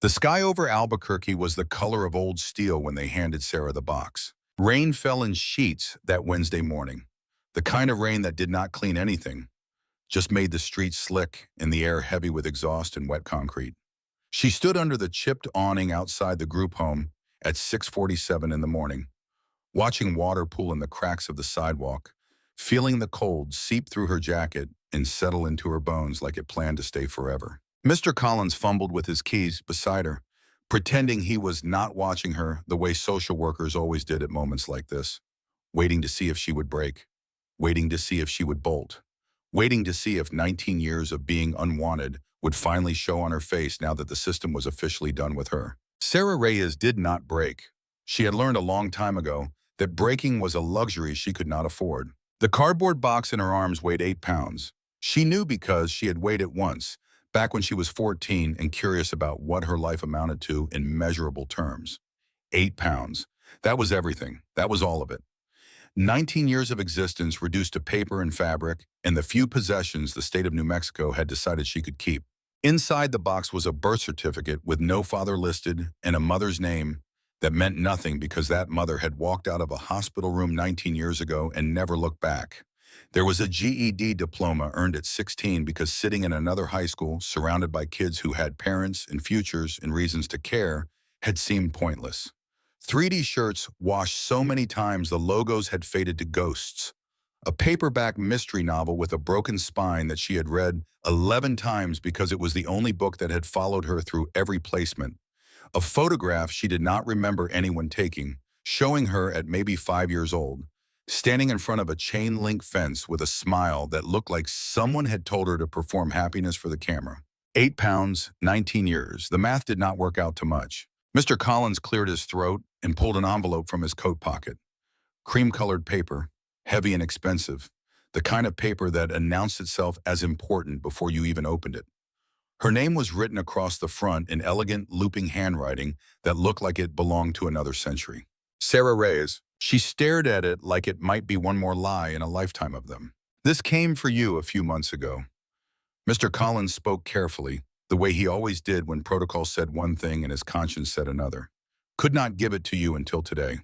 The sky over Albuquerque was the color of old steel when they handed Sera the box. Rain fell in sheets that Wednesday morning, the kind of rain that did not clean anything, just made the streets slick and the air heavy with exhaust and wet concrete. She stood under the chipped awning outside the group home at 6:47 in the morning, watching water pool in the cracks of the sidewalk, feeling the cold seep through her jacket and settle into her bones like it planned to stay forever. Mr. Collins fumbled with his keys beside her, pretending he was not watching her the way social workers always did at moments like this, waiting to see if she would break, waiting to see if she would bolt, waiting to see if 19 years of being unwanted would finally show on her face now that the system was officially done with her. Sera Reyes did not break. She had learned a long time ago that breaking was a luxury she could not afford. The cardboard box in her arms weighed 8 pounds. She knew because she had weighed it once, back when she was 14 and curious about what her life amounted to in measurable terms. 8 pounds. That was everything. That was all of it. 19 years of existence reduced to paper and fabric, and the few possessions the state of New Mexico had decided she could keep. Inside the box was a birth certificate with no father listed and a mother's name that meant nothing because that mother had walked out of a hospital room 19 years ago and never looked back. There was a GED diploma earned at 16 because sitting in another high school surrounded by kids who had parents and futures and reasons to care had seemed pointless. 3D shirts washed so many times the logos had faded to ghosts. A paperback mystery novel with a broken spine that she had read 11 times because it was the only book that had followed her through every placement. A photograph she did not remember anyone taking, showing her at maybe 5 years old, standing in front of a chain-link fence with a smile that looked like someone had told her to perform happiness for the camera. 8 pounds, 19 years. The math did not work out to much. Mr. Collins cleared his throat and pulled an envelope from his coat pocket. Cream-colored paper, heavy and expensive, the kind of paper that announced itself as important before you even opened it. Her name was written across the front in elegant, looping handwriting that looked like it belonged to another century. Sera Reyes. She stared at it like it might be one more lie in a lifetime of them. This came for you a few months ago. Mr. Collins spoke carefully, the way he always did when protocol said one thing and his conscience said another. Could not give it to you until today.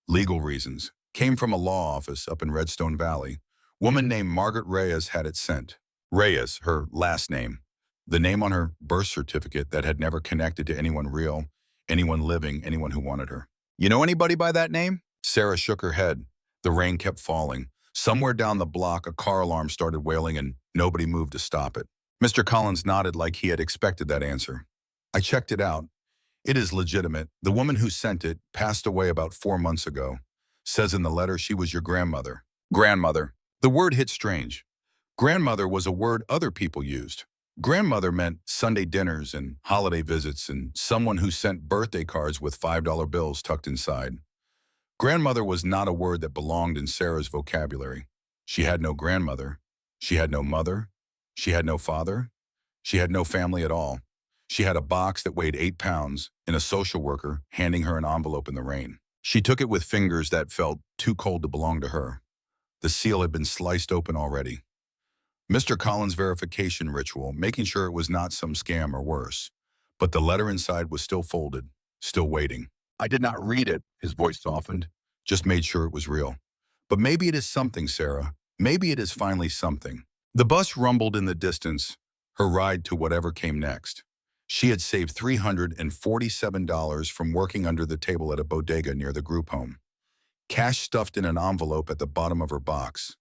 Legal reasons. Came from a law office up in Redstone Valley. Woman named Margaret Reyes had it sent. Reyes, her last name. The name on her birth certificate that had never connected to anyone real, anyone living, anyone who wanted her. You know anybody by that name? Sera shook her head. The rain kept falling. Somewhere down the block, a car alarm started wailing and nobody moved to stop it. Mr. Collins nodded like he had expected that answer. I checked it out. It is legitimate. The woman who sent it passed away about 4 months ago. Says in the letter she was your grandmother. Grandmother. The word hit strange. Grandmother was a word other people used. Grandmother meant Sunday dinners and holiday visits and someone who sent birthday cards with $5 bills tucked inside. Grandmother was not a word that belonged in Sera's vocabulary. She had no grandmother. She had no mother. She had no father. She had no family at all. She had a box that weighed 8 pounds and a social worker handing her an envelope in the rain. She took it with fingers that felt too cold to belong to her. The seal had been sliced open already. Mr. Collins' verification ritual, making sure it was not some scam or worse. But the letter inside was still folded, still waiting. I did not read it, his voice softened. Just made sure it was real. But maybe it is something, Sera. Maybe it is finally something. The bus rumbled in the distance, her ride to whatever came next. She had saved $347 from working under the table at a bodega near the group home. Cash stuffed in an envelope at the bottom of her box.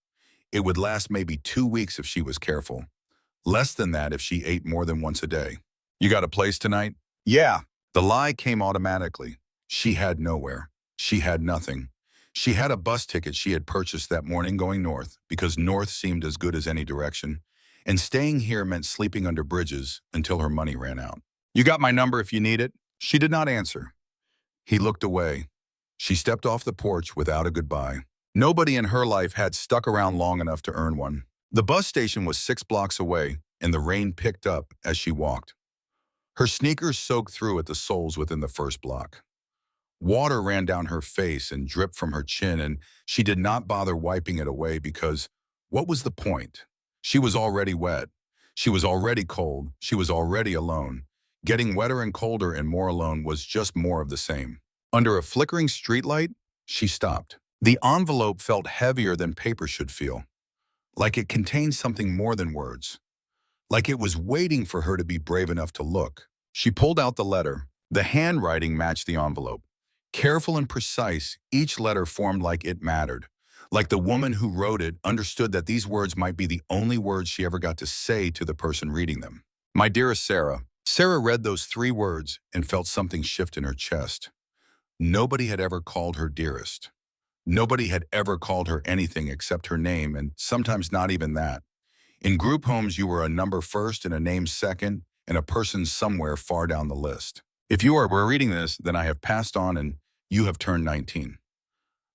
It would last maybe 2 weeks if she was careful. Less than that if she ate more than once a day. You got a place tonight? Yeah. The lie came automatically. She had nowhere. She had nothing. She had a bus ticket she had purchased that morning going north because north seemed as good as any direction. And staying here meant sleeping under bridges until her money ran out. You got my number if you need it? She did not answer. He looked away. She stepped off the porch without a goodbye. Nobody in her life had stuck around long enough to earn one. The bus station was 6 blocks away, and the rain picked up as she walked. Her sneakers soaked through at the soles within the first block. Water ran down her face and dripped from her chin, and she did not bother wiping it away because what was the point? She was already wet. She was already cold. She was already alone. Getting wetter and colder and more alone was just more of the same. Under a flickering streetlight, she stopped. The envelope felt heavier than paper should feel, like it contained something more than words, like it was waiting for her to be brave enough to look. She pulled out the letter. The handwriting matched the envelope. Careful and precise, each letter formed like it mattered, like the woman who wrote it understood that these words might be the only words she ever got to say to the person reading them. My dearest Sarah. Sarah read those 3 words and felt something shift in her chest. Nobody had ever called her dearest. Nobody had ever called her anything except her name, and sometimes not even that. In group homes, you were a number first and a name second, and a person somewhere far down the list. If you were reading this, then I have passed on and you have turned 19.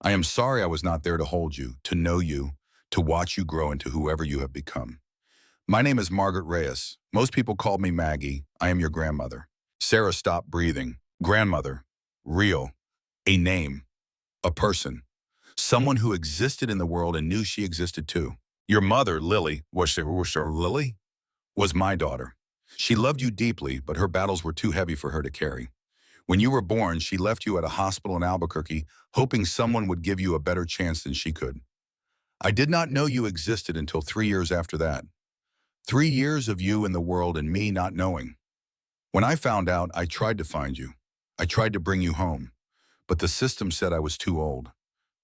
I am sorry I was not there to hold you, to know you, to watch you grow into whoever you have become. My name is Margaret Reyes. Most people call me Maggie. I am your grandmother. Sera stopped breathing. Grandmother. Real. A name. A person. Someone who existed in the world and knew she existed too. Your mother, Lily, was Lily? Was my daughter. She loved you deeply, but her battles were too heavy for her to carry. When you were born, she left you at a hospital in Albuquerque, hoping someone would give you a better chance than she could. I did not know you existed until 3 years after that. 3 years of you in the world and me not knowing. When I found out, I tried to find you. I tried to bring you home. But the system said I was too old,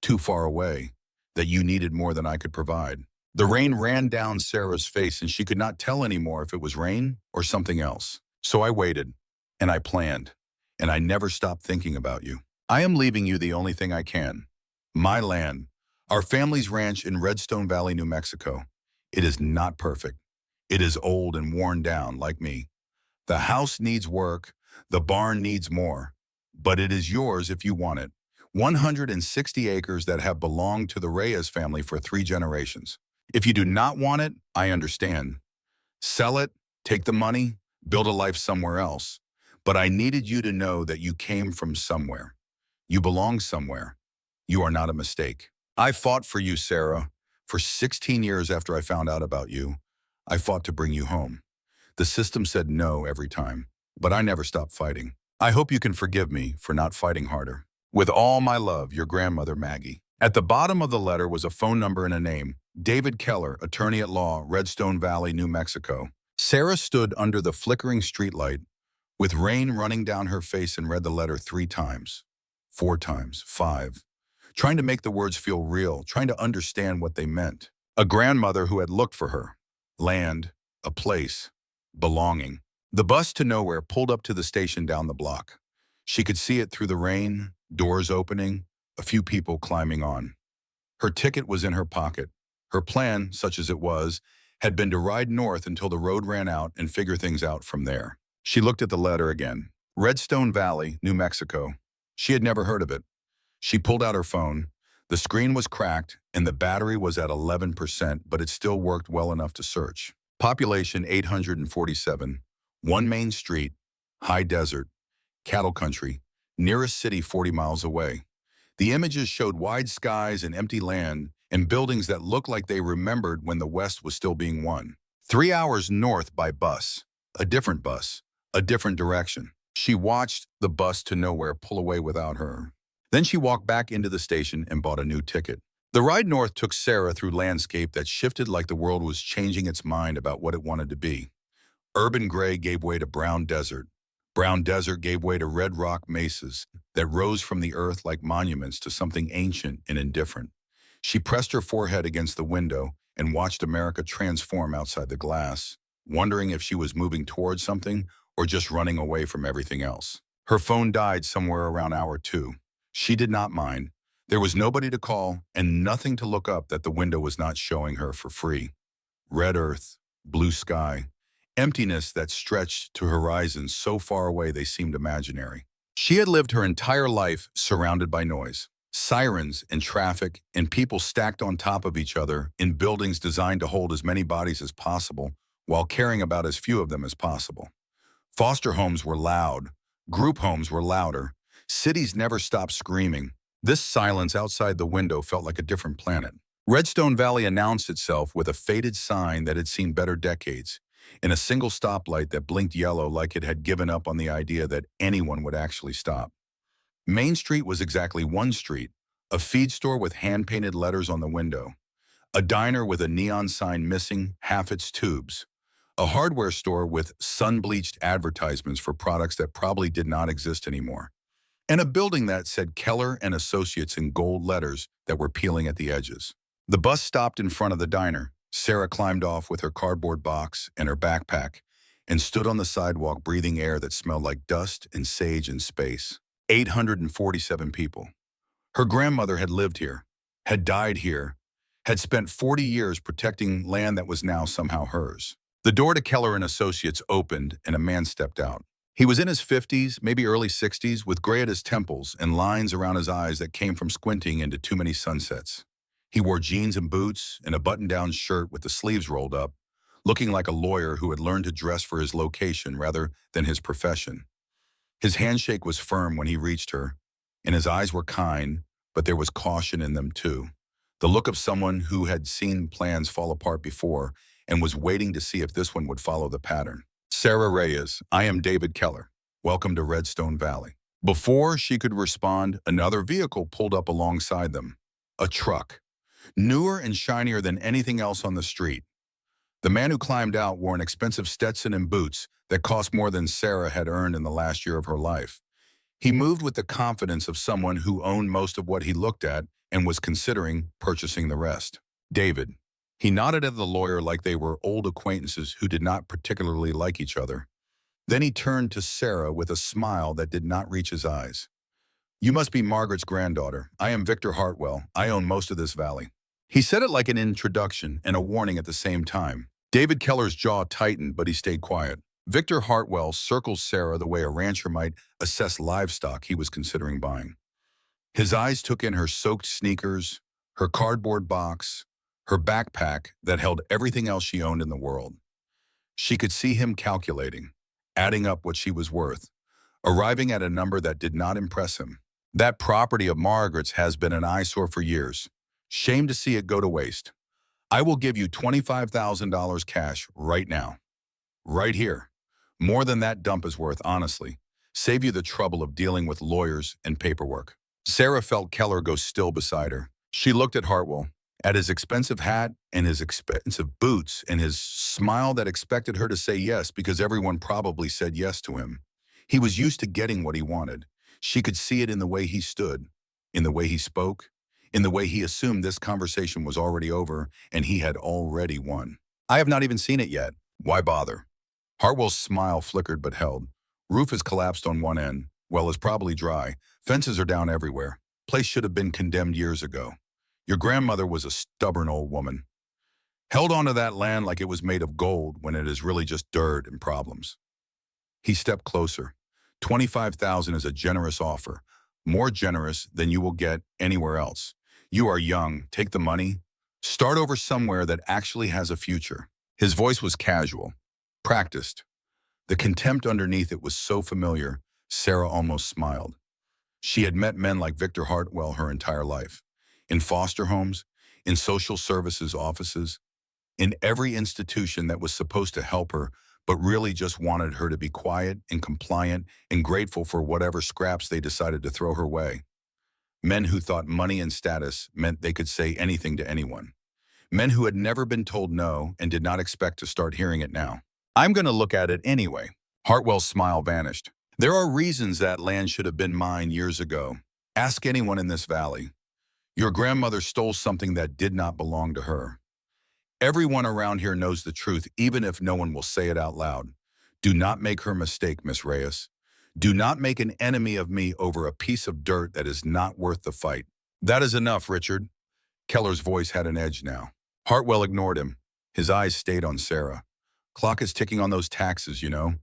too far away, that you needed more than I could provide. The rain ran down Sarah's face and she could not tell anymore if it was rain or something else. So I waited, and I planned, and I never stopped thinking about you. I am leaving you the only thing I can. My land, our family's ranch in Redstone Valley, New Mexico. It is not perfect. It is old and worn down like me. The house needs work, the barn needs more, but it is yours if you want it. 160 acres that have belonged to the Reyes family for 3 generations. If you do not want it, I understand. Sell it, take the money, build a life somewhere else. But I needed you to know that you came from somewhere. You belong somewhere. You are not a mistake. I fought for you, Sera. For 16 years after I found out about you, I fought to bring you home. The system said no every time, but I never stopped fighting. I hope you can forgive me for not fighting harder. With all my love, your grandmother, Maggie. At the bottom of the letter was a phone number and a name. David Keller, attorney at law, Redstone Valley, New Mexico. Sera stood under the flickering streetlight with rain running down her face and read the letter 3 times, 4 times, 5, trying to make the words feel real, trying to understand what they meant. A grandmother who had looked for her. Land, a place, belonging. The bus to nowhere pulled up to the station down the block. She could see it through the rain, doors opening, a few people climbing on. Her ticket was in her pocket. Her plan, such as it was, had been to ride north until the road ran out and figure things out from there. She looked at the letter again. Redstone Valley, New Mexico. She had never heard of it. She pulled out her phone. The screen was cracked and the battery was at 11%, but it still worked well enough to search. Population 847. 1 main street. High desert. Cattle country. Nearest city 40 miles away. The images showed wide skies and empty land and buildings that looked like they remembered when the West was still being won. 3 hours north by bus. A different bus. A different direction. She watched the bus to nowhere pull away without her. Then she walked back into the station and bought a new ticket. The ride north took Sera through landscape that shifted like the world was changing its mind about what it wanted to be. Urban gray gave way to brown desert. Brown desert gave way to red rock mesas that rose from the earth like monuments to something ancient and indifferent. She pressed her forehead against the window and watched America transform outside the glass, wondering if she was moving towards something or just running away from everything else. Her phone died somewhere around hour 2. She did not mind. There was nobody to call and nothing to look up that the window was not showing her for free. Red earth, blue sky, emptiness that stretched to horizons so far away they seemed imaginary. She had lived her entire life surrounded by noise. Sirens and traffic and people stacked on top of each other in buildings designed to hold as many bodies as possible while caring about as few of them as possible. Foster homes were loud. Group homes were louder. Cities never stopped screaming. This silence outside the window felt like a different planet. Redstone Valley announced itself with a faded sign that had seen better decades. in a single stoplight that blinked yellow like it had given up on the idea that anyone would actually stop. Main Street was exactly one street, a feed store with hand-painted letters on the window, a diner with a neon sign missing half its tubes, a hardware store with sun-bleached advertisements for products that probably did not exist anymore, and a building that said Keller and Associates in gold letters that were peeling at the edges. The bus stopped in front of the diner. Sera climbed off with her cardboard box and her backpack and stood on the sidewalk breathing air that smelled like dust and sage and space. 847 people. Her grandmother had lived here, had died here, had spent 40 years protecting land that was now somehow hers. The door to Keller and Associates opened and a man stepped out. He was in his 50s, maybe early 60s, with gray at his temples and lines around his eyes that came from squinting into too many sunsets. He wore jeans and boots and a button-down shirt with the sleeves rolled up, looking like a lawyer who had learned to dress for his location rather than his profession. His handshake was firm when he reached her, and his eyes were kind, but there was caution in them too. The look of someone who had seen plans fall apart before and was waiting to see if this one would follow the pattern. Sera Reyes, I am David Keller. Welcome to Redstone Valley. Before she could respond, another vehicle pulled up alongside them. A truck. Newer and shinier than anything else on the street. The man who climbed out wore an expensive Stetson and boots that cost more than Sera had earned in the last year of her life. He moved with the confidence of someone who owned most of what he looked at and was considering purchasing the rest. David. He nodded at the lawyer like they were old acquaintances who did not particularly like each other. Then he turned to Sera with a smile that did not reach his eyes. You must be Margaret's granddaughter. I am Victor Hartwell. I own most of this valley. He said it like an introduction and a warning at the same time. David Keller's jaw tightened, but he stayed quiet. Victor Hartwell circled Sera the way a rancher might assess livestock he was considering buying. His eyes took in her soaked sneakers, her cardboard box, her backpack that held everything else she owned in the world. She could see him calculating, adding up what she was worth, arriving at a number that did not impress him. That property of Margaret's has been an eyesore for years. Shame to see it go to waste. I will give you $25,000 cash right now. Right here. More than that dump is worth, honestly. Save you the trouble of dealing with lawyers and paperwork. Sera felt Keller go still beside her. She looked at Hartwell, at his expensive hat and his expensive boots and his smile that expected her to say yes because everyone probably said yes to him. He was used to getting what he wanted. She could see it in the way he stood, in the way he spoke, in the way he assumed this conversation was already over and he had already won. I have not even seen it yet. Why bother? Hartwell's smile flickered but held. Roof has collapsed on one end. Well, it's probably dry. Fences are down everywhere. Place should have been condemned years ago. Your grandmother was a stubborn old woman. Held onto that land like it was made of gold when it is really just dirt and problems. He stepped closer. $25,000 is a generous offer, more generous than you will get anywhere else. You are young. Take the money. Start over somewhere that actually has a future. His voice was casual, practiced. The contempt underneath it was so familiar, Sera almost smiled. She had met men like Victor Hartwell her entire life. In foster homes, in social services offices, in every institution that was supposed to help her, but really just wanted her to be quiet and compliant and grateful for whatever scraps they decided to throw her way. Men who thought money and status meant they could say anything to anyone. Men who had never been told no and did not expect to start hearing it now. I'm going to look at it anyway. Hartwell's smile vanished. There are reasons that land should have been mine years ago. Ask anyone in this valley. Your grandmother stole something that did not belong to her. Everyone around here knows the truth, even if no one will say it out loud. Do not make her mistake, Miss Reyes. Do not make an enemy of me over a piece of dirt that is not worth the fight. That is enough, Richard. Keller's voice had an edge now. Hartwell ignored him. His eyes stayed on Sera. Clock is ticking on those taxes, you know.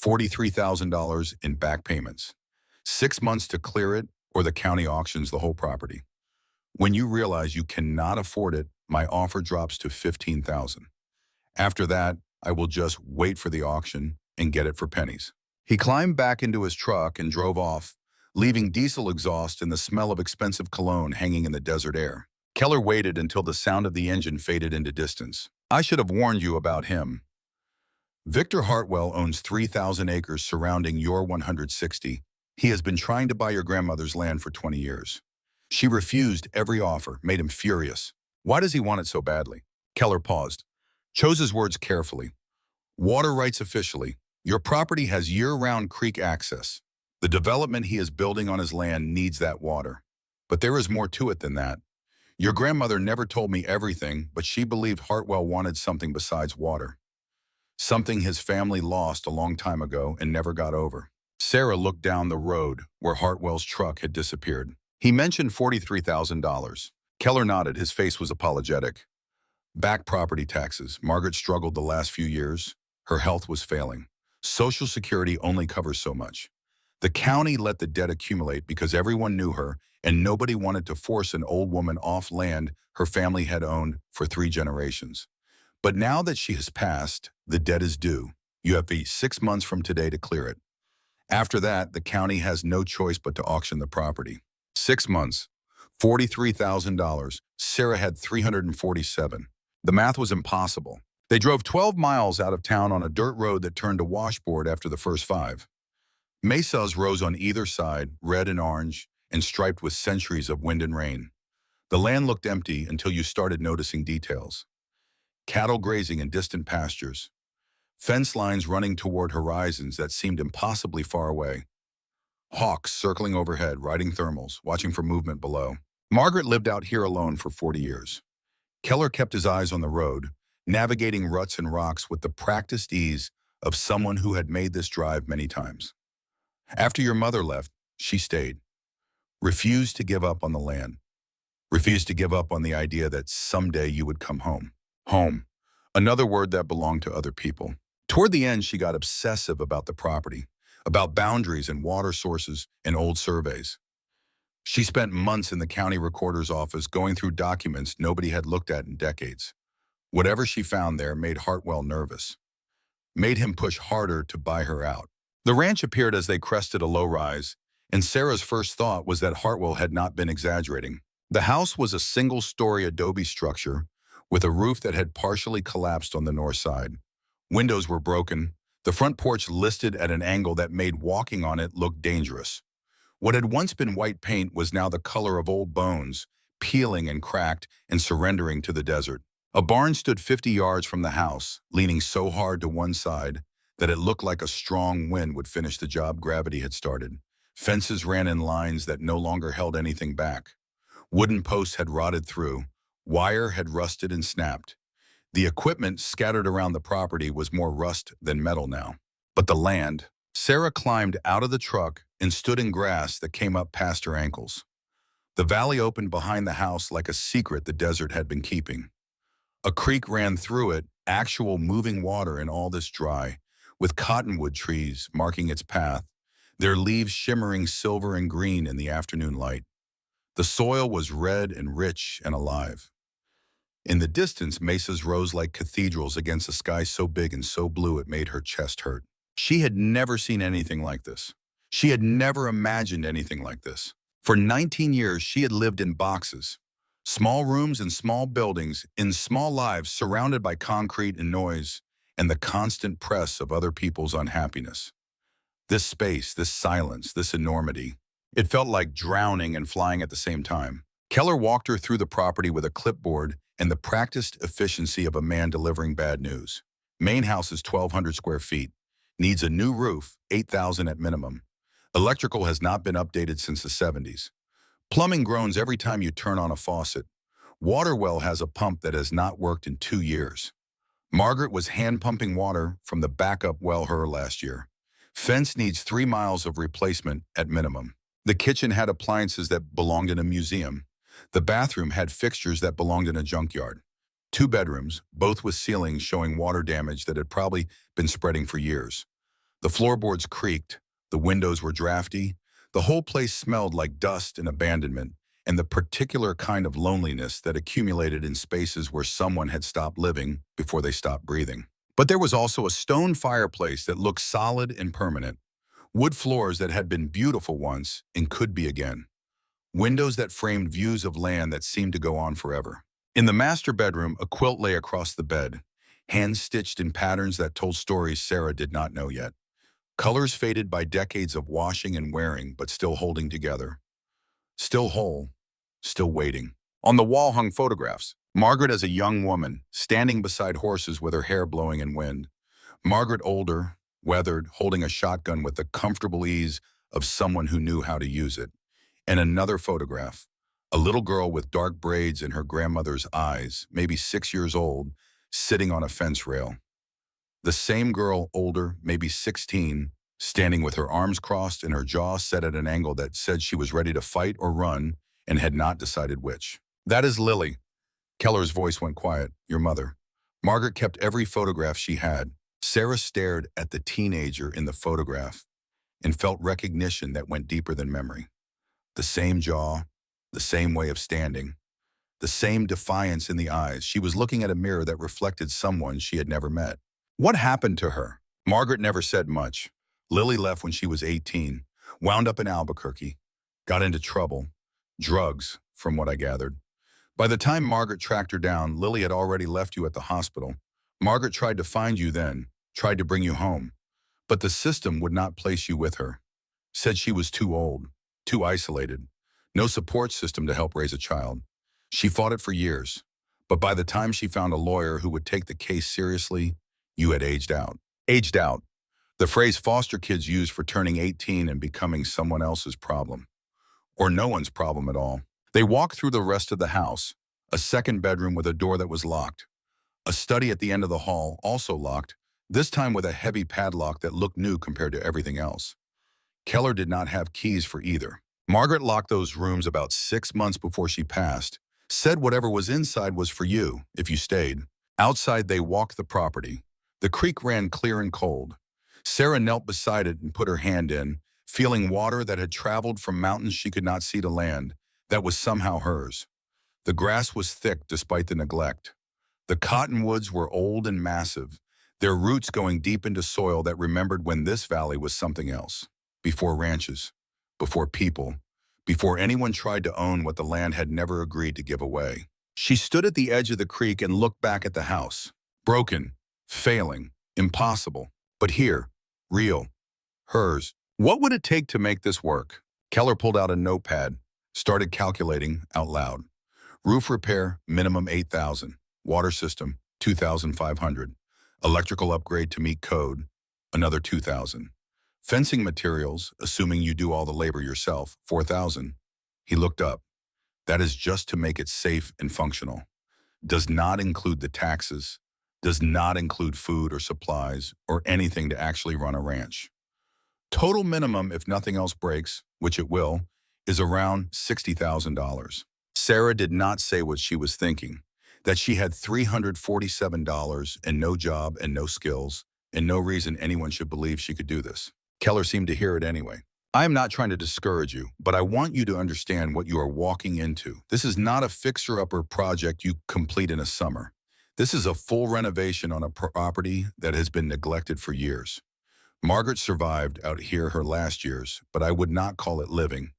$43,000 in back payments. 6 months to clear it, or the county auctions the whole property. When you realize you cannot afford it, my offer drops to $15,000. After that, I will just wait for the auction and get it for pennies. He climbed back into his truck and drove off, leaving diesel exhaust and the smell of expensive cologne hanging in the desert air. Keller waited until the sound of the engine faded into distance. I should have warned you about him. Victor Hartwell owns 3,000 acres surrounding your 160. He has been trying to buy your grandmother's land for 20 years. She refused every offer, made him furious. Why does he want it so badly? Keller paused, chose his words carefully. Water rights officially. Your property has year-round creek access. The development he is building on his land needs that water. But there is more to it than that. Your grandmother never told me everything, but she believed Hartwell wanted something besides water. Something his family lost a long time ago and never got over. Sera looked down the road where Hartwell's truck had disappeared. He mentioned $43,000. Keller nodded, his face was apologetic. Back property taxes. Margaret struggled the last few years. Her health was failing. Social Security only covers so much. The county let the debt accumulate because everyone knew her and nobody wanted to force an old woman off land her family had owned for 3 generations. But now that she has passed, the debt is due. You have 6 months from today to clear it. After that, the county has no choice but to auction the property. 6 months, $43,000. Sera had 347. The math was impossible. They drove 12 miles out of town on a dirt road that turned to washboard after the first 5. Mesas rose on either side, red and orange, and striped with centuries of wind and rain. The land looked empty until you started noticing details. Cattle grazing in distant pastures. Fence lines running toward horizons that seemed impossibly far away. Hawks circling overhead, riding thermals, watching for movement below. Margaret lived out here alone for 40 years. Keller kept his eyes on the road, navigating ruts and rocks with the practiced ease of someone who had made this drive many times. After your mother left, she stayed. Refused to give up on the land. Refused to give up on the idea that someday you would come home. Home. Another word that belonged to other people. Toward the end, she got obsessive about the property, about boundaries and water sources and old surveys. She spent months in the county recorder's office going through documents nobody had looked at in decades. Whatever she found there made Hartwell nervous, made him push harder to buy her out. The ranch appeared as they crested a low rise, and Sera's first thought was that Hartwell had not been exaggerating. The house was a single-story adobe structure with a roof that had partially collapsed on the north side. Windows were broken, the front porch listed at an angle that made walking on it look dangerous. What had once been white paint was now the color of old bones, peeling and cracked and surrendering to the desert. A barn stood 50 yards from the house, leaning so hard to one side that it looked like a strong wind would finish the job gravity had started. Fences ran in lines that no longer held anything back. Wooden posts had rotted through. Wire had rusted and snapped. The equipment scattered around the property was more rust than metal now. But the land. Sera climbed out of the truck and stood in grass that came up past her ankles. The valley opened behind the house like a secret the desert had been keeping. A creek ran through it, actual moving water in all this dry, with cottonwood trees marking its path, their leaves shimmering silver and green in the afternoon light. The soil was red and rich and alive. In the distance, mesas rose like cathedrals against a sky so big and so blue it made her chest hurt. She had never seen anything like this. She had never imagined anything like this. For 19 years, she had lived in boxes, small rooms and small buildings, in small lives surrounded by concrete and noise and the constant press of other people's unhappiness. This space, this silence, this enormity, it felt like drowning and flying at the same time. Keller walked her through the property with a clipboard and the practiced efficiency of a man delivering bad news. Main house is 1,200 square feet. Needs a new roof, 8,000 at minimum. Electrical has not been updated since the 70s. Plumbing groans every time you turn on a faucet. Water well has a pump that has not worked in 2 years. Margaret was hand pumping water from the backup well her last year. Fence needs 3 miles of replacement at minimum. The kitchen had appliances that belonged in a museum. The bathroom had fixtures that belonged in a junkyard. 2 bedrooms, both with ceilings showing water damage that had probably been spreading for years. The floorboards creaked, the windows were drafty, the whole place smelled like dust and abandonment, and the particular kind of loneliness that accumulated in spaces where someone had stopped living before they stopped breathing. But there was also a stone fireplace that looked solid and permanent, wood floors that had been beautiful once and could be again, windows that framed views of land that seemed to go on forever. In the master bedroom, a quilt lay across the bed. hand-stitched in patterns that told stories Sera did not know yet. Colors faded by decades of washing and wearing, but still holding together. Still whole, still waiting. On the wall hung photographs. Margaret as a young woman, standing beside horses with her hair blowing in wind. Margaret older, weathered, holding a shotgun with the comfortable ease of someone who knew how to use it. And another photograph. A little girl with dark braids in her grandmother's eyes, maybe 6 years old, sitting on a fence rail. The same girl, older, maybe 16, standing with her arms crossed and her jaw set at an angle that said she was ready to fight or run and had not decided which. That is Lily. Keller's voice went quiet. Your mother. Margaret kept every photograph she had. Sera stared at the teenager in the photograph and felt recognition that went deeper than memory. The same jaw, the same way of standing, the same defiance in the eyes. She was looking at a mirror that reflected someone she had never met. What happened to her? Margaret never said much. Lily left when she was 18, wound up in Albuquerque, got into trouble, drugs, from what I gathered. By the time Margaret tracked her down, Lily had already left you at the hospital. Margaret tried to find you then, tried to bring you home, but the system would not place you with her. Said she was too old, too isolated, no support system to help raise a child. She fought it for years, but by the time she found a lawyer who would take the case seriously, you had aged out. Aged out. The phrase foster kids use for turning 18 and becoming someone else's problem. Or no one's problem at all. They walked through the rest of the house, a second bedroom with a door that was locked. A study at the end of the hall, also locked, this time with a heavy padlock that looked new compared to everything else. Keller did not have keys for either. Margaret locked those rooms about 6 months before she passed, said whatever was inside was for you, if you stayed. Outside, they walked the property. The creek ran clear and cold. Sera knelt beside it and put her hand in, feeling water that had traveled from mountains she could not see to land, that was somehow hers. The grass was thick despite the neglect. The cottonwoods were old and massive, their roots going deep into soil that remembered when this valley was something else. Before ranches, before people, before anyone tried to own what the land had never agreed to give away. She stood at the edge of the creek and looked back at the house. Broken, failing, impossible. But here, real, hers. What would it take to make this work? Keller pulled out a notepad, started calculating out loud. Roof repair, minimum $8,000. Water system, $2,500. Electrical upgrade to meet code, another $2,000. Fencing materials, assuming you do all the labor yourself, $4,000. He looked up. That is just to make it safe and functional. Does not include the taxes, does not include food or supplies or anything to actually run a ranch. Total minimum, if nothing else breaks, which it will, is around $60,000. Sera did not say what she was thinking, that she had $347 and no job and no skills, and no reason anyone should believe she could do this. Keller seemed to hear it anyway. I am not trying to discourage you, but I want you to understand what you are walking into. This is not a fixer-upper project you complete in a summer. This is a full renovation on a property that has been neglected for years. Margaret survived out here her last years, but I would not call it living.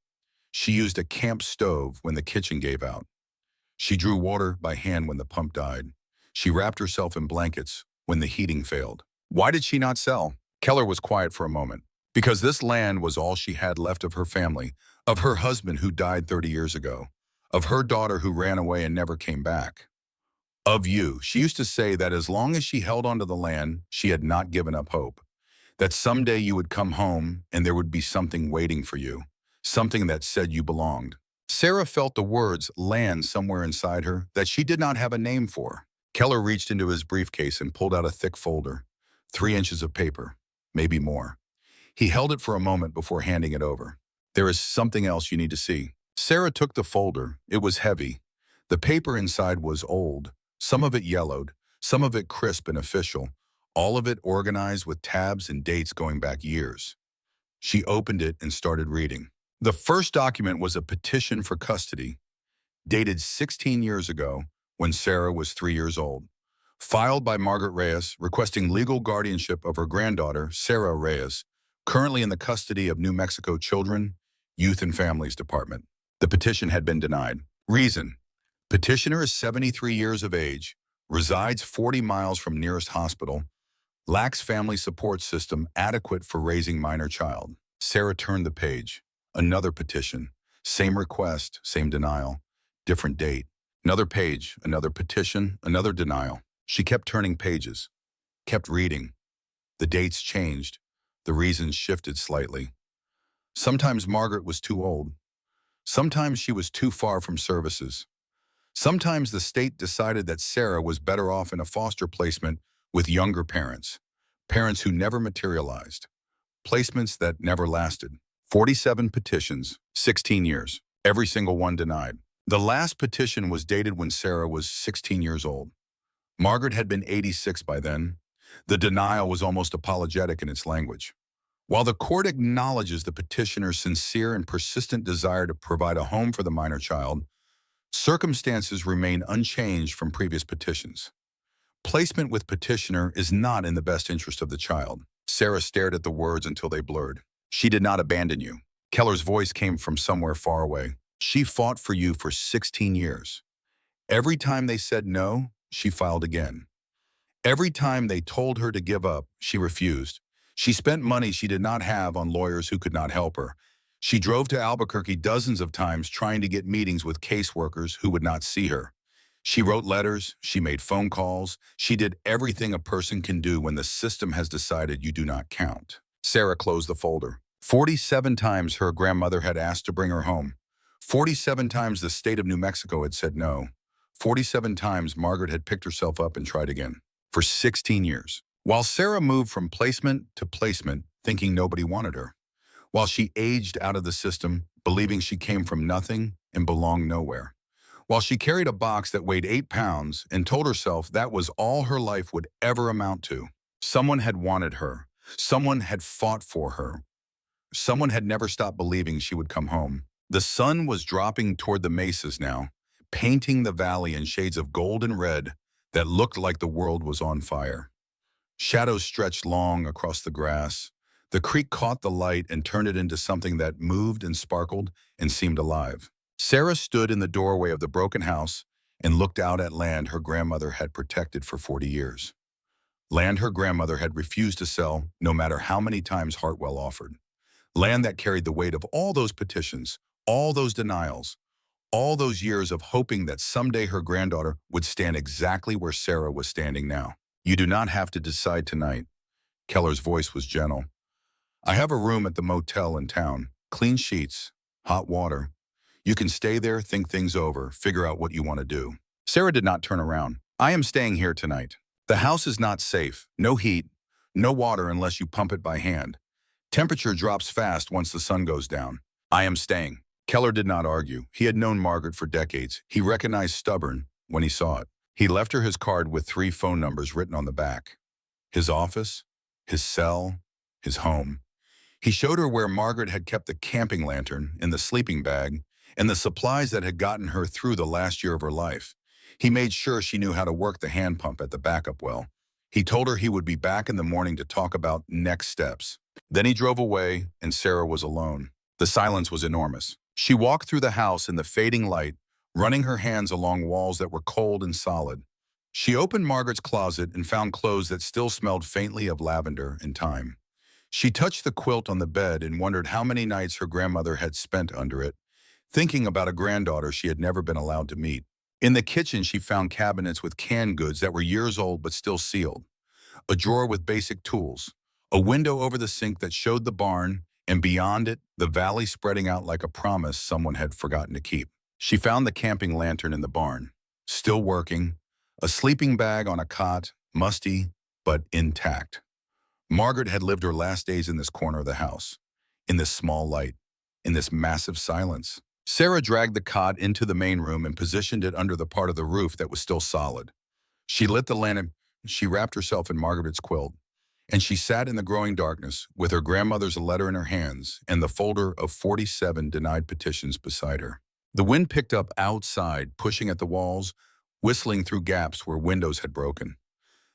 She used a camp stove when the kitchen gave out. She drew water by hand when the pump died. She wrapped herself in blankets when the heating failed. Why did she not sell? Keller was quiet for a moment. Because this land was all she had left of her family, of her husband who died 30 years ago, of her daughter who ran away and never came back. Of you. She used to say that as long as she held onto the land, she had not given up hope. That someday you would come home and there would be something waiting for you, something that said you belonged. Sera felt the words land somewhere inside her that she did not have a name for. Keller reached into his briefcase and pulled out a thick folder, 3 inches of paper, maybe more. He held it for a moment before handing it over. There is something else you need to see. Sera took the folder. It was heavy. The paper inside was old, some of it yellowed, some of it crisp and official, all of it organized with tabs and dates going back years. She opened it and started reading. The first document was a petition for custody, dated 16 years ago when Sera was 3 years old, filed by Margaret Reyes requesting legal guardianship of her granddaughter, Sera Reyes, currently in the custody of New Mexico Children, Youth and Families Department. The petition had been denied. Reason: petitioner is 73 years of age, resides 40 miles from nearest hospital, lacks family support system adequate for raising minor child. Sera turned the page. Another petition. Same request, same denial. Different date. Another page, another petition, another denial. She kept turning pages, kept reading. The dates changed. The reasons shifted slightly. Sometimes Margaret was too old. Sometimes she was too far from services. Sometimes the state decided that Sera was better off in a foster placement with younger parents, parents who never materialized, placements that never lasted. 47 petitions, 16 years, every single one denied. The last petition was dated when Sera was 16 years old. Margaret had been 86 by then. The denial was almost apologetic in its language. While the court acknowledges the petitioner's sincere and persistent desire to provide a home for the minor child, circumstances remain unchanged from previous petitions. Placement with petitioner is not in the best interest of the child. Sera stared at the words until they blurred. She did not abandon you. Keller's voice came from somewhere far away. She fought for you for 16 years. Every time they said no, she filed again. Every time they told her to give up, she refused. She spent money she did not have on lawyers who could not help her. She drove to Albuquerque dozens of times trying to get meetings with caseworkers who would not see her. She wrote letters, she made phone calls, she did everything a person can do when the system has decided you do not count. Sera closed the folder. 47 times her grandmother had asked to bring her home. 47 times the state of New Mexico had said no. 47 times Margaret had picked herself up and tried again. For 16 years. While Sera moved from placement to placement, thinking nobody wanted her. While she aged out of the system, believing she came from nothing and belonged nowhere. While she carried a box that weighed 8 pounds and told herself that was all her life would ever amount to. Someone had wanted her. Someone had fought for her. Someone had never stopped believing she would come home. The sun was dropping toward the mesas now, painting the valley in shades of gold and red that looked like the world was on fire. Shadows stretched long across the grass. The creek caught the light and turned it into something that moved and sparkled and seemed alive. Sera stood in the doorway of the broken house and looked out at land her grandmother had protected for 40 years. Land her grandmother had refused to sell, no matter how many times Hartwell offered. Land that carried the weight of all those petitions, all those denials, all those years of hoping that someday her granddaughter would stand exactly where Sera was standing now. You do not have to decide tonight. Keller's voice was gentle. I have a room at the motel in town. Clean sheets, hot water. You can stay there, think things over, figure out what you want to do. Sera did not turn around. I am staying here tonight. The house is not safe. No heat, no water unless you pump it by hand. Temperature drops fast once the sun goes down. I am staying. Keller did not argue. He had known Margaret for decades. He recognized stubborn when he saw it. He left her his card with 3 phone numbers written on the back. His office, his cell, his home. He showed her where Margaret had kept the camping lantern in the sleeping bag and the supplies that had gotten her through the last year of her life. He made sure she knew how to work the hand pump at the backup well. He told her he would be back in the morning to talk about next steps. Then he drove away, and Sera was alone. The silence was enormous. She walked through the house in the fading light, running her hands along walls that were cold and solid. She opened Margaret's closet and found clothes that still smelled faintly of lavender and thyme. She touched the quilt on the bed and wondered how many nights her grandmother had spent under it, thinking about a granddaughter she had never been allowed to meet. In the kitchen, she found cabinets with canned goods that were years old but still sealed, a drawer with basic tools, a window over the sink that showed the barn, and beyond it, the valley spreading out like a promise someone had forgotten to keep. She found the camping lantern in the barn, still working, a sleeping bag on a cot, musty but intact. Margaret had lived her last days in this corner of the house, in this small light, in this massive silence. Sera dragged the cot into the main room and positioned it under the part of the roof that was still solid. She lit the lantern, she wrapped herself in Margaret's quilt, and she sat in the growing darkness with her grandmother's letter in her hands and the folder of 47 denied petitions beside her. The wind picked up outside, pushing at the walls, whistling through gaps where windows had broken.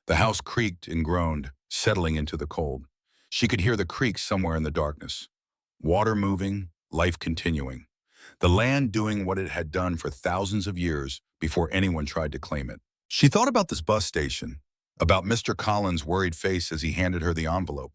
The house creaked and groaned, settling into the cold. She could hear the creaks somewhere in the darkness. Water moving, life continuing. The land doing what it had done for thousands of years before anyone tried to claim it. She thought about this bus station, about Mr. Collins' worried face as he handed her the envelope,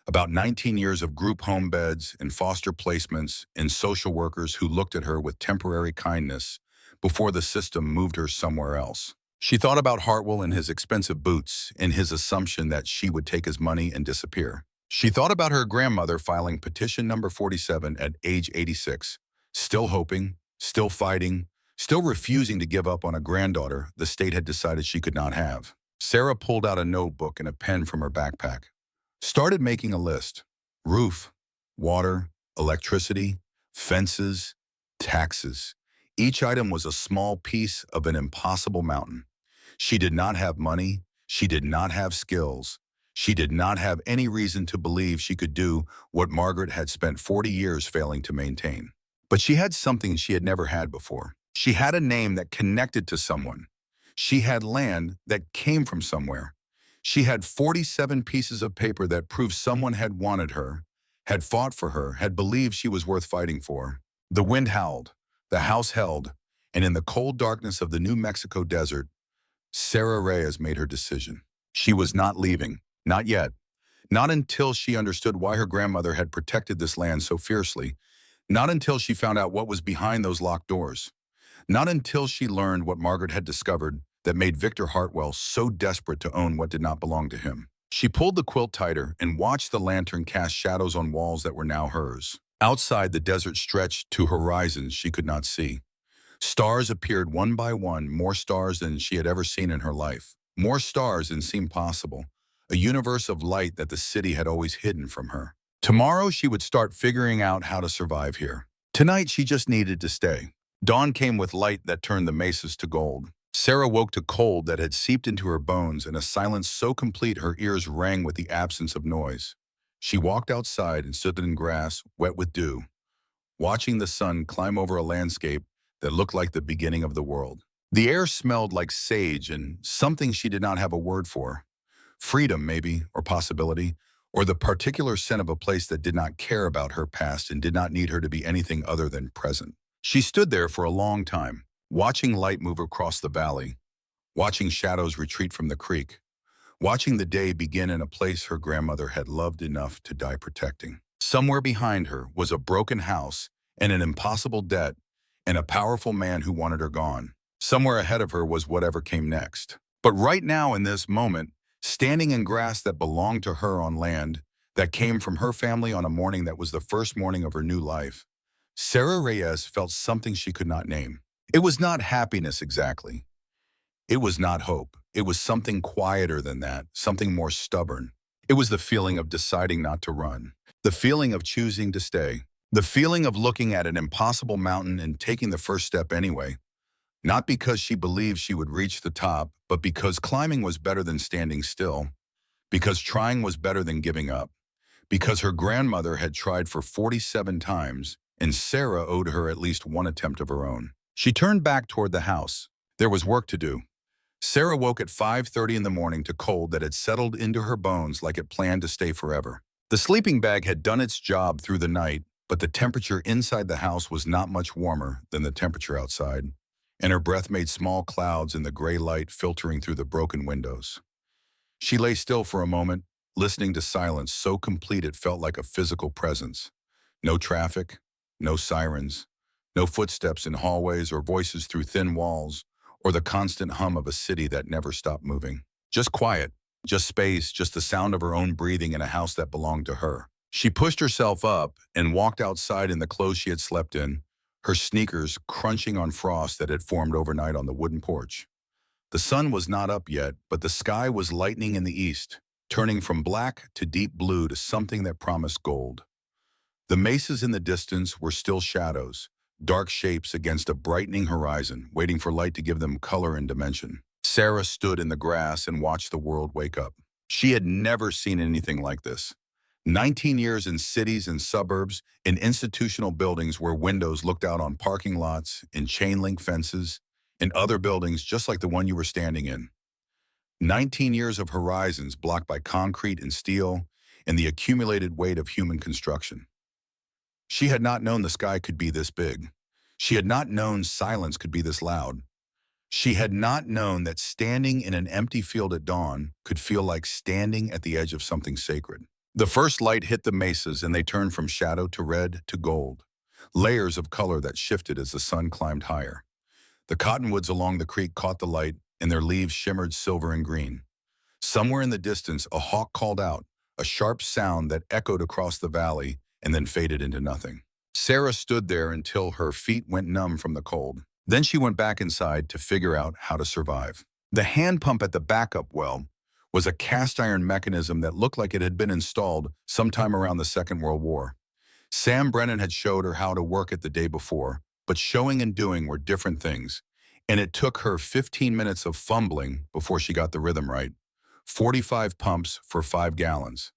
about 19 years of group home beds and foster placements and social workers who looked at her with temporary kindness before the system moved her somewhere else. She thought about Hartwell and his expensive boots and his assumption that she would take his money and disappear. She thought about her grandmother filing petition number 47 at age 86, still hoping, still fighting, still refusing to give up on a granddaughter the state had decided she could not have. Sera pulled out a notebook and a pen from her backpack. Started making a list. Roof, water, electricity, fences, taxes. Each item was a small piece of an impossible mountain. She did not have money. She did not have skills. She did not have any reason to believe she could do what Margaret had spent 40 years failing to maintain. But she had something she had never had before. She had a name that connected to someone. She had land that came from somewhere. She had 47 pieces of paper that proved someone had wanted her, had fought for her, had believed she was worth fighting for. The wind howled, the house held, and in the cold darkness of the New Mexico desert, Sera Reyes made her decision. She was not leaving, not yet, not until she understood why her grandmother had protected this land so fiercely, not until she found out what was behind those locked doors, not until she learned what Margaret had discovered that made Victor Hartwell so desperate to own what did not belong to him. She pulled the quilt tighter and watched the lantern cast shadows on walls that were now hers. Outside, the desert stretched to horizons she could not see. Stars appeared one by one, more stars than she had ever seen in her life. More stars than seemed possible, a universe of light that the city had always hidden from her. Tomorrow, she would start figuring out how to survive here. Tonight, she just needed to stay. Dawn came with light that turned the mesas to gold. Sera woke to cold that had seeped into her bones and a silence so complete her ears rang with the absence of noise. She walked outside and stood in grass, wet with dew, watching the sun climb over a landscape that looked like the beginning of the world. The air smelled like sage and something she did not have a word for. Freedom, maybe, or possibility, or the particular scent of a place that did not care about her past and did not need her to be anything other than present. She stood there for a long time, watching light move across the valley, watching shadows retreat from the creek, watching the day begin in a place her grandmother had loved enough to die protecting. Somewhere behind her was a broken house and an impossible debt and a powerful man who wanted her gone. Somewhere ahead of her was whatever came next. But right now in this moment, standing in grass that belonged to her on land that came from her family on a morning that was the first morning of her new life, Sera Reyes felt something she could not name. It was not happiness exactly. It was not hope. It was something quieter than that, something more stubborn. It was the feeling of deciding not to run, the feeling of choosing to stay, the feeling of looking at an impossible mountain and taking the first step anyway, not because she believed she would reach the top, but because climbing was better than standing still, because trying was better than giving up, because her grandmother had tried for 47 times and Sera owed her at least one attempt of her own. She turned back toward the house. There was work to do. Sera woke at 5:30 in the morning to cold that had settled into her bones like it planned to stay forever. The sleeping bag had done its job through the night, but the temperature inside the house was not much warmer than the temperature outside, and her breath made small clouds in the gray light filtering through the broken windows. She lay still for a moment, listening to silence so complete it felt like a physical presence. No traffic, no sirens, no footsteps in hallways or voices through thin walls, or the constant hum of a city that never stopped moving. Just quiet, just space, just the sound of her own breathing in a house that belonged to her. She pushed herself up and walked outside in the clothes she had slept in, her sneakers crunching on frost that had formed overnight on the wooden porch. The sun was not up yet, but the sky was lightening in the east, turning from black to deep blue to something that promised gold. The mesas in the distance were still shadows, dark shapes against a brightening horizon, waiting for light to give them color and dimension. Sera stood in the grass and watched the world wake up. She had never seen anything like this. 19 years in cities and suburbs, in institutional buildings where windows looked out on parking lots, in chain-link fences, in other buildings just like the one you were standing in. 19 years of horizons blocked by concrete and steel and the accumulated weight of human construction. She had not known the sky could be this big. She had not known silence could be this loud. She had not known that standing in an empty field at dawn could feel like standing at the edge of something sacred. The first light hit the mesas and they turned from shadow to red to gold, layers of color that shifted as the sun climbed higher. The cottonwoods along the creek caught the light and their leaves shimmered silver and green. Somewhere in the distance, a hawk called out, a sharp sound that echoed across the valley and then faded into nothing. Sera stood there until her feet went numb from the cold. Then she went back inside to figure out how to survive. The hand pump at the backup well was a cast iron mechanism that looked like it had been installed sometime around the Second World War. Sam Brennan had showed her how to work it the day before, but showing and doing were different things, and it took her 15 minutes of fumbling before she got the rhythm right. 45 pumps for 5 gallons.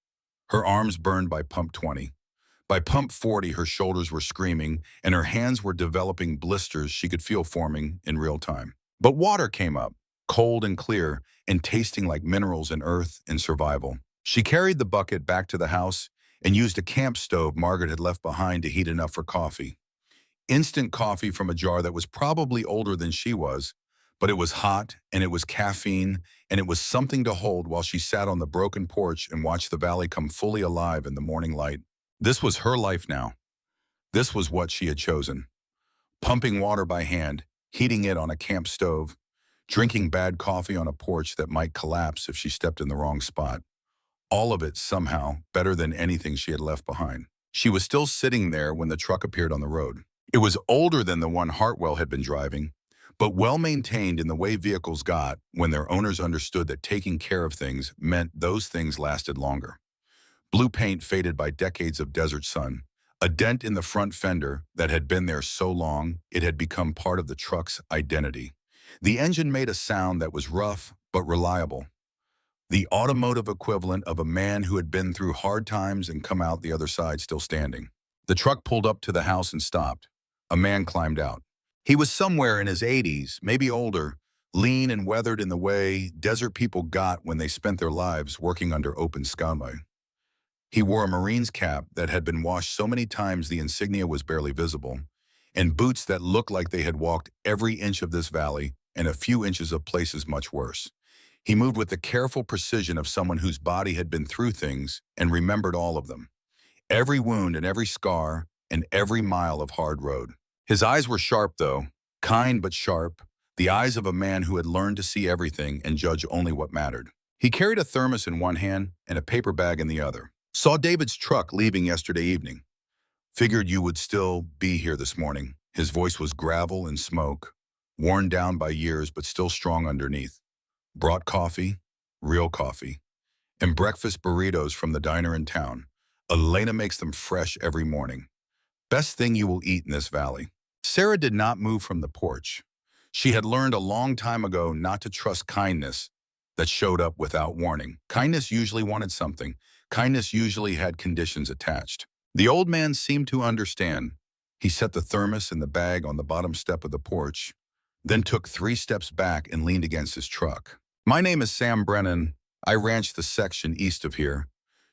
Her arms burned by pump 20. By pump 40, her shoulders were screaming, and her hands were developing blisters she could feel forming in real time. But water came up, cold and clear, and tasting like minerals and earth and survival. She carried the bucket back to the house and used a camp stove Margaret had left behind to heat enough for coffee. Instant coffee from a jar that was probably older than she was, but it was hot, and it was caffeine, and it was something to hold while she sat on the broken porch and watched the valley come fully alive in the morning light. This was her life now. This was what she had chosen. Pumping water by hand, heating it on a camp stove, drinking bad coffee on a porch that might collapse if she stepped in the wrong spot. All of it somehow better than anything she had left behind. She was still sitting there when the truck appeared on the road. It was older than the one Hartwell had been driving, but well-maintained in the way vehicles got when their owners understood that taking care of things meant those things lasted longer. Blue paint faded by decades of desert sun, a dent in the front fender that had been there so long it had become part of the truck's identity. The engine made a sound that was rough but reliable, the automotive equivalent of a man who had been through hard times and come out the other side still standing. The truck pulled up to the house and stopped. A man climbed out. He was somewhere in his 80s, maybe older, lean and weathered in the way desert people got when they spent their lives working under open sky. He wore a Marine's cap that had been washed so many times the insignia was barely visible, and boots that looked like they had walked every inch of this valley and a few inches of places much worse. He moved with the careful precision of someone whose body had been through things and remembered all of them. Every wound and every scar and every mile of hard road. His eyes were sharp, though, kind but sharp, the eyes of a man who had learned to see everything and judge only what mattered. He carried a thermos in one hand and a paper bag in the other. Saw David's truck leaving yesterday evening. Figured you would still be here this morning. His voice was gravel and smoke, worn down by years but still strong underneath. Brought coffee, real coffee, and breakfast burritos from the diner in town. Elena makes them fresh every morning. Best thing you will eat in this valley. Sera did not move from the porch. She had learned a long time ago not to trust kindness that showed up without warning. Kindness usually wanted something. Kindness usually had conditions attached. The old man seemed to understand. He set the thermos and the bag on the bottom step of the porch, then took 3 steps back and leaned against his truck. My name is Sam Brennan. I ranch the section east of here.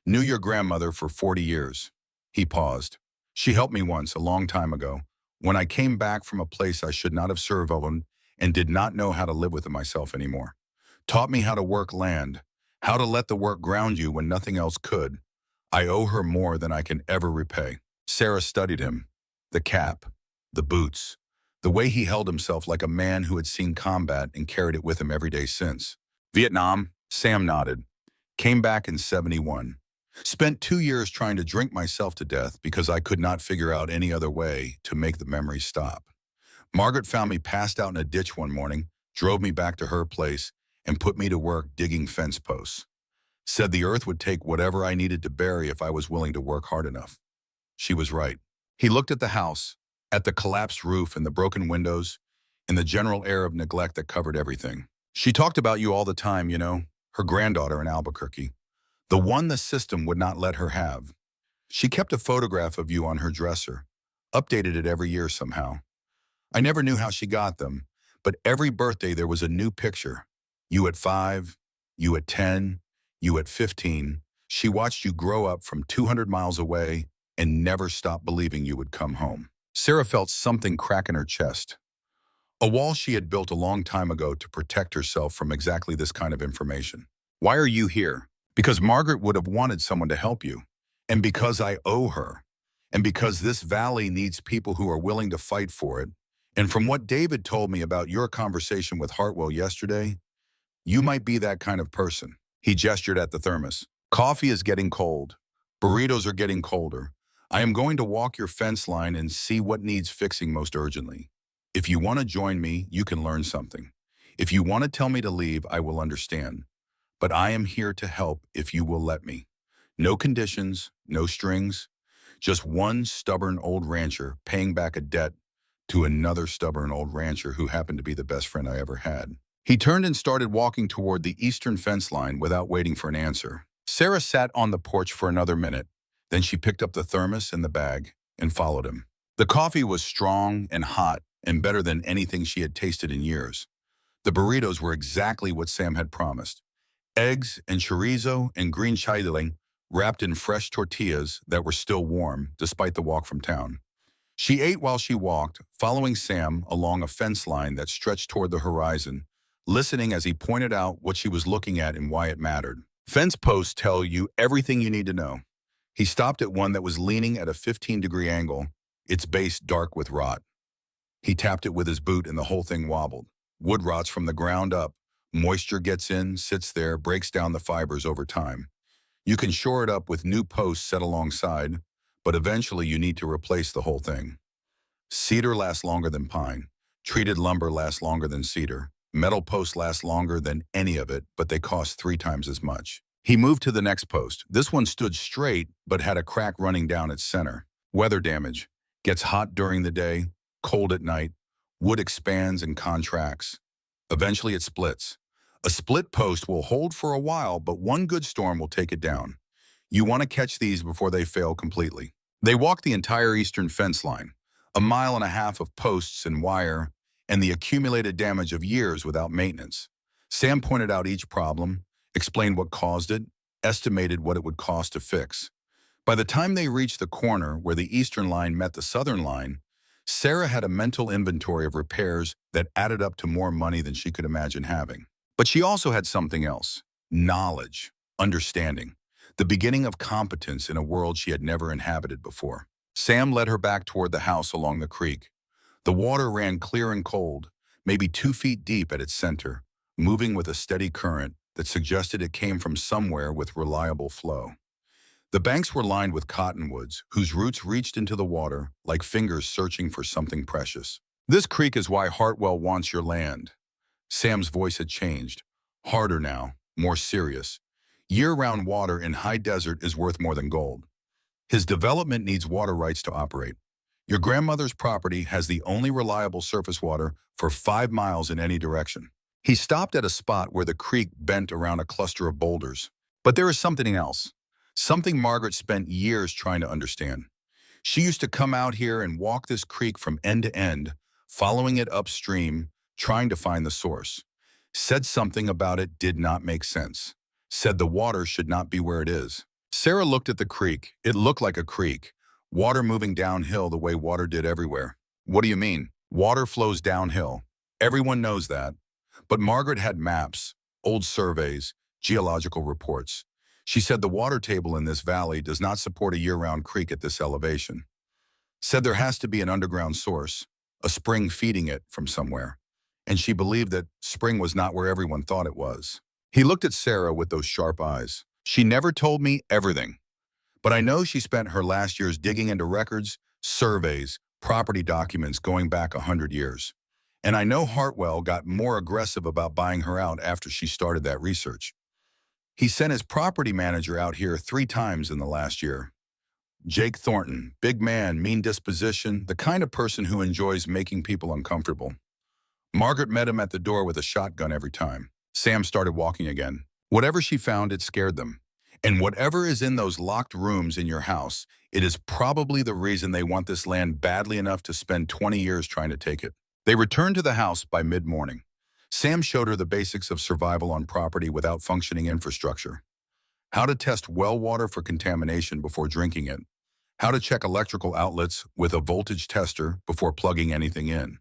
Knew your grandmother for 40 years. He paused. She helped me once, a long time ago, when I came back from a place I should not have served on and did not know how to live with myself anymore. Taught me how to work land, how to let the work ground you when nothing else could. I owe her more than I can ever repay. Sera studied him. The cap, the boots, the way he held himself like a man who had seen combat and carried it with him every day since. Vietnam, Sam nodded. Came back in 71. Spent 2 years trying to drink myself to death because I could not figure out any other way to make the memories stop. Margaret found me passed out in a ditch one morning, drove me back to her place, and put me to work digging fence posts. Said the earth would take whatever I needed to bury if I was willing to work hard enough. She was right. He looked at the house, at the collapsed roof and the broken windows, and the general air of neglect that covered everything. She talked about you all the time, her granddaughter in Albuquerque. The one the system would not let her have. She kept a photograph of you on her dresser, updated it every year somehow. I never knew how she got them, but every birthday there was a new picture. You at 5, you at 10, you at 15. She watched you grow up from 200 miles away and never stopped believing you would come home. Sera felt something crack in her chest. A wall she had built a long time ago to protect herself from exactly this kind of information. Why are you here? Because Margaret would have wanted someone to help you. And because I owe her. And because this valley needs people who are willing to fight for it. And from what David told me about your conversation with Hartwell yesterday, you might be that kind of person. He gestured at the thermos. Coffee is getting cold. Burritos are getting colder. I am going to walk your fence line and see what needs fixing most urgently. If you want to join me, you can learn something. If you want to tell me to leave, I will understand. But I am here to help if you will let me. No conditions, no strings, just one stubborn old rancher paying back a debt to another stubborn old rancher who happened to be the best friend I ever had. He turned and started walking toward the eastern fence line without waiting for an answer. Sera sat on the porch for another minute. Then she picked up the thermos and the bag and followed him. The coffee was strong and hot and better than anything she had tasted in years. The burritos were exactly what Sam had promised. Eggs and chorizo and green chiling wrapped in fresh tortillas that were still warm despite the walk from town. She ate while she walked, following Sam along a fence line that stretched toward the horizon, listening as he pointed out what she was looking at and why it mattered. Fence posts tell you everything you need to know. He stopped at one that was leaning at a 15-degree angle, its base dark with rot. He tapped it with his boot and the whole thing wobbled. Wood rots from the ground up. Moisture gets in, sits there, breaks down the fibers over time. You can shore it up with new posts set alongside, but eventually you need to replace the whole thing. Cedar lasts longer than pine. Treated lumber lasts longer than cedar. Metal posts last longer than any of it, but they cost 3 times as much. He moved to the next post. This one stood straight, but had a crack running down its center. Weather damage. Gets hot during the day, cold at night. Wood expands and contracts. Eventually it splits. A split post will hold for a while, but one good storm will take it down. You want to catch these before they fail completely. They walked the entire eastern fence line, 1.5 miles of posts and wire, and the accumulated damage of years without maintenance. Sam pointed out each problem, explained what caused it, estimated what it would cost to fix. By the time they reached the corner where the eastern line met the southern line, Sera had a mental inventory of repairs that added up to more money than she could imagine having. But she also had something else: knowledge, understanding, the beginning of competence in a world she had never inhabited before. Sam led her back toward the house along the creek. The water ran clear and cold, maybe 2 feet deep at its center, moving with a steady current that suggested it came from somewhere with reliable flow. The banks were lined with cottonwoods, whose roots reached into the water like fingers searching for something precious. This creek is why Hartwell wants your land. Sam's voice had changed, harder now, more serious. Year-round water in high desert is worth more than gold. His development needs water rights to operate. Your grandmother's property has the only reliable surface water for 5 miles in any direction. He stopped at a spot where the creek bent around a cluster of boulders. But there is something else. Something Margaret spent years trying to understand. She used to come out here and walk this creek from end to end, following it upstream, trying to find the source. Said something about it did not make sense. Said the water should not be where it is. Sera looked at the creek. It looked like a creek. Water moving downhill the way water did everywhere. What do you mean? Water flows downhill. Everyone knows that. But Margaret had maps, old surveys, geological reports. She said the water table in this valley does not support a year-round creek at this elevation. Said there has to be an underground source, a spring feeding it from somewhere. And she believed that spring was not where everyone thought it was. He looked at Sera with those sharp eyes. She never told me everything. But I know she spent her last years digging into records, surveys, property documents going back 100 years. And I know Hartwell got more aggressive about buying her out after she started that research. He sent his property manager out here 3 times in the last year. Jake Thornton, big man, mean disposition, the kind of person who enjoys making people uncomfortable. Margaret met him at the door with a shotgun every time. Sam started walking again. Whatever she found, it scared them. And whatever is in those locked rooms in your house, it is probably the reason they want this land badly enough to spend 20 years trying to take it. They returned to the house by mid-morning. Sam showed her the basics of survival on property without functioning infrastructure. How to test well water for contamination before drinking it. How to check electrical outlets with a voltage tester before plugging anything in.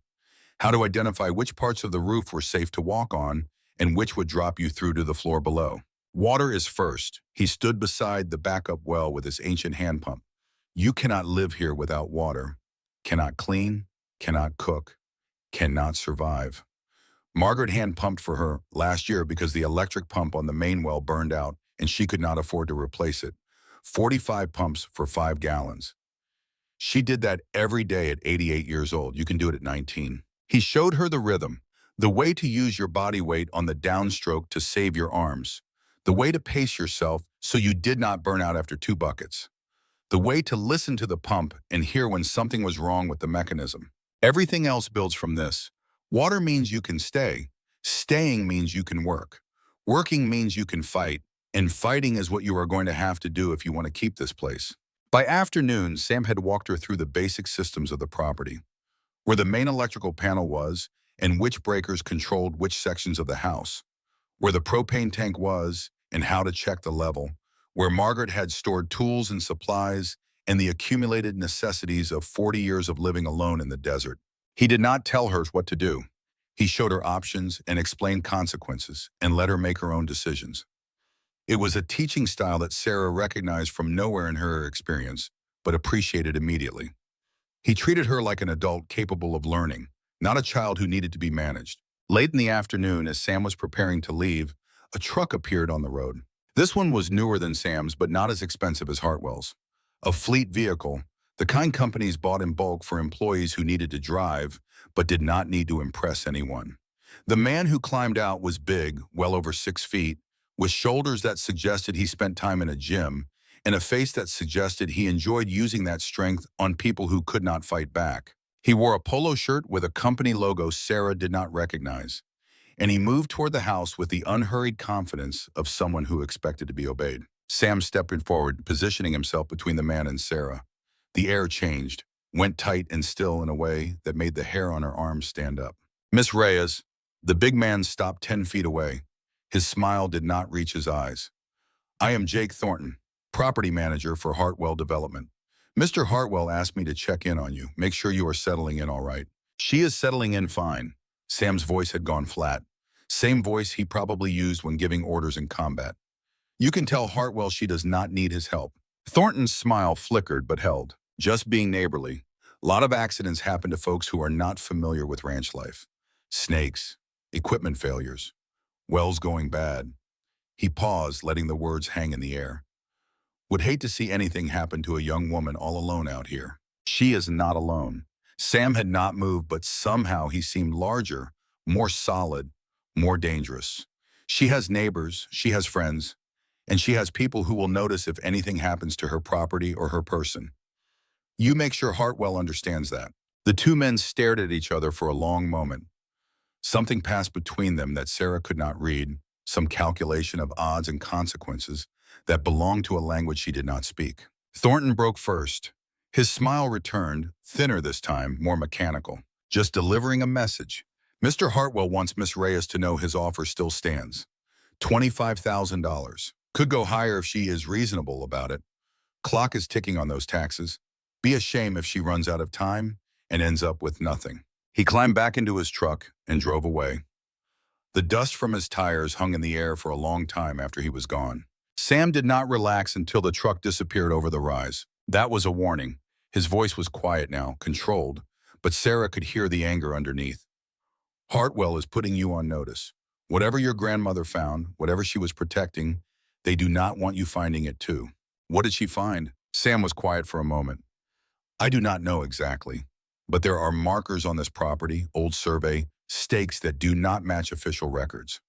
how to identify which parts of the roof were safe to walk on and which would drop you through to the floor below. Water is first. He stood beside the backup well with his ancient hand pump. You cannot live here without water. Cannot clean, cannot cook, cannot survive. Margaret hand pumped for her last year because the electric pump on the main well burned out and she could not afford to replace it. 45 pumps for 5 gallons. She did that every day at 88 years old. You can do it at 19. He showed her the rhythm, the way to use your body weight on the downstroke to save your arms, the way to pace yourself so you did not burn out after 2 buckets, the way to listen to the pump and hear when something was wrong with the mechanism. Everything else builds from this. Water means you can stay. Staying means you can work. Working means you can fight. And fighting is what you are going to have to do if you want to keep this place. By afternoon, Sam had walked her through the basic systems of the property, where the main electrical panel was and which breakers controlled which sections of the house, where the propane tank was and how to check the level, where Margaret had stored tools and supplies and the accumulated necessities of 40 years of living alone in the desert. He did not tell her what to do. He showed her options and explained consequences and let her make her own decisions. It was a teaching style that Sera recognized from nowhere in her experience, but appreciated immediately. He treated her like an adult capable of learning, not a child who needed to be managed. Late in the afternoon, as Sam was preparing to leave, a truck appeared on the road. This one was newer than Sam's, but not as expensive as Hartwell's. A fleet vehicle, the kind companies bought in bulk for employees who needed to drive, but did not need to impress anyone. The man who climbed out was big, well over 6 feet, with shoulders that suggested he spent time in a gym, and a face that suggested he enjoyed using that strength on people who could not fight back. He wore a polo shirt with a company logo Sera did not recognize, and he moved toward the house with the unhurried confidence of someone who expected to be obeyed. Sam stepped forward, positioning himself between the man and Sera. The air changed, went tight and still in a way that made the hair on her arms stand up. "Miss Reyes," the big man stopped 10 feet away. His smile did not reach his eyes. "I am Jake Thornton, property manager for Hartwell Development. Mr. Hartwell asked me to check in on you, make sure you are settling in all right." "She is settling in fine." Sam's voice had gone flat. Same voice he probably used when giving orders in combat. "You can tell Hartwell she does not need his help." Thornton's smile flickered but held. "Just being neighborly. A lot of accidents happen to folks who are not familiar with ranch life. Snakes, equipment failures, wells going bad." He paused, letting the words hang in the air. "Would hate to see anything happen to a young woman all alone out here." She is not alone. Sam had not moved, but somehow he seemed larger, more solid, more dangerous. She has neighbors, she has friends, and she has people who will notice if anything happens to her property or her person. You make sure Hartwell understands that." The two men stared at each other for a long moment. Something passed between them that Sera could not read, some calculation of odds and consequences that belonged to a language she did not speak. Thornton broke first. His smile returned, thinner this time, more mechanical. "Just delivering a message. Mr. Hartwell wants Miss Reyes to know his offer still stands. $25,000. Could go higher if she is reasonable about it. Clock is ticking on those taxes. Be a shame if she runs out of time and ends up with nothing." He climbed back into his truck and drove away. The dust from his tires hung in the air for a long time after he was gone. Sam did not relax until the truck disappeared over the rise. That was a warning. His voice was quiet now, controlled, but Sera could hear the anger underneath. "Hartwell is putting you on notice. Whatever your grandmother found, whatever she was protecting, they do not want you finding it too." "What did she find?" Sam was quiet for a moment. "I do not know exactly, but there are markers on this property, old survey, stakes that do not match official records.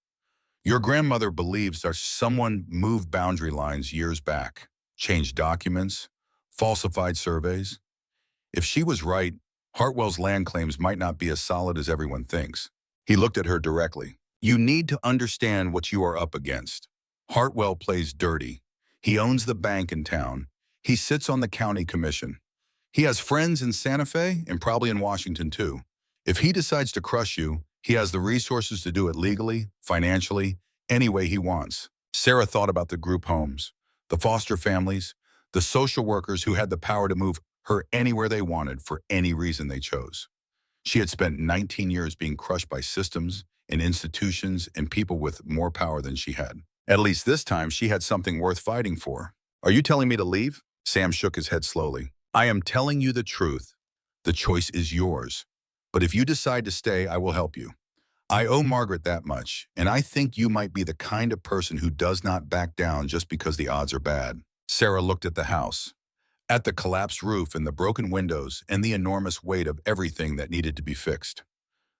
Your grandmother believes that someone moved boundary lines years back, changed documents, falsified surveys. If she was right, Hartwell's land claims might not be as solid as everyone thinks." He looked at her directly. "You need to understand what you are up against. Hartwell plays dirty. He owns the bank in town. He sits on the county commission. He has friends in Santa Fe and probably in Washington too. If he decides to crush you, he has the resources to do it legally, financially, any way he wants." Sera thought about the group homes, the foster families, the social workers who had the power to move her anywhere they wanted for any reason they chose. She had spent 19 years being crushed by systems and institutions and people with more power than she had. At least this time, she had something worth fighting for. Are you telling me to leave? Sam shook his head slowly. I am telling you the truth. The choice is yours. But if you decide to stay, I will help you. I owe Margaret that much, and I think you might be the kind of person who does not back down just because the odds are bad. Sera looked at the house, at the collapsed roof and the broken windows and the enormous weight of everything that needed to be fixed.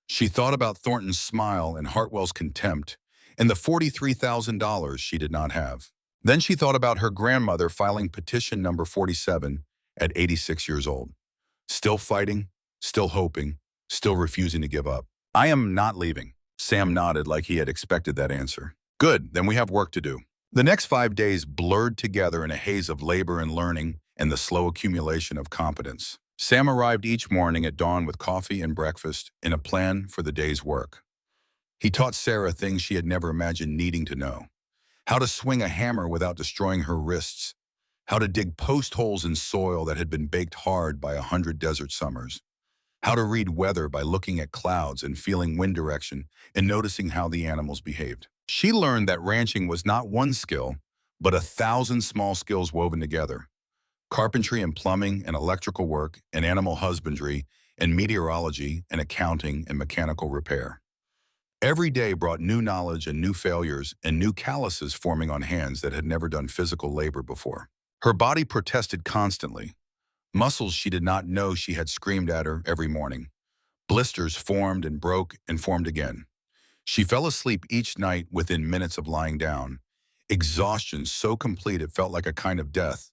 She thought about Thornton's smile and Hartwell's contempt and the $43,000 she did not have. Then she thought about her grandmother filing petition number 47 at 86 years old. Still fighting, still hoping, still refusing to give up. I am not leaving. Sam nodded like he had expected that answer. Good, then we have work to do. The next 5 days blurred together in a haze of labor and learning and the slow accumulation of competence. Sam arrived each morning at dawn with coffee and breakfast and a plan for the day's work. He taught Sera things she had never imagined needing to know. How to swing a hammer without destroying her wrists. How to dig post holes in soil that had been baked hard by 100 desert summers. How to read weather by looking at clouds and feeling wind direction and noticing how the animals behaved. She learned that ranching was not one skill, but 1,000 small skills woven together. Carpentry and plumbing and electrical work and animal husbandry and meteorology and accounting and mechanical repair. Every day brought new knowledge and new failures and new calluses forming on hands that had never done physical labor before. Her body protested constantly. Muscles she did not know she had screamed at her every morning. Blisters formed and broke and formed again. She fell asleep each night within minutes of lying down, exhaustion so complete it felt like a kind of death,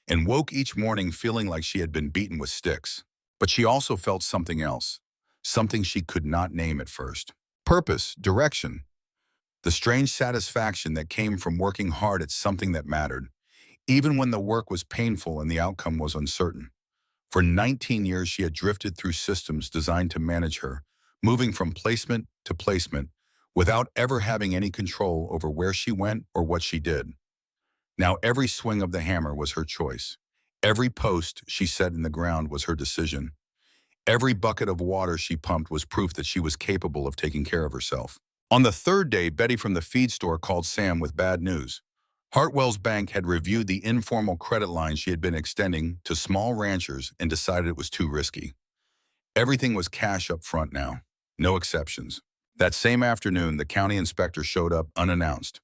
and woke each morning feeling like she had been beaten with sticks. But she also felt something else, something she could not name at first. Purpose, direction. The strange satisfaction that came from working hard at something that mattered, even when the work was painful and the outcome was uncertain. For 19 years, she had drifted through systems designed to manage her, moving from placement to placement, without ever having any control over where she went or what she did. Now every swing of the hammer was her choice. Every post she set in the ground was her decision. Every bucket of water she pumped was proof that she was capable of taking care of herself. On the third day, Betty from the feed store called Sam with bad news. Hartwell's bank had reviewed the informal credit line she had been extending to small ranchers and decided it was too risky. Everything was cash up front now, no exceptions. That same afternoon, the county inspector showed up unannounced.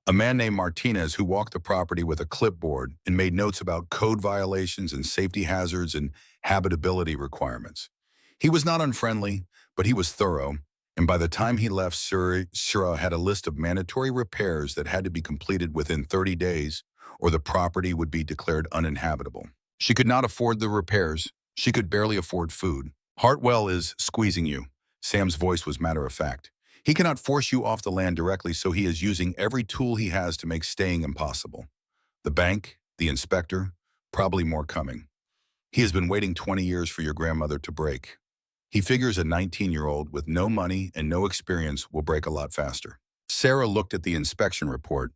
A man named Martinez who walked the property with a clipboard and made notes about code violations and safety hazards and habitability requirements. He was not unfriendly, but he was thorough, and by the time he left, Sera had a list of mandatory repairs that had to be completed within 30 days, or the property would be declared uninhabitable. She could not afford the repairs. She could barely afford food. Hartwell is squeezing you. Sam's voice was matter of fact. He cannot force you off the land directly, so he is using every tool he has to make staying impossible. The bank, the inspector, probably more coming. He has been waiting 20 years for your grandmother to break. He figures a 19-year-old with no money and no experience will break a lot faster. Sera looked at the inspection report.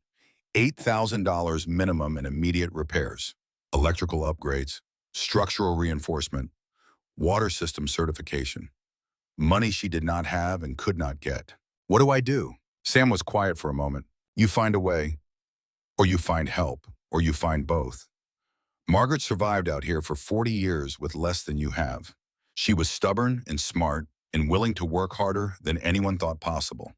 $8,000 minimum in immediate repairs, electrical upgrades, structural reinforcement, water system certification. Money she did not have and could not get. What do I do? Sam was quiet for a moment. You find a way, or you find help, or you find both. Margaret survived out here for 40 years with less than you have. She was stubborn and smart and willing to work harder than anyone thought possible.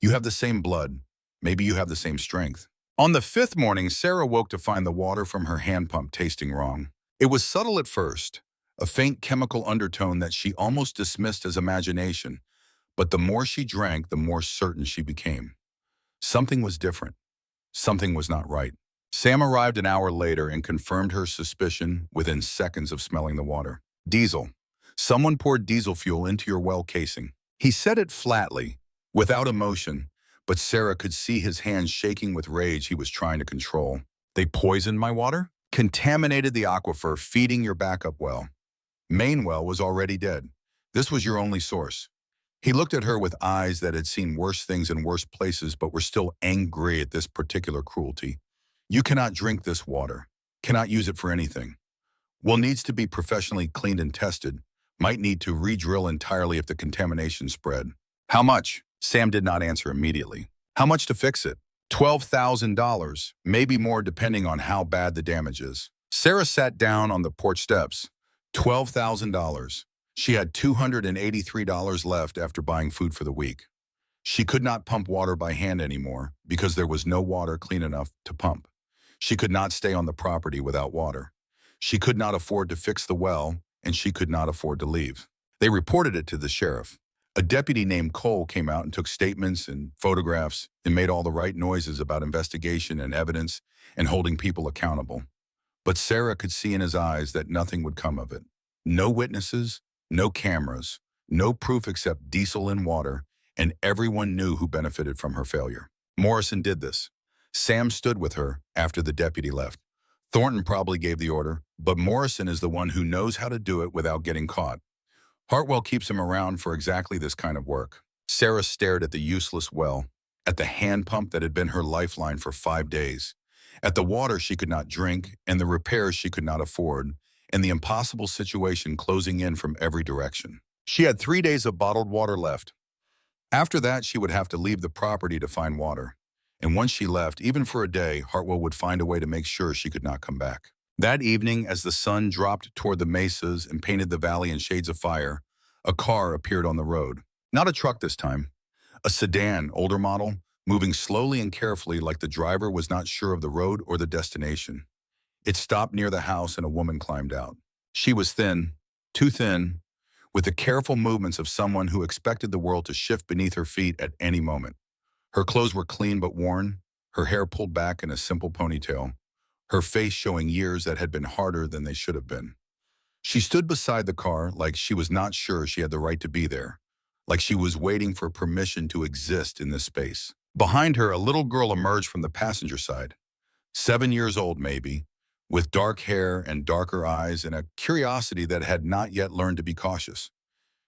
You have the same blood. Maybe you have the same strength. On the fifth morning, Sera woke to find the water from her hand pump tasting wrong. It was subtle at first, a faint chemical undertone that she almost dismissed as imagination, but the more she drank, the more certain she became. Something was different. Something was not right. Sam arrived an hour later and confirmed her suspicion within seconds of smelling the water. Diesel. Someone poured diesel fuel into your well casing. He said it flatly, without emotion, but Sera could see his hands shaking with rage he was trying to control. They poisoned my water? Contaminated the aquifer, feeding your backup well. Main well was already dead. This was your only source. He looked at her with eyes that had seen worse things in worse places but were still angry at this particular cruelty. You cannot drink this water, cannot use it for anything. Well needs to be professionally cleaned and tested, Might need to re-drill entirely if the contamination spread. How much? Sam did not answer immediately. How much to fix it? $12,000, maybe more depending on how bad the damage is. Sera sat down on the porch steps. $12,000. She had $283 left after buying food for the week. She could not pump water by hand anymore because there was no water clean enough to pump. She could not stay on the property without water. She could not afford to fix the well, and she could not afford to leave. They reported it to the sheriff. A deputy named Cole came out and took statements and photographs and made all the right noises about investigation and evidence and holding people accountable. But Sera could see in his eyes that nothing would come of it. No witnesses, no cameras, no proof except diesel and water, and everyone knew who benefited from her failure. Morrison did this. Sam stood with her after the deputy left. Thornton probably gave the order, but Morrison is the one who knows how to do it without getting caught. Hartwell keeps him around for exactly this kind of work. Sera stared at the useless well, at the hand pump that had been her lifeline for 5 days, at the water she could not drink and the repairs she could not afford, and the impossible situation closing in from every direction. She had 3 days of bottled water left. After that, she would have to leave the property to find water. And once she left, even for a day, Hartwell would find a way to make sure she could not come back. That evening, as the sun dropped toward the mesas and painted the valley in shades of fire, a car appeared on the road. Not a truck this time. A sedan, older model, moving slowly and carefully like the driver was not sure of the road or the destination. It stopped near the house and a woman climbed out. She was thin, too thin, with the careful movements of someone who expected the world to shift beneath her feet at any moment. Her clothes were clean but worn, her hair pulled back in a simple ponytail, her face showing years that had been harder than they should have been. She stood beside the car like she was not sure she had the right to be there, like she was waiting for permission to exist in this space. Behind her, a little girl emerged from the passenger side, 7 years old maybe, with dark hair and darker eyes and a curiosity that had not yet learned to be cautious.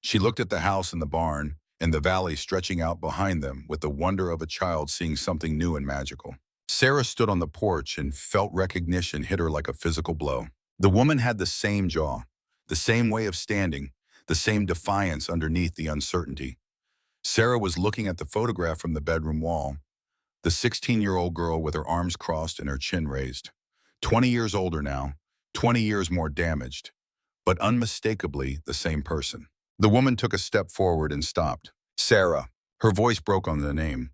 She looked at the house and the barn, and the valley stretching out behind them with the wonder of a child seeing something new and magical. Sera stood on the porch and felt recognition hit her like a physical blow. The woman had the same jaw, the same way of standing, the same defiance underneath the uncertainty. Sera was looking at the photograph from the bedroom wall, the 16-year-old girl with her arms crossed and her chin raised. 20 years older now, 20 years more damaged, but unmistakably the same person. The woman took a step forward and stopped. Sera. Her voice broke on the name.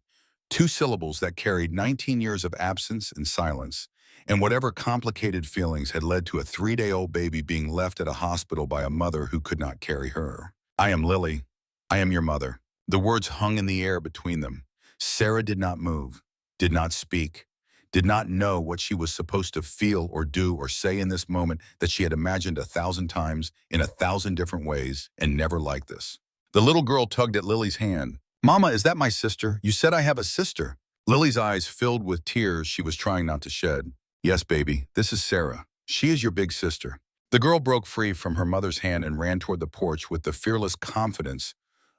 2 syllables that carried 19 years of absence and silence, and whatever complicated feelings had led to a 3-day-old baby being left at a hospital by a mother who could not carry her. I am Lily. I am your mother. The words hung in the air between them. Sera did not move, did not speak, did not know what she was supposed to feel or do or say in this moment that she had imagined 1,000 times in 1,000 different ways and never like this. The little girl tugged at Lily's hand. Mama, is that my sister? You said I have a sister. Lily's eyes filled with tears she was trying not to shed. Yes, baby, this is Sera. She is your big sister. The girl broke free from her mother's hand and ran toward the porch with the fearless confidence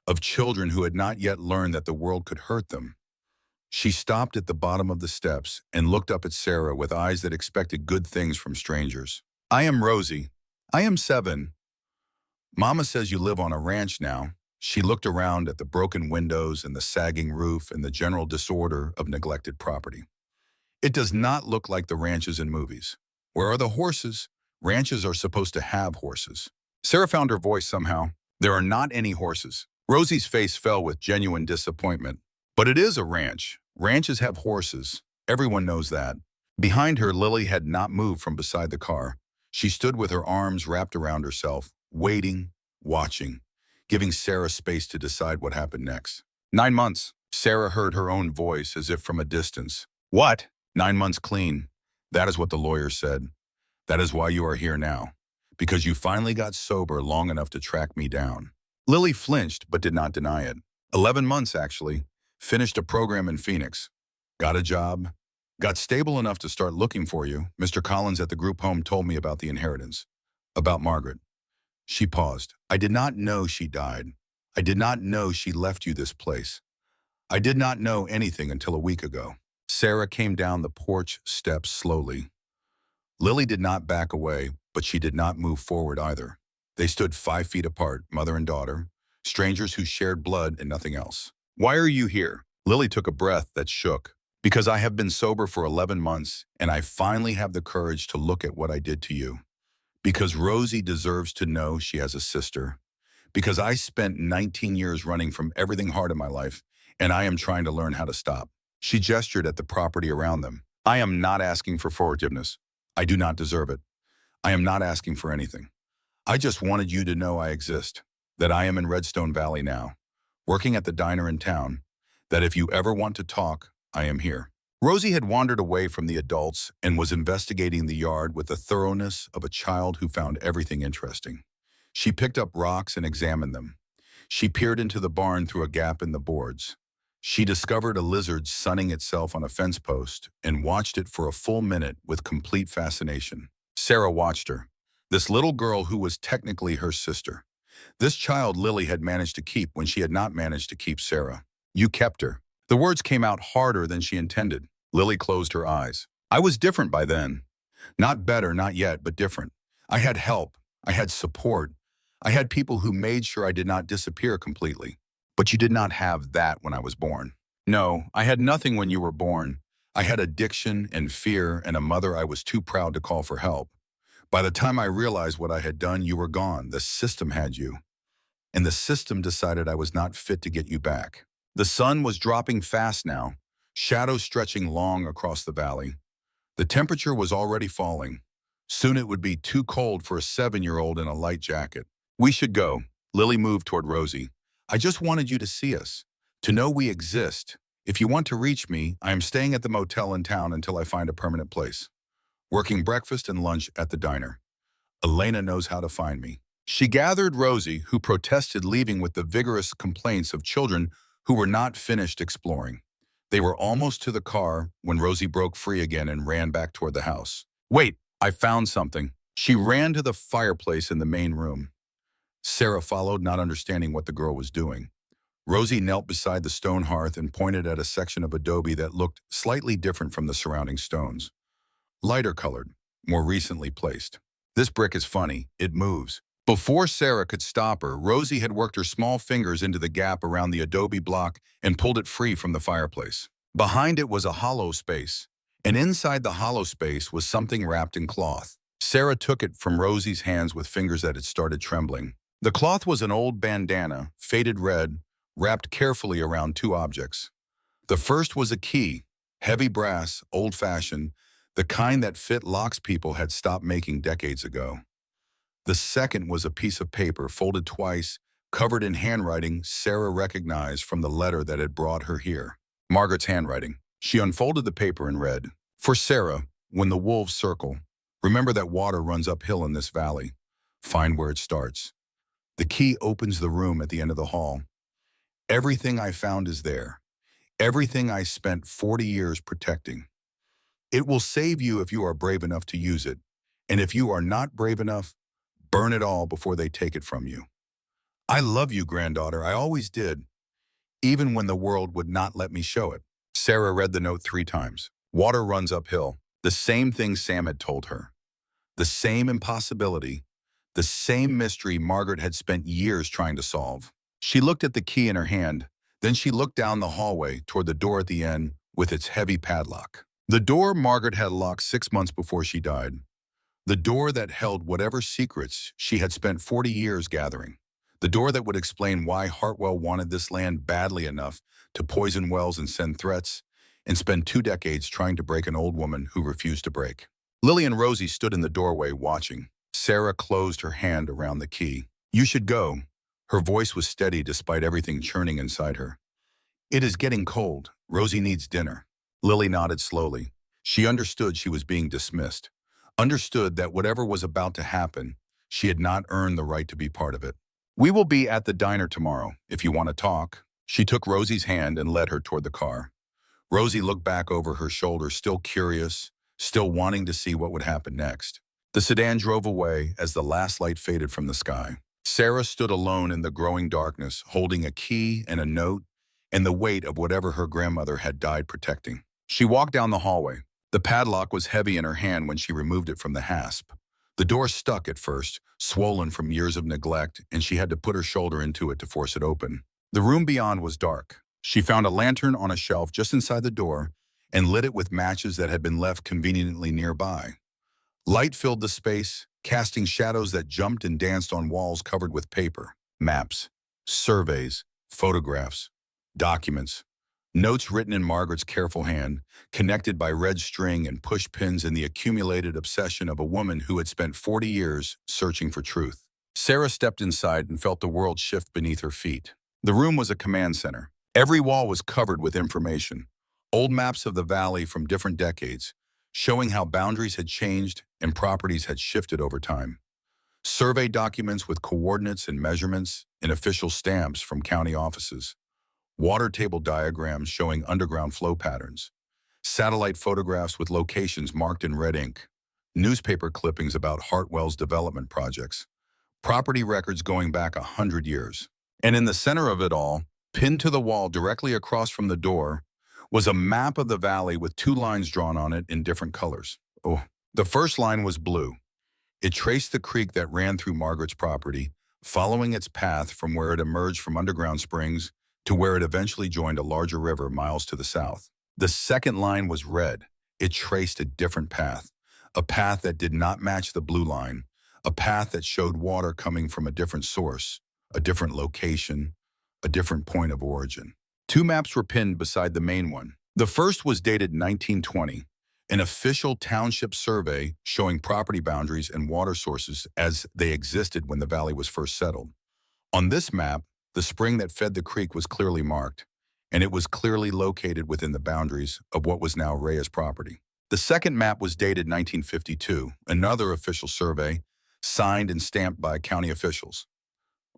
of children who had not yet learned that the world could hurt them. She stopped at the bottom of the steps and looked up at Sera with eyes that expected good things from strangers. I am Rosie. I am 7. Mama says you live on a ranch now. She looked around at the broken windows and the sagging roof and the general disorder of neglected property. It does not look like the ranches in movies. Where are the horses? Ranches are supposed to have horses. Sera found her voice somehow. There are not any horses. Rosie's face fell with genuine disappointment. But it is a ranch. Ranches have horses. Everyone knows that. Behind her, Lily had not moved from beside the car. She stood with her arms wrapped around herself, waiting, watching, giving Sera space to decide what happened next. 9 months. Sera heard her own voice as if from a distance. What? 9 months clean. That is what the lawyer said. That is why you are here now. Because you finally got sober long enough to track me down. Lily flinched but did not deny it. 11 months, actually. Finished a program in Phoenix. Got a job. Got stable enough to start looking for you. Mr. Collins at the group home told me about the inheritance. About Margaret. She paused. I did not know she died. I did not know she left you this place. I did not know anything until a week ago. Sera came down the porch steps slowly. Lily did not back away, but she did not move forward either. They stood 5 feet apart, mother and daughter, strangers who shared blood and nothing else. Why are you here? Lily took a breath that shook. Because I have been sober for 11 months, and I finally have the courage to look at what I did to you. Because Rosie deserves to know she has a sister. Because I spent 19 years running from everything hard in my life, and I am trying to learn how to stop. She gestured at the property around them. I am not asking for forgiveness. I do not deserve it. I am not asking for anything. I just wanted you to know I exist, that I am in Redstone Valley now, working at the diner in town, that if you ever want to talk, I am here. Rosie had wandered away from the adults and was investigating the yard with the thoroughness of a child who found everything interesting. She picked up rocks and examined them. She peered into the barn through a gap in the boards. She discovered a lizard sunning itself on a fence post and watched it for a full minute with complete fascination. Sera watched her, this little girl who was technically her sister. This child Lily had managed to keep when she had not managed to keep Sera. You kept her. The words came out harder than she intended. Lily closed her eyes. I was different by then. Not better, not yet, but different. I had help. I had support. I had people who made sure I did not disappear completely. But you did not have that when I was born. No, I had nothing when you were born. I had addiction and fear and a mother I was too proud to call for help. By the time I realized what I had done, you were gone. The system had you. And the system decided I was not fit to get you back. The sun was dropping fast now, shadows stretching long across the valley. The temperature was already falling. Soon it would be too cold for a 7-year-old in a light jacket. We should go. Lily moved toward Rosie. I just wanted you to see us, to know we exist. If you want to reach me, I am staying at the motel in town until I find a permanent place. Working breakfast and lunch at the diner. Elena knows how to find me. She gathered Rosie, who protested leaving with the vigorous complaints of children who were not finished exploring. They were almost to the car when Rosie broke free again and ran back toward the house. Wait, I found something. She ran to the fireplace in the main room. Sera followed, not understanding what the girl was doing. Rosie knelt beside the stone hearth and pointed at a section of adobe that looked slightly different from the surrounding stones. Lighter colored, more recently placed. This brick is funny, it moves. Before Sera could stop her, Rosie had worked her small fingers into the gap around the adobe block and pulled it free from the fireplace. Behind it was a hollow space, and inside the hollow space was something wrapped in cloth. Sera took it from Rosie's hands with fingers that had started trembling. The cloth was an old bandana, faded red, wrapped carefully around 2 objects. The first was a key, heavy brass, old-fashioned, the kind that Fit Locks people had stopped making decades ago. The second was a piece of paper folded twice, covered in handwriting Sera recognized from the letter that had brought her here. Margaret's handwriting. She unfolded the paper and read, For Sera, when the wolves circle, remember that water runs uphill in this valley. Find where it starts. The key opens the room at the end of the hall. Everything I found is there. Everything I spent 40 years protecting. It will save you if you are brave enough to use it. And if you are not brave enough, burn it all before they take it from you. I love you, granddaughter. I always did. Even when the world would not let me show it. Sera read the note 3 times. Water runs uphill. The same thing Sam had told her. The same impossibility. The same mystery Margaret had spent years trying to solve. She looked at the key in her hand. Then she looked down the hallway toward the door at the end with its heavy padlock. The door Margaret had locked 6 months before she died. The door that held whatever secrets she had spent 40 years gathering. The door that would explain why Hartwell wanted this land badly enough to poison wells and send threats, and spend 2 decades trying to break an old woman who refused to break. Lily and Rosie stood in the doorway watching. Sera closed her hand around the key. You should go. Her voice was steady despite everything churning inside her. It is getting cold. Rosie needs dinner. Lily nodded slowly. She understood she was being dismissed. Understood that whatever was about to happen, she had not earned the right to be part of it. We will be at the diner tomorrow, if you want to talk. She took Rosie's hand and led her toward the car. Rosie looked back over her shoulder, still curious, still wanting to see what would happen next. The sedan drove away as the last light faded from the sky. Sera stood alone in the growing darkness, holding a key and a note and the weight of whatever her grandmother had died protecting. She walked down the hallway. The padlock was heavy in her hand when she removed it from the hasp. The door stuck at first, swollen from years of neglect, and she had to put her shoulder into it to force it open. The room beyond was dark. She found a lantern on a shelf just inside the door and lit it with matches that had been left conveniently nearby. Light filled the space, casting shadows that jumped and danced on walls covered with paper, maps, surveys, photographs, documents, notes written in Margaret's careful hand, connected by red string and push pins in the accumulated obsession of a woman who had spent 40 years searching for truth. Sera stepped inside and felt the world shift beneath her feet. The room was a command center. Every wall was covered with information, old maps of the valley from different decades, showing how boundaries had changed and properties had shifted over time. Survey documents with coordinates and measurements and official stamps from county offices. Water table diagrams showing underground flow patterns. Satellite photographs with locations marked in red ink. Newspaper clippings about Hartwell's development projects. Property records going back 100 years. And in the center of it all, pinned to the wall directly across from the door, was a map of the valley with two lines drawn on it in different colors. Oh, the first line was blue. It traced the creek that ran through Margaret's property, following its path from where it emerged from underground springs to where it eventually joined a larger river miles to the south. The second line was red. It traced a different path, a path that did not match the blue line, a path that showed water coming from a different source, a different location, a different point of origin. Two maps were pinned beside the main one. The first was dated 1920, an official township survey showing property boundaries and water sources as they existed when the valley was first settled. On this map, the spring that fed the creek was clearly marked, and it was clearly located within the boundaries of what was now Rhea's property. The second map was dated 1952, another official survey, signed and stamped by county officials.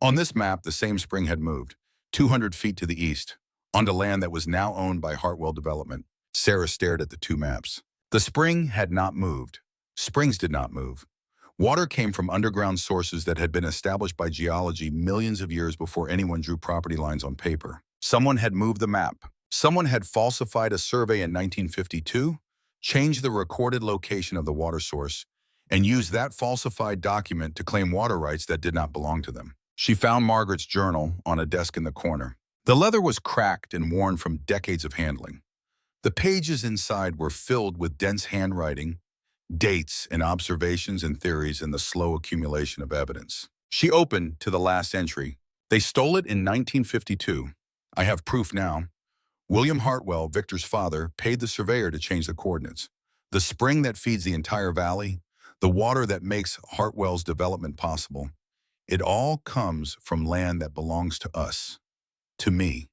On this map, the same spring had moved, 200 feet to the east, onto land that was now owned by Hartwell Development. Sera stared at the two maps. The spring had not moved. Springs did not move. Water came from underground sources that had been established by geology millions of years before anyone drew property lines on paper. Someone had moved the map. Someone had falsified a survey in 1952, changed the recorded location of the water source, and used that falsified document to claim water rights that did not belong to them. She found Margaret's journal on a desk in the corner. The leather was cracked and worn from decades of handling. The pages inside were filled with dense handwriting, dates and observations and theories and the slow accumulation of evidence. She opened to the last entry. They stole it in 1952. I have proof now. William Hartwell, Victor's father, paid the surveyor to change the coordinates. The spring that feeds the entire valley, the water that makes Hartwell's development possible, it all comes from land that belongs to us, to me,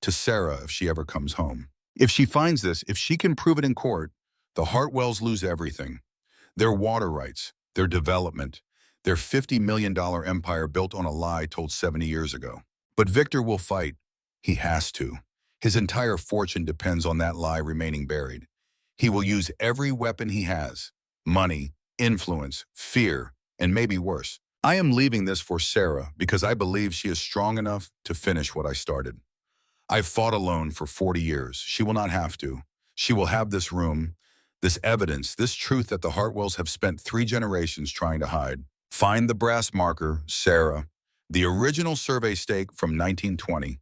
to Sera if she ever comes home. If she finds this, if she can prove it in court, the Hartwells lose everything. Their water rights, their development, their $50 million empire built on a lie told 70 years ago. But Victor will fight. He has to. His entire fortune depends on that lie remaining buried. He will use every weapon he has, money, influence, fear, and maybe worse. I am leaving this for Sera because I believe she is strong enough to finish what I started. I've fought alone for 40 years. She will not have to. She will have this room, this evidence, this truth that the Hartwells have spent 3 generations trying to hide. Find the brass marker, Sera, the original survey stake from 1920.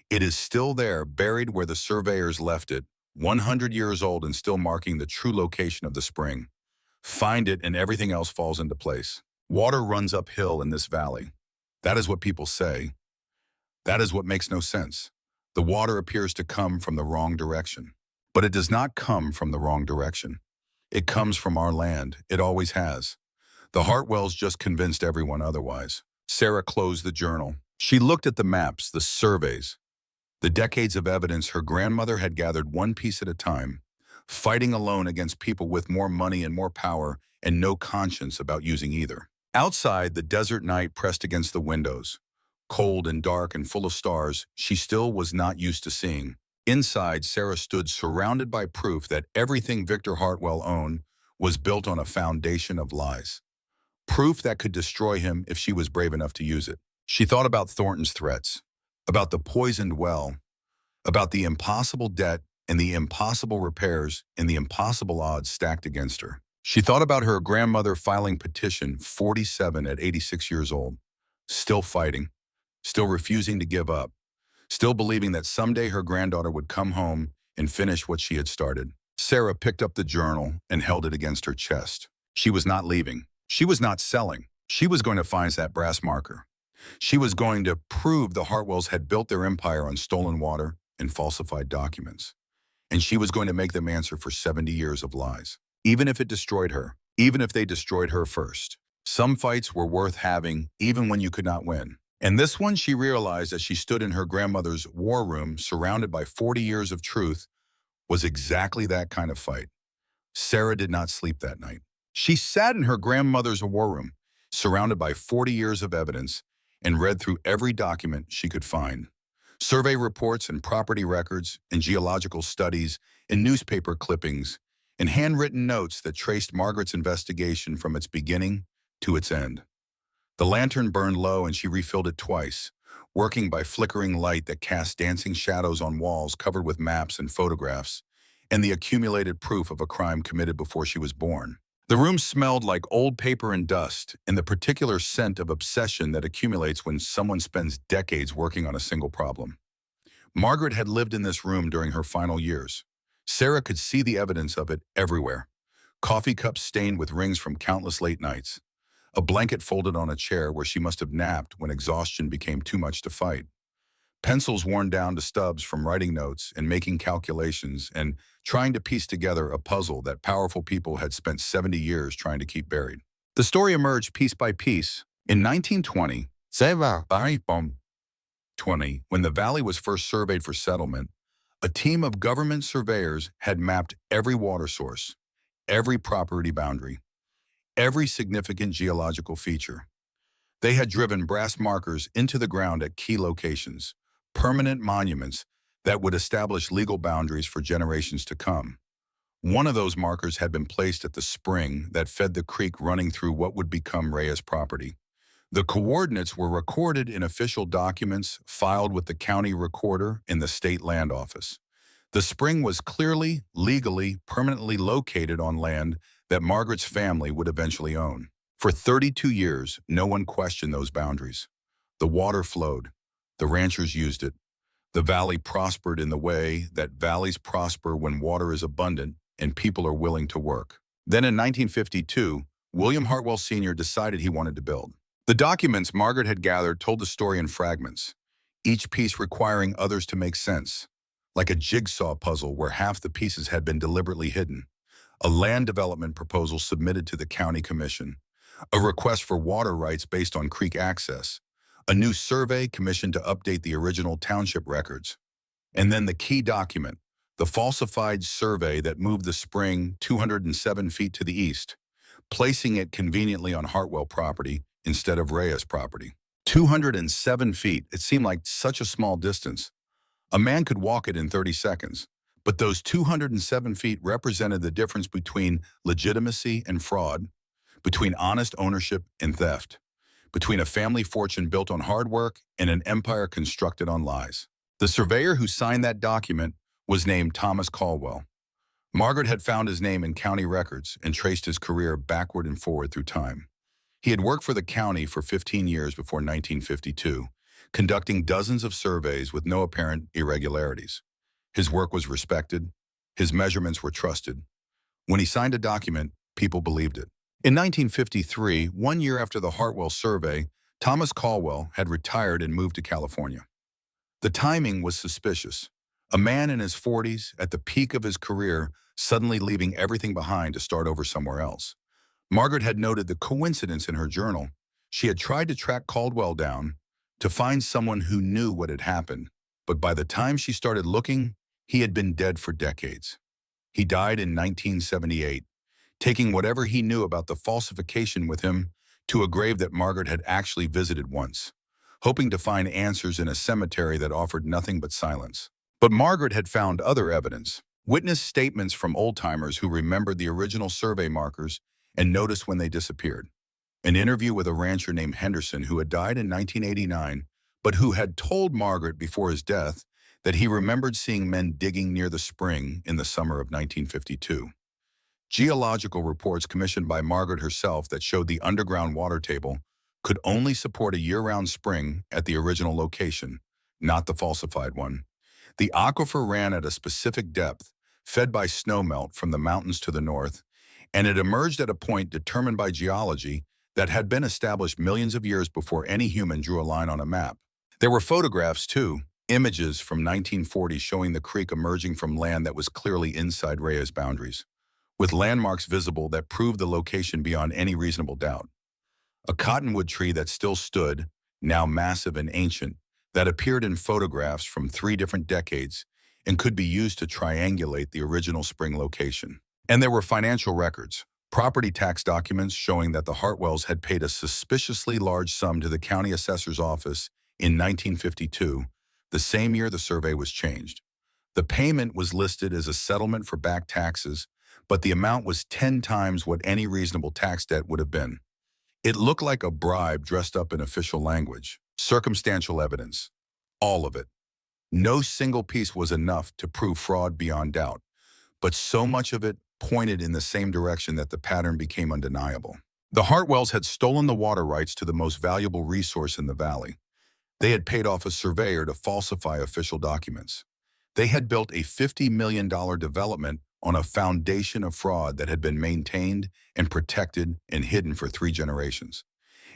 It is still there, buried where the surveyors left it, 100 years old and still marking the true location of the spring. Find it and everything else falls into place. Water runs uphill in this valley. That is what people say. That is what makes no sense. The water appears to come from the wrong direction. But it does not come from the wrong direction. It comes from our land. It always has. The Hartwells just convinced everyone otherwise. Sera closed the journal. She looked at the maps, the surveys, the decades of evidence her grandmother had gathered one piece at a time, fighting alone against people with more money and more power and no conscience about using either. Outside, the desert night pressed against the windows. Cold and dark and full of stars she still was not used to seeing. Inside, Sera stood surrounded by proof that everything Victor Hartwell owned was built on a foundation of lies. Proof that could destroy him if she was brave enough to use it. She thought about Thornton's threats, about the poisoned well, about the impossible debt and the impossible repairs and the impossible odds stacked against her. She thought about her grandmother filing petition 47 at 86 years old, still fighting, still refusing to give up, still believing that someday her granddaughter would come home and finish what she had started. Sera picked up the journal and held it against her chest. She was not leaving. She was not selling. She was going to find that brass marker. She was going to prove the Hartwells had built their empire on stolen water and falsified documents. And she was going to make them answer for 70 years of lies. Even if it destroyed her, even if they destroyed her first. Some fights were worth having even when you could not win. And this one she realized as she stood in her grandmother's war room surrounded by 40 years of truth was exactly that kind of fight. Sera did not sleep that night. She sat in her grandmother's war room, surrounded by 40 years of evidence, and read through every document she could find. Survey reports and property records and geological studies and newspaper clippings and handwritten notes that traced Margaret's investigation from its beginning to its end. The lantern burned low and she refilled it twice, working by flickering light that cast dancing shadows on walls covered with maps and photographs, and the accumulated proof of a crime committed before she was born. The room smelled like old paper and dust, and the particular scent of obsession that accumulates when someone spends decades working on a single problem. Margaret had lived in this room during her final years. Sera could see the evidence of it everywhere. Coffee cups stained with rings from countless late nights. A blanket folded on a chair where she must have napped when exhaustion became too much to fight. Pencils worn down to stubs from writing notes and making calculations and trying to piece together a puzzle that powerful people had spent 70 years trying to keep buried. The story emerged piece by piece. In 1920, when the valley was first surveyed for settlement, a team of government surveyors had mapped every water source, every property boundary, every significant geological feature. They had driven brass markers into the ground at key locations, permanent monuments that would establish legal boundaries for generations to come. One of those markers had been placed at the spring that fed the creek running through what would become Reyes property. The coordinates were recorded in official documents filed with the county recorder in the state land office. The spring was clearly, legally, permanently located on land that Margaret's family would eventually own. For 32 years, no one questioned those boundaries. The water flowed. The ranchers used it. The valley prospered in the way that valleys prosper when water is abundant and people are willing to work. Then in 1952, William Hartwell Sr. decided he wanted to build. The documents Margaret had gathered told the story in fragments, each piece requiring others to make sense, like a jigsaw puzzle where half the pieces had been deliberately hidden. A land development proposal submitted to the county commission, a request for water rights based on creek access, a new survey commissioned to update the original township records, and then the key document, the falsified survey that moved the spring 207 feet to the east, placing it conveniently on Hartwell property instead of Reyes property. 207 feet, it seemed like such a small distance. A man could walk it in 30 seconds, but those 207 feet represented the difference between legitimacy and fraud, between honest ownership and theft, between a family fortune built on hard work and an empire constructed on lies. The surveyor who signed that document was named Thomas Caldwell. Margaret had found his name in county records and traced his career backward and forward through time. He had worked for the county for 15 years before 1952, conducting dozens of surveys with no apparent irregularities. His work was respected. His measurements were trusted. When he signed a document, people believed it. In 1953, 1 year after the Hartwell survey, Thomas Caldwell had retired and moved to California. The timing was suspicious. A man in his 40s, at the peak of his career, suddenly leaving everything behind to start over somewhere else. Margaret had noted the coincidence in her journal. She had tried to track Caldwell down, to find someone who knew what had happened, but by the time she started looking, he had been dead for decades. He died in 1978, taking whatever he knew about the falsification with him to a grave that Margaret had actually visited once, hoping to find answers in a cemetery that offered nothing but silence. But Margaret had found other evidence, witness statements from old-timers who remembered the original survey markers and noticed when they disappeared. An interview with a rancher named Henderson who had died in 1989, but who had told Margaret before his death that he remembered seeing men digging near the spring in the summer of 1952. Geological reports commissioned by Margaret herself that showed the underground water table could only support a year-round spring at the original location, not the falsified one. The aquifer ran at a specific depth, fed by snowmelt from the mountains to the north, and it emerged at a point determined by geology that had been established millions of years before any human drew a line on a map. There were photographs, too, images from 1940 showing the creek emerging from land that was clearly inside Rhea's boundaries, with landmarks visible that proved the location beyond any reasonable doubt. A cottonwood tree that still stood, now massive and ancient, that appeared in photographs from 3 different decades and could be used to triangulate the original spring location. And there were financial records, property tax documents showing that the Hartwells had paid a suspiciously large sum to the county assessor's office in 1952, the same year the survey was changed. The payment was listed as a settlement for back taxes, but the amount was 10 times what any reasonable tax debt would have been. It looked like a bribe dressed up in official language. Circumstantial evidence. All of it. No single piece was enough to prove fraud beyond doubt, but so much of it pointed in the same direction that the pattern became undeniable. The Hartwells had stolen the water rights to the most valuable resource in the valley. They had paid off a surveyor to falsify official documents. They had built a $50 million development on a foundation of fraud that had been maintained and protected and hidden for 3 generations.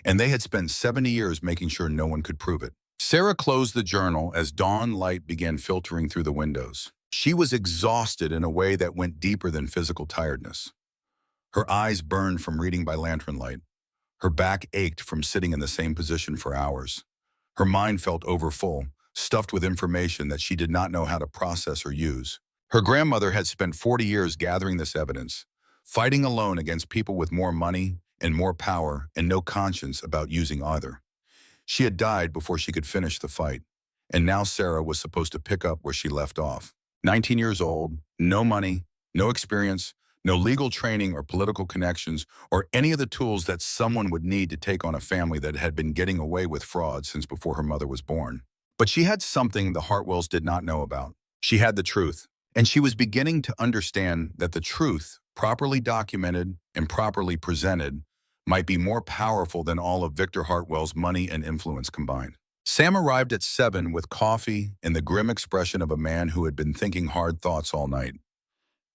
And they had spent 70 years making sure no one could prove it. Sera closed the journal as dawn light began filtering through the windows. She was exhausted in a way that went deeper than physical tiredness. Her eyes burned from reading by lantern light. Her back ached from sitting in the same position for hours. Her mind felt overfull, stuffed with information that she did not know how to process or use. Her grandmother had spent 40 years gathering this evidence, fighting alone against people with more money and more power and no conscience about using either. She had died before she could finish the fight, and now Sera was supposed to pick up where she left off. 19 years old, no money, no experience, no legal training or political connections, or any of the tools that someone would need to take on a family that had been getting away with fraud since before her mother was born. But she had something the Hartwells did not know about. She had the truth, and she was beginning to understand that the truth, properly documented and properly presented, might be more powerful than all of Victor Hartwell's money and influence combined. Sam arrived at 7 with coffee and the grim expression of a man who had been thinking hard thoughts all night.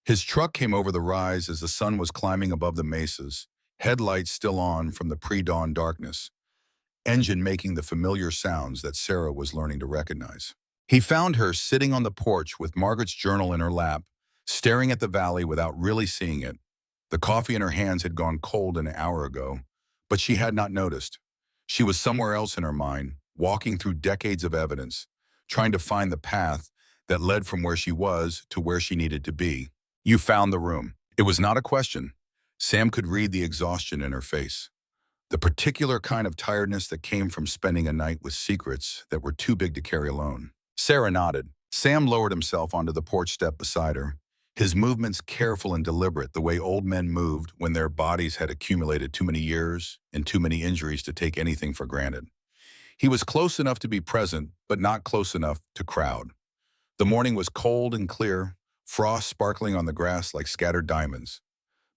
His truck came over the rise as the sun was climbing above the mesas, headlights still on from the pre-dawn darkness, engine making the familiar sounds that Sera was learning to recognize. He found her sitting on the porch with Margaret's journal in her lap, staring at the valley without really seeing it. The coffee in her hands had gone cold an hour ago, but she had not noticed. She was somewhere else in her mind, walking through decades of evidence, trying to find the path that led from where she was to where she needed to be. You found the room. It was not a question. Sam could read the exhaustion in her face, the particular kind of tiredness that came from spending a night with secrets that were too big to carry alone. Sera nodded. Sam lowered himself onto the porch step beside her, his movements careful and deliberate, the way old men moved when their bodies had accumulated too many years and too many injuries to take anything for granted. He was close enough to be present, but not close enough to crowd. The morning was cold and clear, frost sparkling on the grass like scattered diamonds,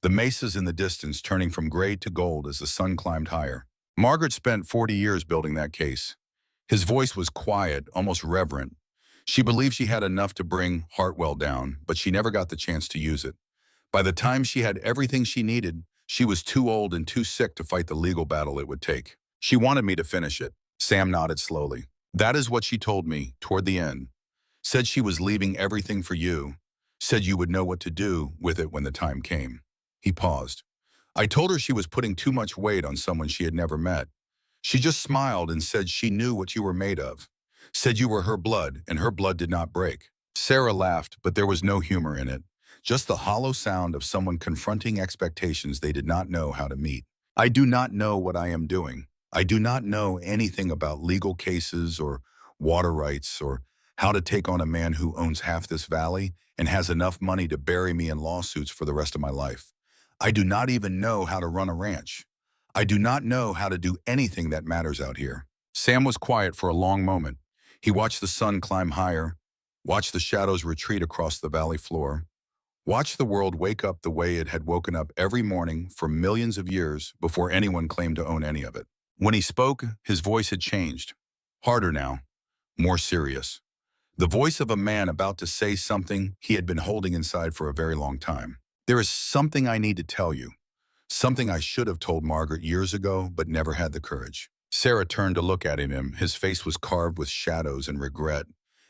the mesas in the distance turning from gray to gold as the sun climbed higher. Margaret spent 40 years building that case. His voice was quiet, almost reverent. She believed she had enough to bring Hartwell down, but she never got the chance to use it. By the time she had everything she needed, she was too old and too sick to fight the legal battle it would take. She wanted me to finish it. Sam nodded slowly. That is what she told me, toward the end. Said she was leaving everything for you. Said you would know what to do with it when the time came. He paused. I told her she was putting too much weight on someone she had never met. She just smiled and said she knew what you were made of. Said you were her blood, and her blood did not break. Sera laughed, but there was no humor in it. Just the hollow sound of someone confronting expectations they did not know how to meet. I do not know what I am doing. I do not know anything about legal cases or water rights or how to take on a man who owns half this valley and has enough money to bury me in lawsuits for the rest of my life. I do not even know how to run a ranch. I do not know how to do anything that matters out here. Sam was quiet for a long moment. He watched the sun climb higher, watched the shadows retreat across the valley floor, Watch the world wake up the way it had woken up every morning for millions of years before anyone claimed to own any of it. When he spoke, his voice had changed. Harder now, more serious. The voice of a man about to say something he had been holding inside for a very long time. There is something I need to tell you. Something I should have told Margaret years ago, but never had the courage. Sera turned to look at him. His face was carved with shadows and regret.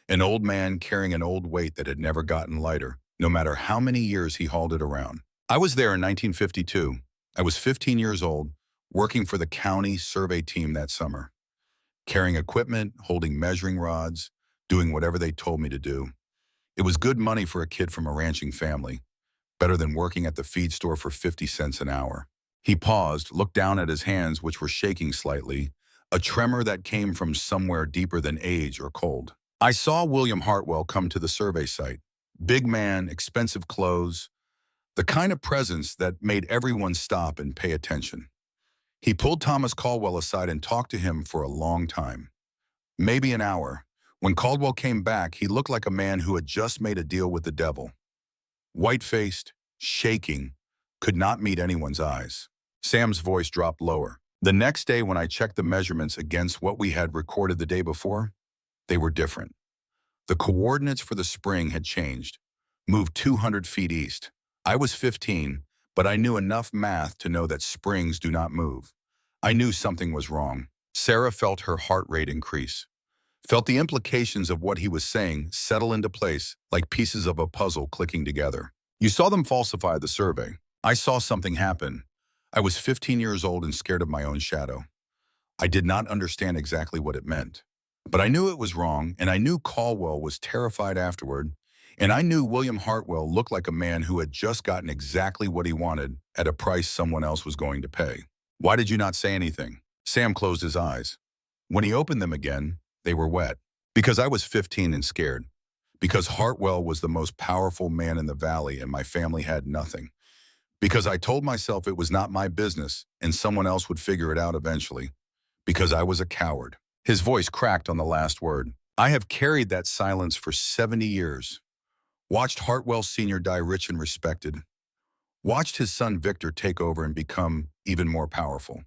An old man carrying an old weight that had never gotten lighter, no matter how many years he hauled it around. I was there in 1952. I was 15 years old, working for the county survey team that summer. Carrying equipment, holding measuring rods, doing whatever they told me to do. It was good money for a kid from a ranching family, better than working at the feed store for 50 cents an hour. He paused, looked down at his hands, which were shaking slightly, a tremor that came from somewhere deeper than age or cold. I saw William Hartwell come to the survey site. Big man, expensive clothes, the kind of presence that made everyone stop and pay attention. He pulled Thomas Caldwell aside and talked to him for a long time, maybe an hour. When Caldwell came back, he looked like a man who had just made a deal with the devil. White-faced, shaking, could not meet anyone's eyes. Sam's voice dropped lower. The next day when I checked the measurements against what we had recorded the day before, they were different. The coordinates for the spring had changed, moved 200 feet east. I was 15, but I knew enough math to know that springs do not move. I knew something was wrong. Sera felt her heart rate increase, felt the implications of what he was saying settle into place like pieces of a puzzle clicking together. You saw them falsify the survey. I saw something happen. I was 15 years old and scared of my own shadow. I did not understand exactly what it meant. But I knew it was wrong, and I knew Caldwell was terrified afterward, and I knew William Hartwell looked like a man who had just gotten exactly what he wanted at a price someone else was going to pay. Why did you not say anything? Sam closed his eyes. When he opened them again, they were wet. Because I was 15 and scared. Because Hartwell was the most powerful man in the valley and my family had nothing. Because I told myself it was not my business and someone else would figure it out eventually. Because I was a coward. His voice cracked on the last word. I have carried that silence for 70 years. Watched Hartwell Sr. die rich and respected. Watched his son Victor take over and become even more powerful.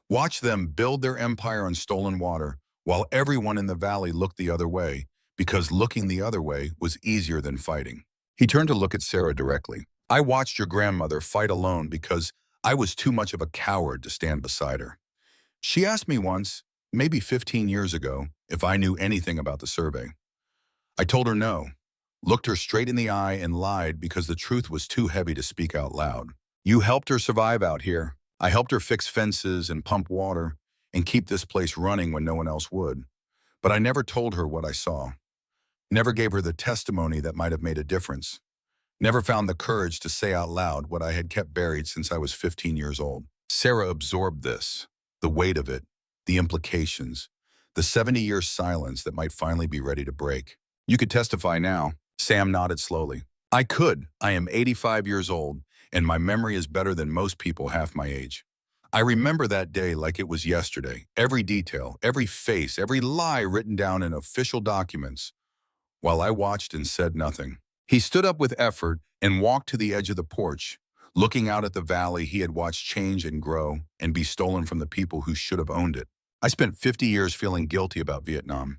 Watched them build their empire on stolen water while everyone in the valley looked the other way because looking the other way was easier than fighting. He turned to look at Sera directly. I watched your grandmother fight alone because I was too much of a coward to stand beside her. She asked me once, maybe 15 years ago, if I knew anything about the survey. I told her no, looked her straight in the eye and lied because the truth was too heavy to speak out loud. You helped her survive out here. I helped her fix fences and pump water and keep this place running when no one else would. But I never told her what I saw. Never gave her the testimony that might have made a difference. Never found the courage to say out loud what I had kept buried since I was 15 years old. Sera absorbed this, the weight of it, the implications, the 70-year silence that might finally be ready to break. You could testify now. Sam nodded slowly. I could. I am 85 years old, and my memory is better than most people half my age. I remember that day like it was yesterday. Every detail, every face, every lie written down in official documents, while I watched and said nothing. He stood up with effort and walked to the edge of the porch, looking out at the valley he had watched change and grow and be stolen from the people who should have owned it. I spent 50 years feeling guilty about Vietnam,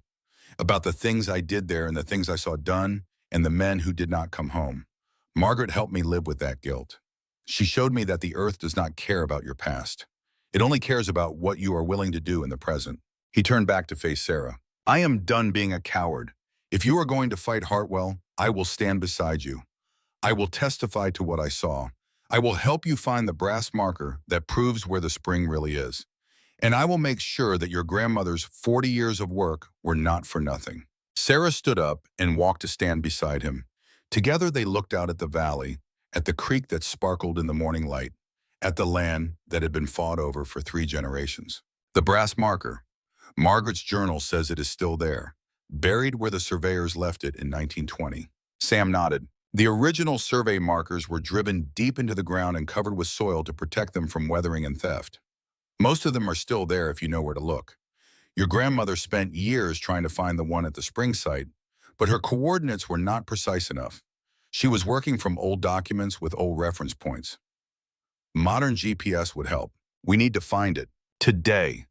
about the things I did there and the things I saw done and the men who did not come home. Margaret helped me live with that guilt. She showed me that the earth does not care about your past. It only cares about what you are willing to do in the present. He turned back to face Sera. I am done being a coward. If you are going to fight Hartwell, I will stand beside you. I will testify to what I saw. I will help you find the brass marker that proves where the spring really is. And I will make sure that your grandmother's 40 years of work were not for nothing. Sera stood up and walked to stand beside him. Together they looked out at the valley, at the creek that sparkled in the morning light, at the land that had been fought over for 3 generations. The brass marker. Margaret's journal says it is still there, buried where the surveyors left it in 1920. Sam nodded. The original survey markers were driven deep into the ground and covered with soil to protect them from weathering and theft. Most of them are still there if you know where to look. Your grandmother spent years trying to find the one at the spring site, but her coordinates were not precise enough. She was working from old documents with old reference points. Modern GPS would help. We need to find it. Today.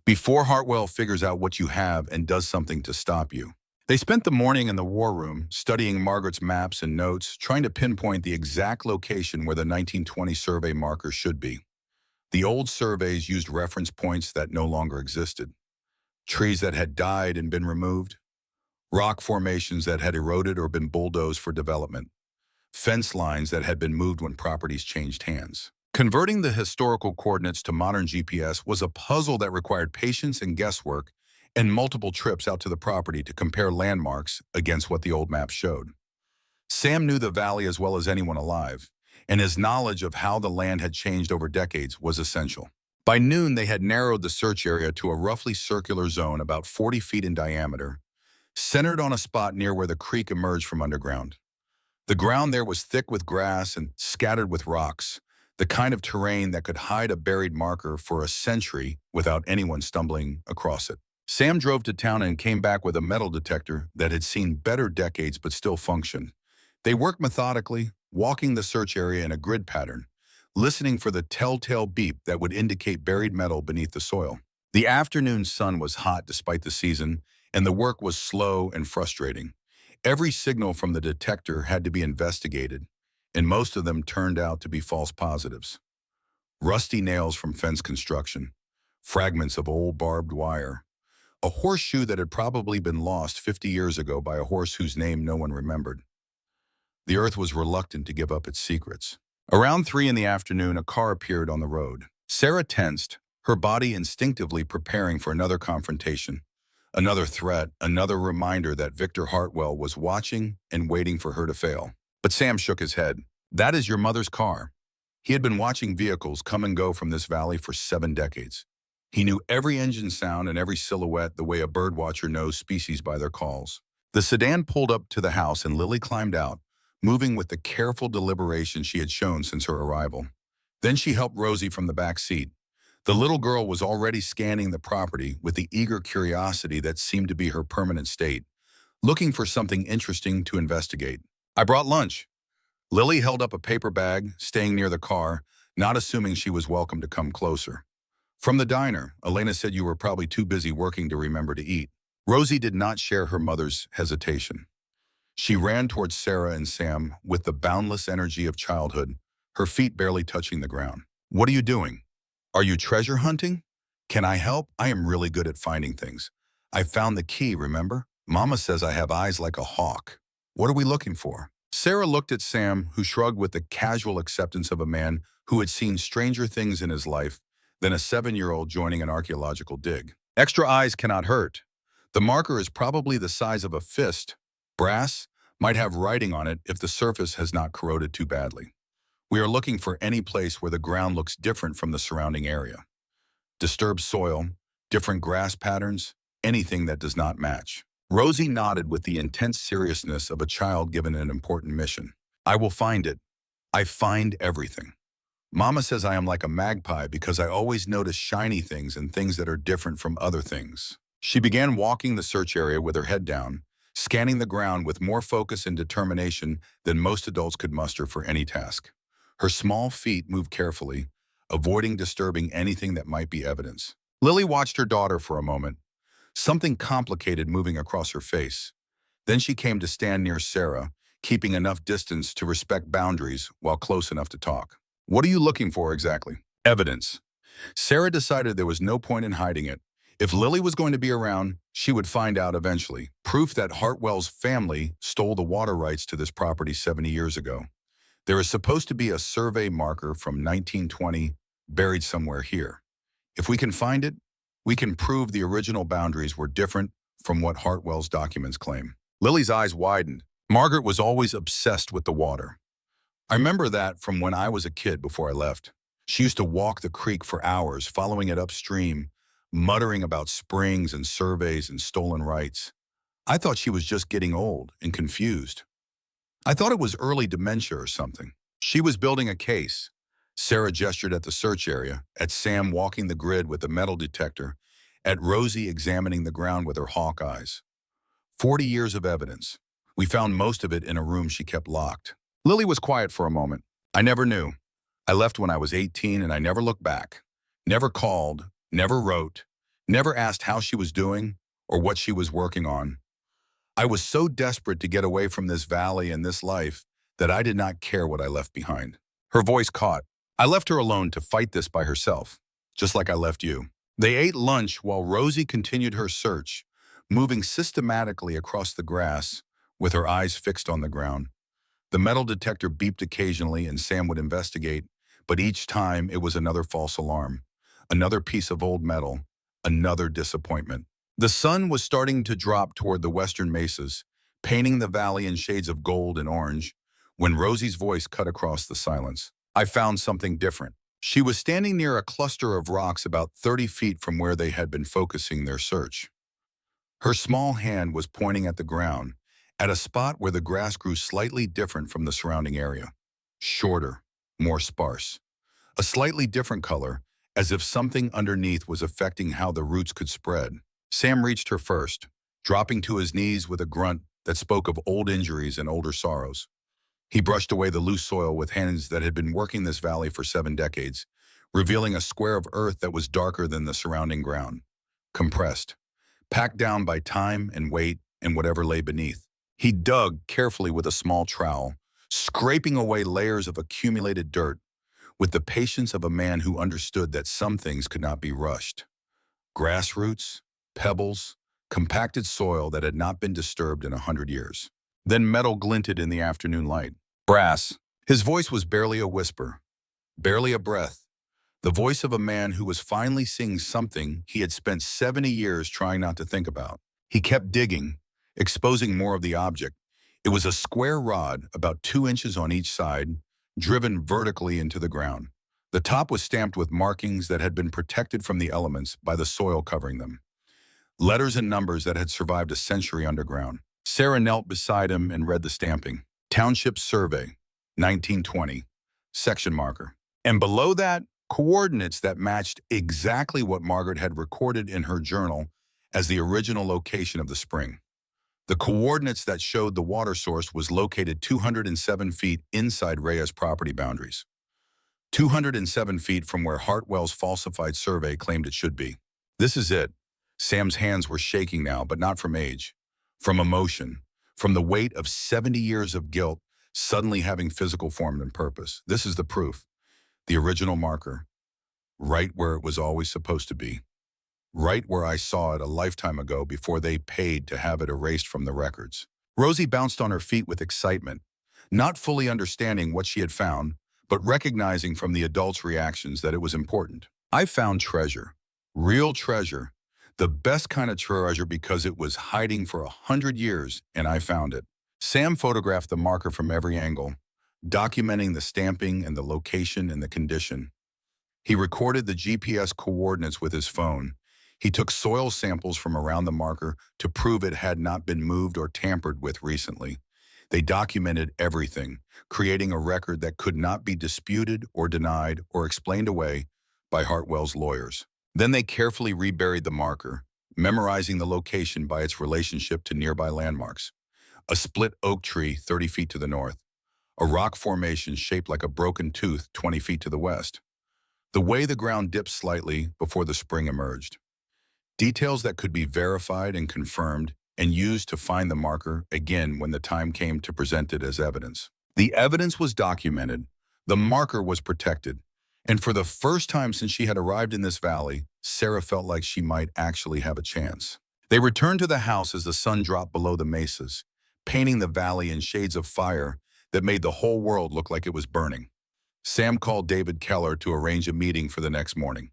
Before Hartwell figures out what you have and does something to stop you. They spent the morning in the war room, studying Margaret's maps and notes, trying to pinpoint the exact location where the 1920 survey marker should be. The old surveys used reference points that no longer existed. Trees that had died and been removed. Rock formations that had eroded or been bulldozed for development. Fence lines that had been moved when properties changed hands. Converting the historical coordinates to modern GPS was a puzzle that required patience and guesswork and multiple trips out to the property to compare landmarks against what the old map showed. Sam knew the valley as well as anyone alive, and his knowledge of how the land had changed over decades was essential. By noon, they had narrowed the search area to a roughly circular zone about 40 feet in diameter, centered on a spot near where the creek emerged from underground. The ground there was thick with grass and scattered with rocks, the kind of terrain that could hide a buried marker for a century without anyone stumbling across it. Sam drove to town and came back with a metal detector that had seen better decades but still functioned. They worked methodically, walking the search area in a grid pattern, listening for the telltale beep that would indicate buried metal beneath the soil. The afternoon sun was hot despite the season, and the work was slow and frustrating. Every signal from the detector had to be investigated, and most of them turned out to be false positives. Rusty nails from fence construction, fragments of old barbed wire, a horseshoe that had probably been lost 50 years ago by a horse whose name no one remembered. The earth was reluctant to give up its secrets. Around 3 in the afternoon, a car appeared on the road. Sera tensed, her body instinctively preparing for another confrontation, another threat, another reminder that Victor Hartwell was watching and waiting for her to fail. But Sam shook his head. That is your mother's car. He had been watching vehicles come and go from this valley for 7 decades. He knew every engine sound and every silhouette the way a birdwatcher knows species by their calls. The sedan pulled up to the house and Lily climbed out, moving with the careful deliberation she had shown since her arrival. Then she helped Rosie from the back seat. The little girl was already scanning the property with the eager curiosity that seemed to be her permanent state, looking for something interesting to investigate. I brought lunch. Lily held up a paper bag, staying near the car, not assuming she was welcome to come closer. From the diner, Elena said you were probably too busy working to remember to eat. Rosie did not share her mother's hesitation. She ran towards Sera and Sam with the boundless energy of childhood, her feet barely touching the ground. What are you doing? Are you treasure hunting? Can I help? I am really good at finding things. I found the key, remember? Mama says I have eyes like a hawk. What are we looking for? Sera looked at Sam, who shrugged with the casual acceptance of a man who had seen stranger things in his life than a 7-year-old joining an archaeological dig. Extra eyes cannot hurt. The marker is probably the size of a fist. Brass might have writing on it if the surface has not corroded too badly. We are looking for any place where the ground looks different from the surrounding area. Disturbed soil, different grass patterns, anything that does not match. Rosie nodded with the intense seriousness of a child given an important mission. I will find it. I find everything. Mama says I am like a magpie because I always notice shiny things and things that are different from other things. She began walking the search area with her head down, scanning the ground with more focus and determination than most adults could muster for any task. Her small feet moved carefully, avoiding disturbing anything that might be evidence. Lily watched her daughter for a moment, something complicated moving across her face. Then she came to stand near Sera, keeping enough distance to respect boundaries while close enough to talk. What are you looking for exactly? Evidence. Sera decided there was no point in hiding it. If Lily was going to be around, she would find out eventually. Proof that Hartwell's family stole the water rights to this property 70 years ago. There is supposed to be a survey marker from 1920 buried somewhere here. If we can find it, we can prove the original boundaries were different from what Hartwell's documents claim. Lily's eyes widened. Margaret was always obsessed with the water. I remember that from when I was a kid before I left. She used to walk the creek for hours, following it upstream, muttering about springs and surveys and stolen rights. I thought she was just getting old and confused. I thought it was early dementia or something. She was building a case. Sera gestured at the search area, at Sam walking the grid with the metal detector, at Rosie examining the ground with her hawk eyes. 40 years of evidence. We found most of it in a room she kept locked. Lily was quiet for a moment. I never knew. I left when I was 18 and I never looked back. Never called, never wrote, never asked how she was doing or what she was working on. I was so desperate to get away from this valley and this life that I did not care what I left behind. Her voice caught. I left her alone to fight this by herself, just like I left you. They ate lunch while Rosie continued her search, moving systematically across the grass with her eyes fixed on the ground. The metal detector beeped occasionally and Sam would investigate, but each time it was another false alarm, another piece of old metal, another disappointment. The sun was starting to drop toward the western mesas, painting the valley in shades of gold and orange, when Rosie's voice cut across the silence. I found something different. She was standing near a cluster of rocks about 30 feet from where they had been focusing their search. Her small hand was pointing at the ground, at a spot where the grass grew slightly different from the surrounding area. Shorter, more sparse. A slightly different color, as if something underneath was affecting how the roots could spread. Sam reached her first, dropping to his knees with a grunt that spoke of old injuries and older sorrows. He brushed away the loose soil with hands that had been working this valley for 7 decades, revealing a square of earth that was darker than the surrounding ground. Compressed, packed down by time and weight and whatever lay beneath. He dug carefully with a small trowel, scraping away layers of accumulated dirt, with the patience of a man who understood that some things could not be rushed. Grass roots, pebbles, compacted soil that had not been disturbed in 100 years. Then metal glinted in the afternoon light. Brass. His voice was barely a whisper, barely a breath, the voice of a man who was finally seeing something he had spent 70 years trying not to think about. He kept digging, exposing more of the object. It was a square rod, about 2 inches on each side, driven vertically into the ground. The top was stamped with markings that had been protected from the elements by the soil covering them. Letters and numbers that had survived a century underground. Sera knelt beside him and read the stamping. Township Survey, 1920, section marker. And below that, coordinates that matched exactly what Margaret had recorded in her journal as the original location of the spring. The coordinates that showed the water source was located 207 feet inside Rhea's property boundaries. 207 feet from where Hartwell's falsified survey claimed it should be. This is it. Sam's hands were shaking now, but not from age, from emotion, from the weight of 70 years of guilt suddenly having physical form and purpose. This is the proof, the original marker, right where it was always supposed to be, right where I saw it a lifetime ago before they paid to have it erased from the records. Rosie bounced on her feet with excitement, not fully understanding what she had found, but recognizing from the adults' reactions that it was important. I found treasure, real treasure, the best kind of treasure because it was hiding for 100 years, and I found it. Sam photographed the marker from every angle, documenting the stamping and the location and the condition. He recorded the GPS coordinates with his phone. He took soil samples from around the marker to prove it had not been moved or tampered with recently. They documented everything, creating a record that could not be disputed or denied or explained away by Hartwell's lawyers. Then they carefully reburied the marker, memorizing the location by its relationship to nearby landmarks. A split oak tree 30 feet to the north, a rock formation shaped like a broken tooth 20 feet to the west, the way the ground dipped slightly before the spring emerged. Details that could be verified and confirmed and used to find the marker again when the time came to present it as evidence. The evidence was documented, the marker was protected, and for the first time since she had arrived in this valley, Sera felt like she might actually have a chance. They returned to the house as the sun dropped below the mesas, painting the valley in shades of fire that made the whole world look like it was burning. Sam called David Keller to arrange a meeting for the next morning.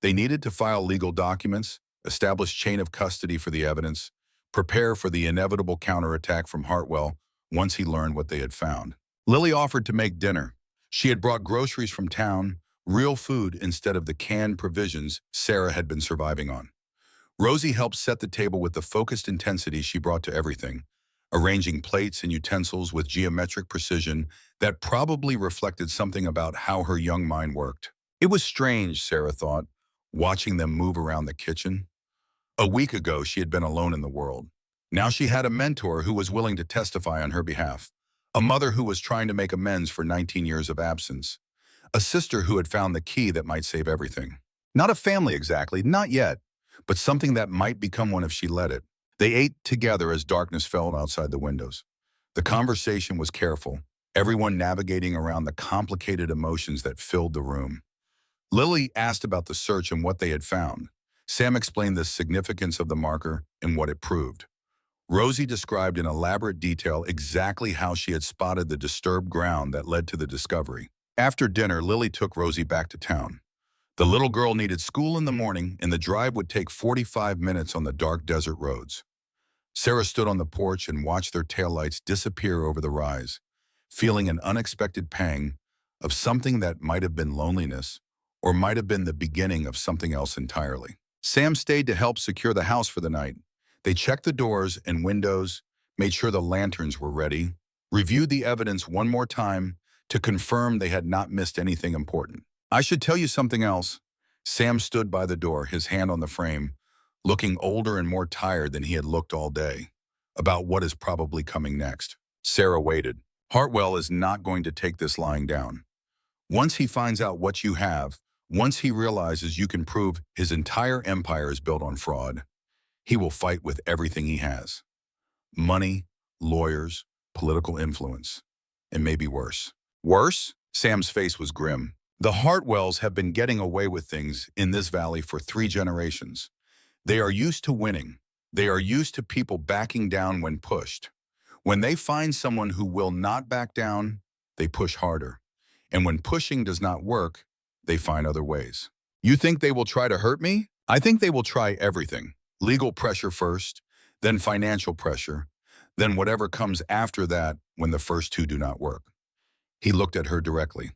They needed to file legal documents, establish chain of custody for the evidence, prepare for the inevitable counterattack from Hartwell once he learned what they had found. Lily offered to make dinner. She had brought groceries from town, real food instead of the canned provisions Sera had been surviving on. Rosie helped set the table with the focused intensity she brought to everything, arranging plates and utensils with geometric precision that probably reflected something about how her young mind worked. It was strange, Sera thought, watching them move around the kitchen. A week ago, she had been alone in the world, Now she had a mentor who was willing to testify on her behalf, a mother who was trying to make amends for 19 years of absence, a sister who had found the key that might save everything. Not a family exactly, not yet, but something that might become one if she let it. They ate together as darkness fell outside the windows. The conversation was careful, everyone navigating around the complicated emotions that filled the room. Lily asked about the search and what they had found. Sam explained the significance of the marker and what it proved. Rosie described in elaborate detail exactly how she had spotted the disturbed ground that led to the discovery. After dinner, Lily took Rosie back to town. The little girl needed school in the morning, and the drive would take 45 minutes on the dark desert roads. Sera stood on the porch and watched their taillights disappear over the rise, feeling an unexpected pang of something that might have been loneliness or might have been the beginning of something else entirely. Sam stayed to help secure the house for the night. They checked the doors and windows, made sure the lanterns were ready, reviewed the evidence one more time to confirm they had not missed anything important. I should tell you something else. Sam stood by the door, his hand on the frame, looking older and more tired than he had looked all day, about what is probably coming next. Sera waited. Hartwell is not going to take this lying down. Once he finds out what you have, once he realizes you can prove his entire empire is built on fraud, he will fight with everything he has. Money, lawyers, political influence, and maybe worse. Worse? Sam's face was grim. The Hartwells have been getting away with things in this valley for 3 generations. They are used to winning. They are used to people backing down when pushed. When they find someone who will not back down, they push harder. And when pushing does not work, they find other ways. You think they will try to hurt me? I think they will try everything. Legal pressure first, then financial pressure, then whatever comes after that when the first 2 do not work. He looked at her directly.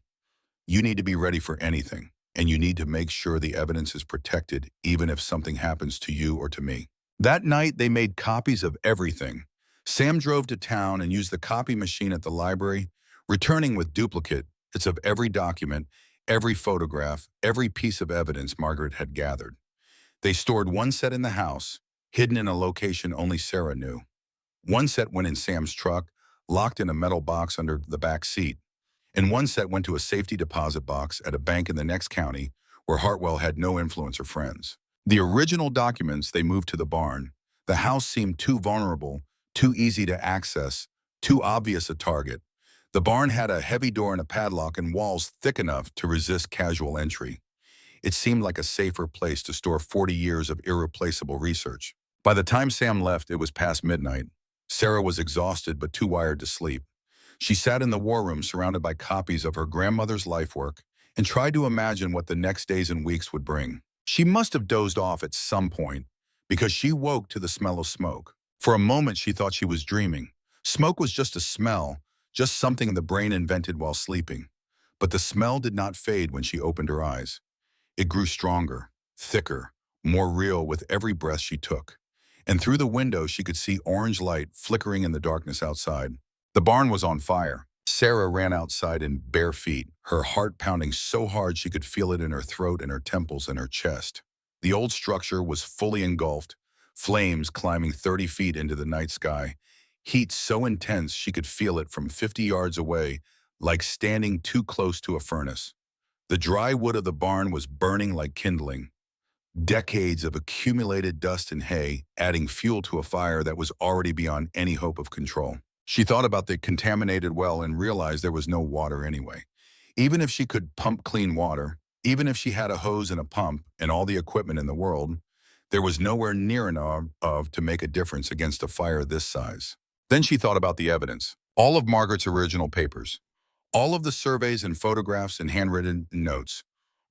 You need to be ready for anything, and you need to make sure the evidence is protected even if something happens to you or to me. That night, they made copies of everything. Sam drove to town and used the copy machine at the library, returning with duplicates of every document, every photograph, every piece of evidence Margaret had gathered. They stored one set in the house, hidden in a location only Sera knew. One set went in Sam's truck, locked in a metal box under the back seat, and one set went to a safety deposit box at a bank in the next county where Hartwell had no influence or friends. The original documents they moved to the barn. The house seemed too vulnerable, too easy to access, too obvious a target. The barn had a heavy door and a padlock and walls thick enough to resist casual entry. It seemed like a safer place to store 40 years of irreplaceable research. By the time Sam left, it was past midnight. Sera was exhausted but too wired to sleep. She sat in the war room surrounded by copies of her grandmother's life work and tried to imagine what the next days and weeks would bring. She must have dozed off at some point because she woke to the smell of smoke. For a moment, she thought she was dreaming. Smoke was just a smell, just something the brain invented while sleeping. But the smell did not fade when she opened her eyes. It grew stronger, thicker, more real with every breath she took. And through the window, she could see orange light flickering in the darkness outside. The barn was on fire. Sera ran outside in bare feet, her heart pounding so hard she could feel it in her throat and her temples and her chest. The old structure was fully engulfed, flames climbing 30 feet into the night sky, heat so intense she could feel it from 50 yards away, like standing too close to a furnace. The dry wood of the barn was burning like kindling, decades of accumulated dust and hay adding fuel to a fire that was already beyond any hope of control. She thought about the contaminated well and realized there was no water anyway. Even if she could pump clean water, even if she had a hose and a pump and all the equipment in the world, there was nowhere near enough to make a difference against a fire this size. Then she thought about the evidence. All of Margaret's original papers. All of the surveys and photographs and handwritten notes.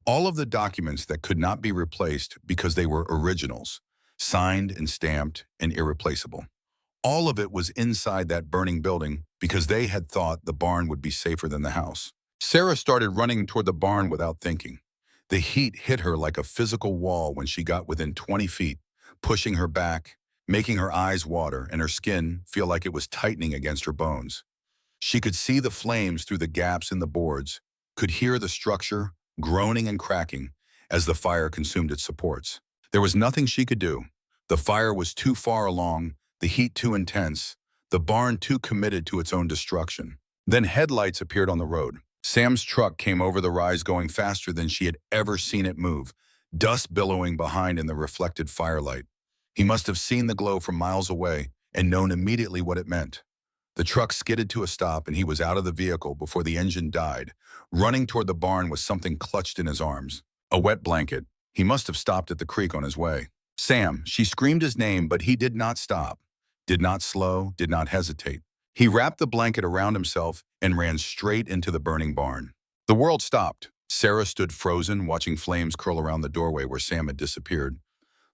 All of the documents that could not be replaced because they were originals, signed and stamped and irreplaceable. All of it was inside that burning building because they had thought the barn would be safer than the house. Sera started running toward the barn without thinking. The heat hit her like a physical wall when she got within 20 feet, pushing her back, making her eyes water and her skin feel like it was tightening against her bones. She could see the flames through the gaps in the boards, could hear the structure groaning and cracking as the fire consumed its supports. There was nothing she could do. The fire was too far along, the heat too intense, the barn too committed to its own destruction. Then headlights appeared on the road. Sam's truck came over the rise going faster than she had ever seen it move, dust billowing behind in the reflected firelight. He must have seen the glow from miles away and known immediately what it meant. The truck skidded to a stop and he was out of the vehicle before the engine died, running toward the barn with something clutched in his arms. A wet blanket. He must have stopped at the creek on his way. Sam, she screamed his name, but he did not stop, did not slow, did not hesitate. He wrapped the blanket around himself and ran straight into the burning barn. The world stopped. Sera stood frozen, watching flames curl around the doorway where Sam had disappeared,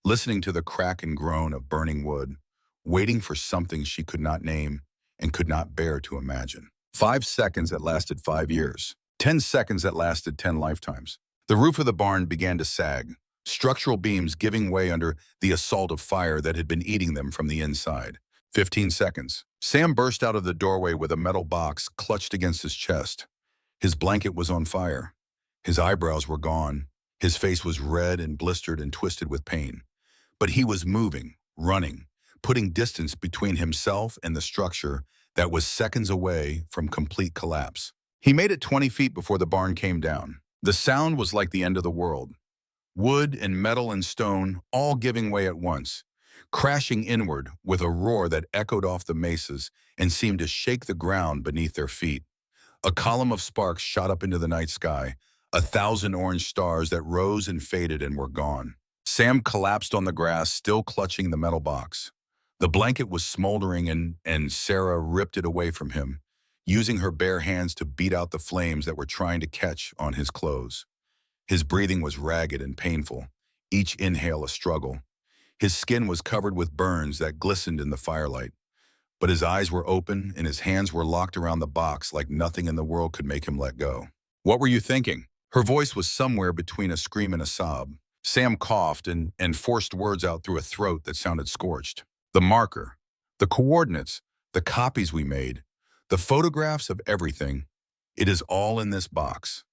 listening to the crack and groan of burning wood, waiting for something she could not name and could not bear to imagine. 5 seconds that lasted 5 years. 10 seconds that lasted 10 lifetimes. The roof of the barn began to sag, structural beams giving way under the assault of fire that had been eating them from the inside. 15 seconds. Sam burst out of the doorway with a metal box clutched against his chest. His blanket was on fire. His eyebrows were gone. His face was red and blistered and twisted with pain. But he was moving, running, putting distance between himself and the structure that was seconds away from complete collapse. He made it 20 feet before the barn came down. The sound was like the end of the world. Wood and metal and stone all giving way at once, crashing inward with a roar that echoed off the mesas and seemed to shake the ground beneath their feet. A column of sparks shot up into the night sky, 1,000 orange stars that rose and faded and were gone. Sam collapsed on the grass, still clutching the metal box. The blanket was smoldering and Sera ripped it away from him, using her bare hands to beat out the flames that were trying to catch on his clothes. His breathing was ragged and painful, each inhale a struggle. His skin was covered with burns that glistened in the firelight, but his eyes were open and his hands were locked around the box like nothing in the world could make him let go. "What were you thinking?" Her voice was somewhere between a scream and a sob. Sam coughed and forced words out through a throat that sounded scorched. "The marker, the coordinates, the copies we made, the photographs of everything. It is all in this box.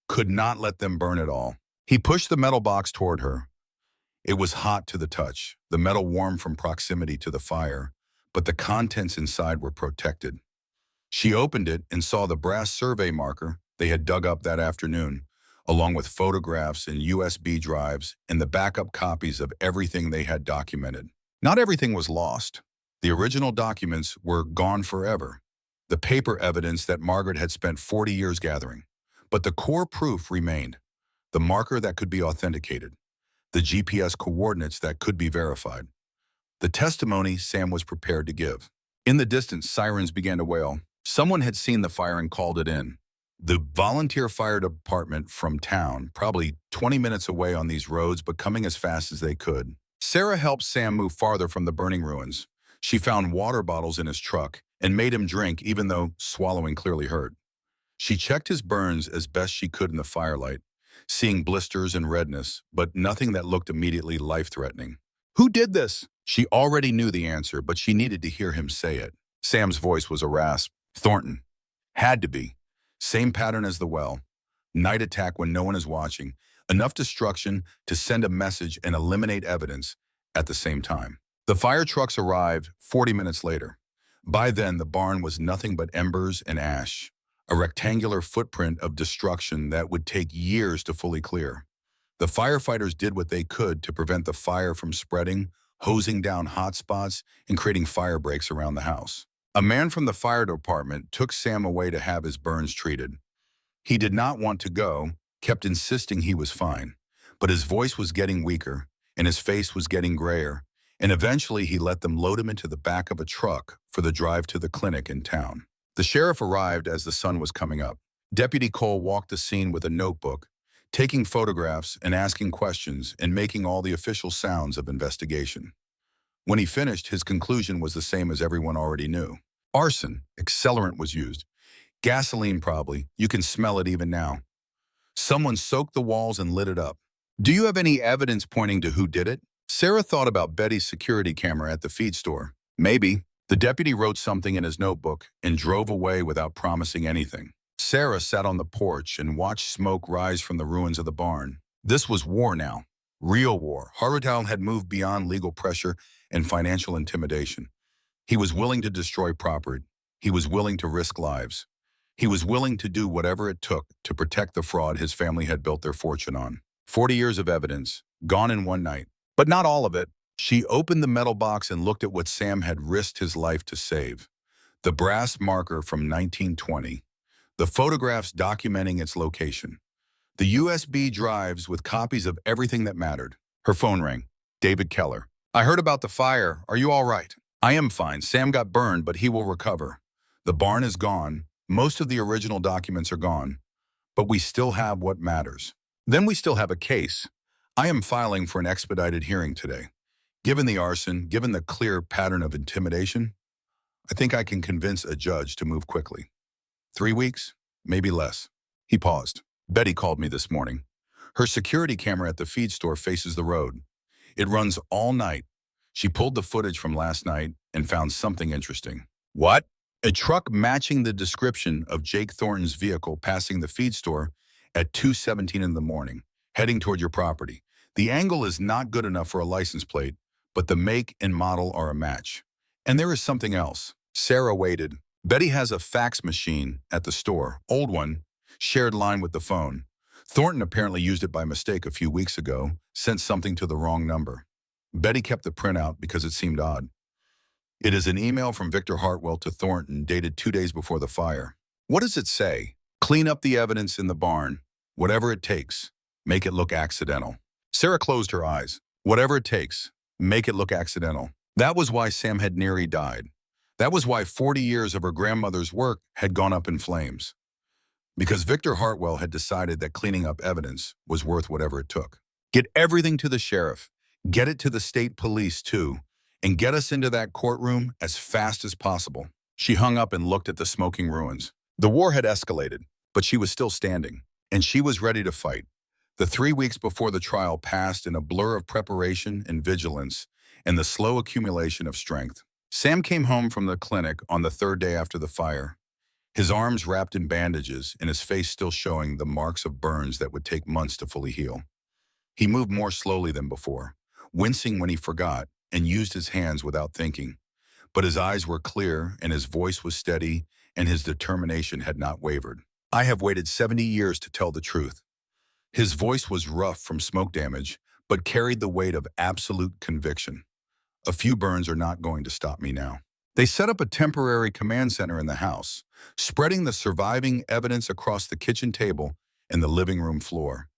Could not let them burn it all." He pushed the metal box toward her. It was hot to the touch, the metal warm from proximity to the fire, but the contents inside were protected. She opened it and saw the brass survey marker they had dug up that afternoon, along with photographs and USB drives and the backup copies of everything they had documented. Not everything was lost. The original documents were gone forever, the paper evidence that Margaret had spent 40 years gathering. But the core proof remained, the marker that could be authenticated, the GPS coordinates that could be verified, the testimony Sam was prepared to give. In the distance, sirens began to wail. Someone had seen the fire and called it in. The volunteer fire department from town, probably 20 minutes away on these roads, but coming as fast as they could. Sera helped Sam move farther from the burning ruins. She found water bottles in his truck and made him drink even though swallowing clearly hurt. She checked his burns as best she could in the firelight, seeing blisters and redness, but nothing that looked immediately life-threatening. "Who did this?" She already knew the answer, but she needed to hear him say it. Sam's voice was a rasp. "Thornton. Had to be. Same pattern as the well. Night attack when no one is watching. Enough destruction to send a message and eliminate evidence at the same time." The fire trucks arrived 40 minutes later. By then, the barn was nothing but embers and ash, a rectangular footprint of destruction that would take years to fully clear. The firefighters did what they could to prevent the fire from spreading, hosing down hot spots and creating fire breaks around the house. A man from the fire department took Sam away to have his burns treated. He did not want to go, kept insisting he was fine, but his voice was getting weaker and his face was getting grayer, and eventually he let them load him into the back of a truck for the drive to the clinic in town. The sheriff arrived as the sun was coming up. Deputy Cole walked the scene with a notebook, taking photographs and asking questions and making all the official sounds of investigation. When he finished, his conclusion was the same as everyone already knew. Arson, accelerant was used. Gasoline probably, you can smell it even now. Someone soaked the walls and lit it up. "Do you have any evidence pointing to who did it?" Sera thought about Betty's security camera at the feed store. "Maybe." The deputy wrote something in his notebook and drove away without promising anything. Sera sat on the porch and watched smoke rise from the ruins of the barn. This was war now. Real war. Heartland had moved beyond legal pressure and financial intimidation. He was willing to destroy property. He was willing to risk lives. He was willing to do whatever it took to protect the fraud his family had built their fortune on. 40 years of evidence, gone in one night. But not all of it. She opened the metal box and looked at what Sam had risked his life to save. The brass marker from 1920. The photographs documenting its location. The USB drives with copies of everything that mattered. Her phone rang. David Keller. I heard about the fire. Are you all right? I am fine. Sam got burned, but he will recover. The barn is gone. Most of the original documents are gone. But we still have what matters. Then we still have a case. I am filing for an expedited hearing today. Given the arson, given the clear pattern of intimidation, I think I can convince a judge to move quickly. 3 weeks? Maybe less. He paused. Betty called me this morning. Her security camera at the feed store faces the road. It runs all night. She pulled the footage from last night and found something interesting. What? A truck matching the description of Jake Thornton's vehicle passing the feed store at 2:17 in the morning, heading toward your property. The angle is not good enough for a license plate, but the make and model are a match. And there is something else. Sera waited. Betty has a fax machine at the store, old one, shared line with the phone. Thornton apparently used it by mistake a few weeks ago, sent something to the wrong number. Betty kept the printout because it seemed odd. It is an email from Victor Hartwell to Thornton dated 2 days before the fire. What does it say? Clean up the evidence in the barn. Whatever it takes. Make it look accidental. Sera closed her eyes. Whatever it takes. Make it look accidental. That was why Sam had nearly died. That was why 40 years of her grandmother's work had gone up in flames. Because Victor Hartwell had decided that cleaning up evidence was worth whatever it took. Get everything to the sheriff. Get it to the state police, too. And get us into that courtroom as fast as possible. She hung up and looked at the smoking ruins. The war had escalated, but she was still standing. And she was ready to fight. The 3 weeks before the trial passed in a blur of preparation and vigilance and the slow accumulation of strength. Sam came home from the clinic on the 3rd day after the fire. His arms wrapped in bandages and his face still showing the marks of burns that would take months to fully heal. He moved more slowly than before, wincing when he forgot and used his hands without thinking. But his eyes were clear and his voice was steady and his determination had not wavered. I have waited 70 years to tell the truth. His voice was rough from smoke damage, but carried the weight of absolute conviction. A few burns are not going to stop me now. They set up a temporary command center in the house, spreading the surviving evidence across the kitchen table and the living room floor.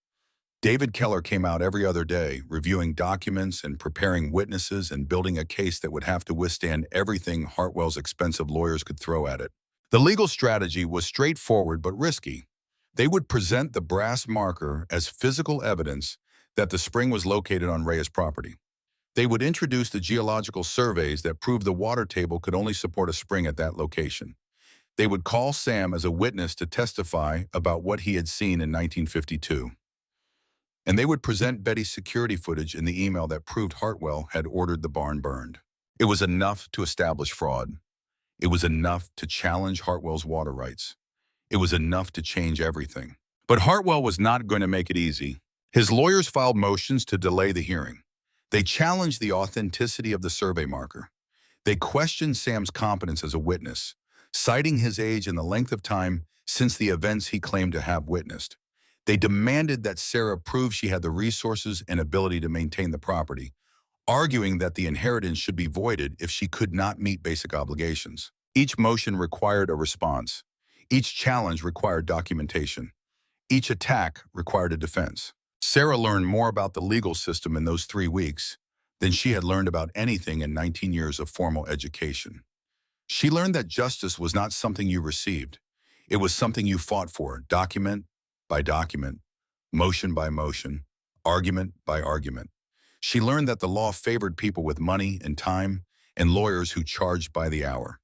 David Keller came out every other day, reviewing documents and preparing witnesses and building a case that would have to withstand everything Hartwell's expensive lawyers could throw at it. The legal strategy was straightforward but risky. They would present the brass marker as physical evidence that the spring was located on Reyes' property. They would introduce the geological surveys that proved the water table could only support a spring at that location. They would call Sam as a witness to testify about what he had seen in 1952. And they would present Betty's security footage in the email that proved Hartwell had ordered the barn burned. It was enough to establish fraud. It was enough to challenge Hartwell's water rights. It was enough to change everything. But Hartwell was not going to make it easy. His lawyers filed motions to delay the hearing. They challenged the authenticity of the survey marker. They questioned Sam's competence as a witness, citing his age and the length of time since the events he claimed to have witnessed. They demanded that Sera prove she had the resources and ability to maintain the property, arguing that the inheritance should be voided if she could not meet basic obligations. Each motion required a response. Each challenge required documentation. Each attack required a defense. Sera learned more about the legal system in those 3 weeks than she had learned about anything in 19 years of formal education. She learned that justice was not something you received. It was something you fought for, document by document, motion by motion, argument by argument. She learned that the law favored people with money and time and lawyers who charged by the hour.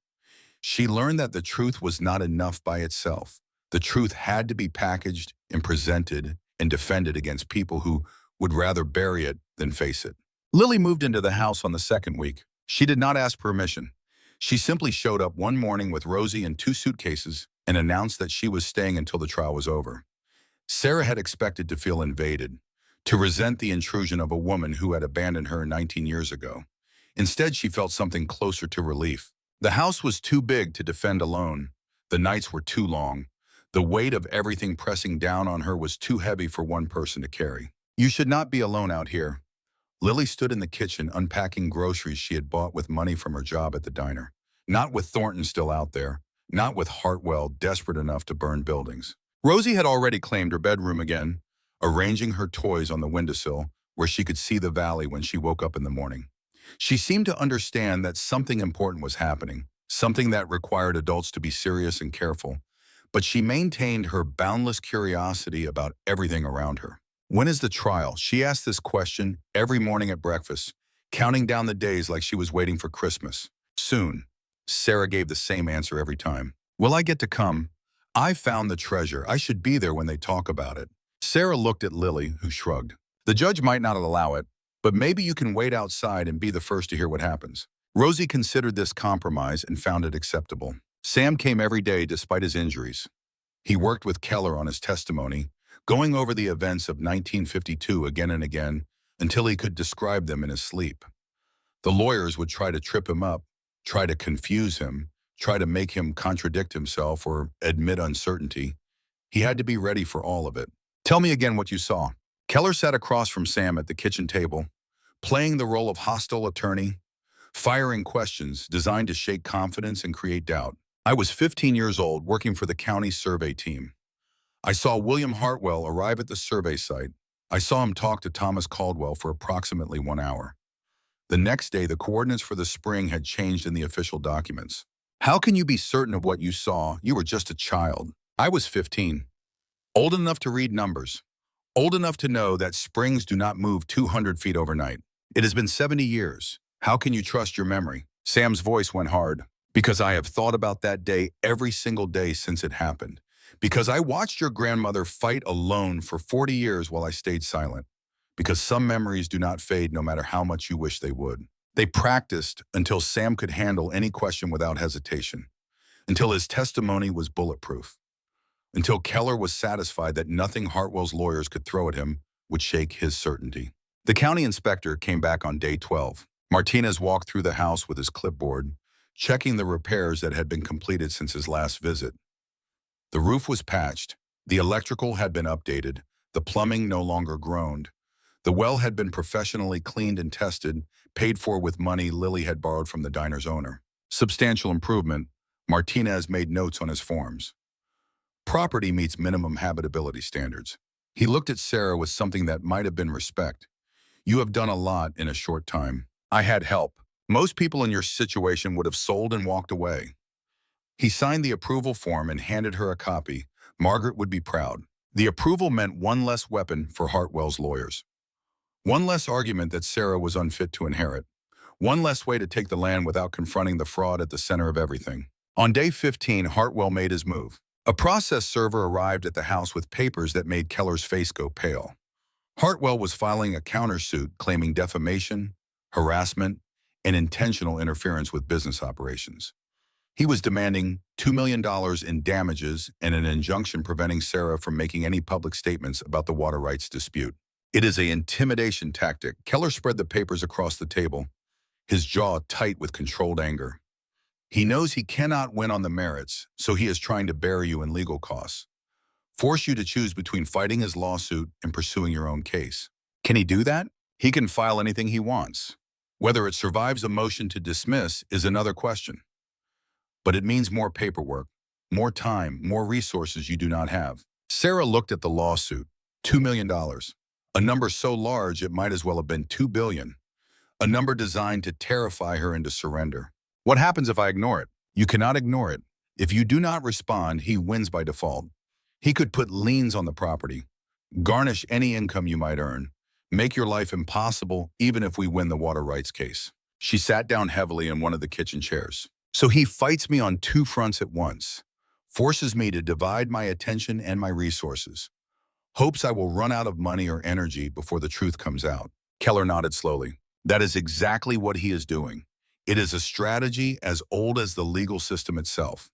She learned that the truth was not enough by itself. The truth had to be packaged and presented and defended against people who would rather bury it than face it. Lily moved into the house on the 2nd week. She did not ask permission. She simply showed up one morning with Rosie and 2 suitcases and announced that she was staying until the trial was over. Sera had expected to feel invaded, to resent the intrusion of a woman who had abandoned her 19 years ago. Instead, she felt something closer to relief. The house was too big to defend alone. The nights were too long. The weight of everything pressing down on her was too heavy for one person to carry. You should not be alone out here. Lily stood in the kitchen unpacking groceries she had bought with money from her job at the diner. Not with Thornton still out there. Not with Hartwell desperate enough to burn buildings. Rosie had already claimed her bedroom again, arranging her toys on the windowsill where she could see the valley when she woke up in the morning. She seemed to understand that something important was happening, something that required adults to be serious and careful, but she maintained her boundless curiosity about everything around her. When is the trial? She asked this question every morning at breakfast, counting down the days like she was waiting for Christmas. Soon, Sera gave the same answer every time. Will I get to come? I found the treasure. I should be there when they talk about it. Sera looked at Lily, who shrugged. The judge might not allow it, but maybe you can wait outside and be the first to hear what happens. Rosie considered this compromise and found it acceptable. Sam came every day despite his injuries. He worked with Keller on his testimony, going over the events of 1952 again and again until he could describe them in his sleep. The lawyers would try to trip him up, try to confuse him, try to make him contradict himself or admit uncertainty. He had to be ready for all of it. Tell me again what you saw. Keller sat across from Sam at the kitchen table, playing the role of hostile attorney, firing questions designed to shake confidence and create doubt. I was 15 years old working for the county survey team. I saw William Hartwell arrive at the survey site. I saw him talk to Thomas Caldwell for approximately 1 hour. The next day, the coordinates for the spring had changed in the official documents. How can you be certain of what you saw? You were just a child. I was 15. Old enough to read numbers. Old enough to know that springs do not move 200 feet overnight. It has been 70 years. How can you trust your memory? Sam's voice went hard. Because I have thought about that day every single day since it happened. Because I watched your grandmother fight alone for 40 years while I stayed silent. Because some memories do not fade no matter how much you wish they would. They practiced until Sam could handle any question without hesitation. Until his testimony was bulletproof. Until Keller was satisfied that nothing Hartwell's lawyers could throw at him would shake his certainty. The county inspector came back on day 12. Martinez walked through the house with his clipboard, checking the repairs that had been completed since his last visit. The roof was patched, the electrical had been updated, the plumbing no longer groaned. The well had been professionally cleaned and tested, paid for with money Lily had borrowed from the diner's owner. Substantial improvement. Martinez made notes on his forms. Property meets minimum habitability standards. He looked at Sera with something that might have been respect. You have done a lot in a short time. I had help. Most people in your situation would have sold and walked away. He signed the approval form and handed her a copy. Margaret would be proud. The approval meant one less weapon for Hartwell's lawyers. One less argument that Sera was unfit to inherit. One less way to take the land without confronting the fraud at the center of everything. On day 15, Hartwell made his move. A process server arrived at the house with papers that made Keller's face go pale. Hartwell was filing a countersuit claiming defamation, harassment, and intentional interference with business operations. He was demanding $2 million in damages and an injunction preventing Sera from making any public statements about the water rights dispute. It is an intimidation tactic. Keller spread the papers across the table, his jaw tight with controlled anger. He knows he cannot win on the merits, so he is trying to bury you in legal costs. Force you to choose between fighting his lawsuit and pursuing your own case. Can he do that? He can file anything he wants. Whether it survives a motion to dismiss is another question. But it means more paperwork, more time, more resources you do not have. Sera looked at the lawsuit. $2 million. A number so large it might as well have been $2 billion. A number designed to terrify her into surrender. What happens if I ignore it? You cannot ignore it. If you do not respond, he wins by default. He could put liens on the property, garnish any income you might earn, make your life impossible even if we win the water rights case. She sat down heavily in one of the kitchen chairs. So he fights me on two fronts at once, forces me to divide my attention and my resources, hopes I will run out of money or energy before the truth comes out. Keller nodded slowly. That is exactly what he is doing. It is a strategy as old as the legal system itself.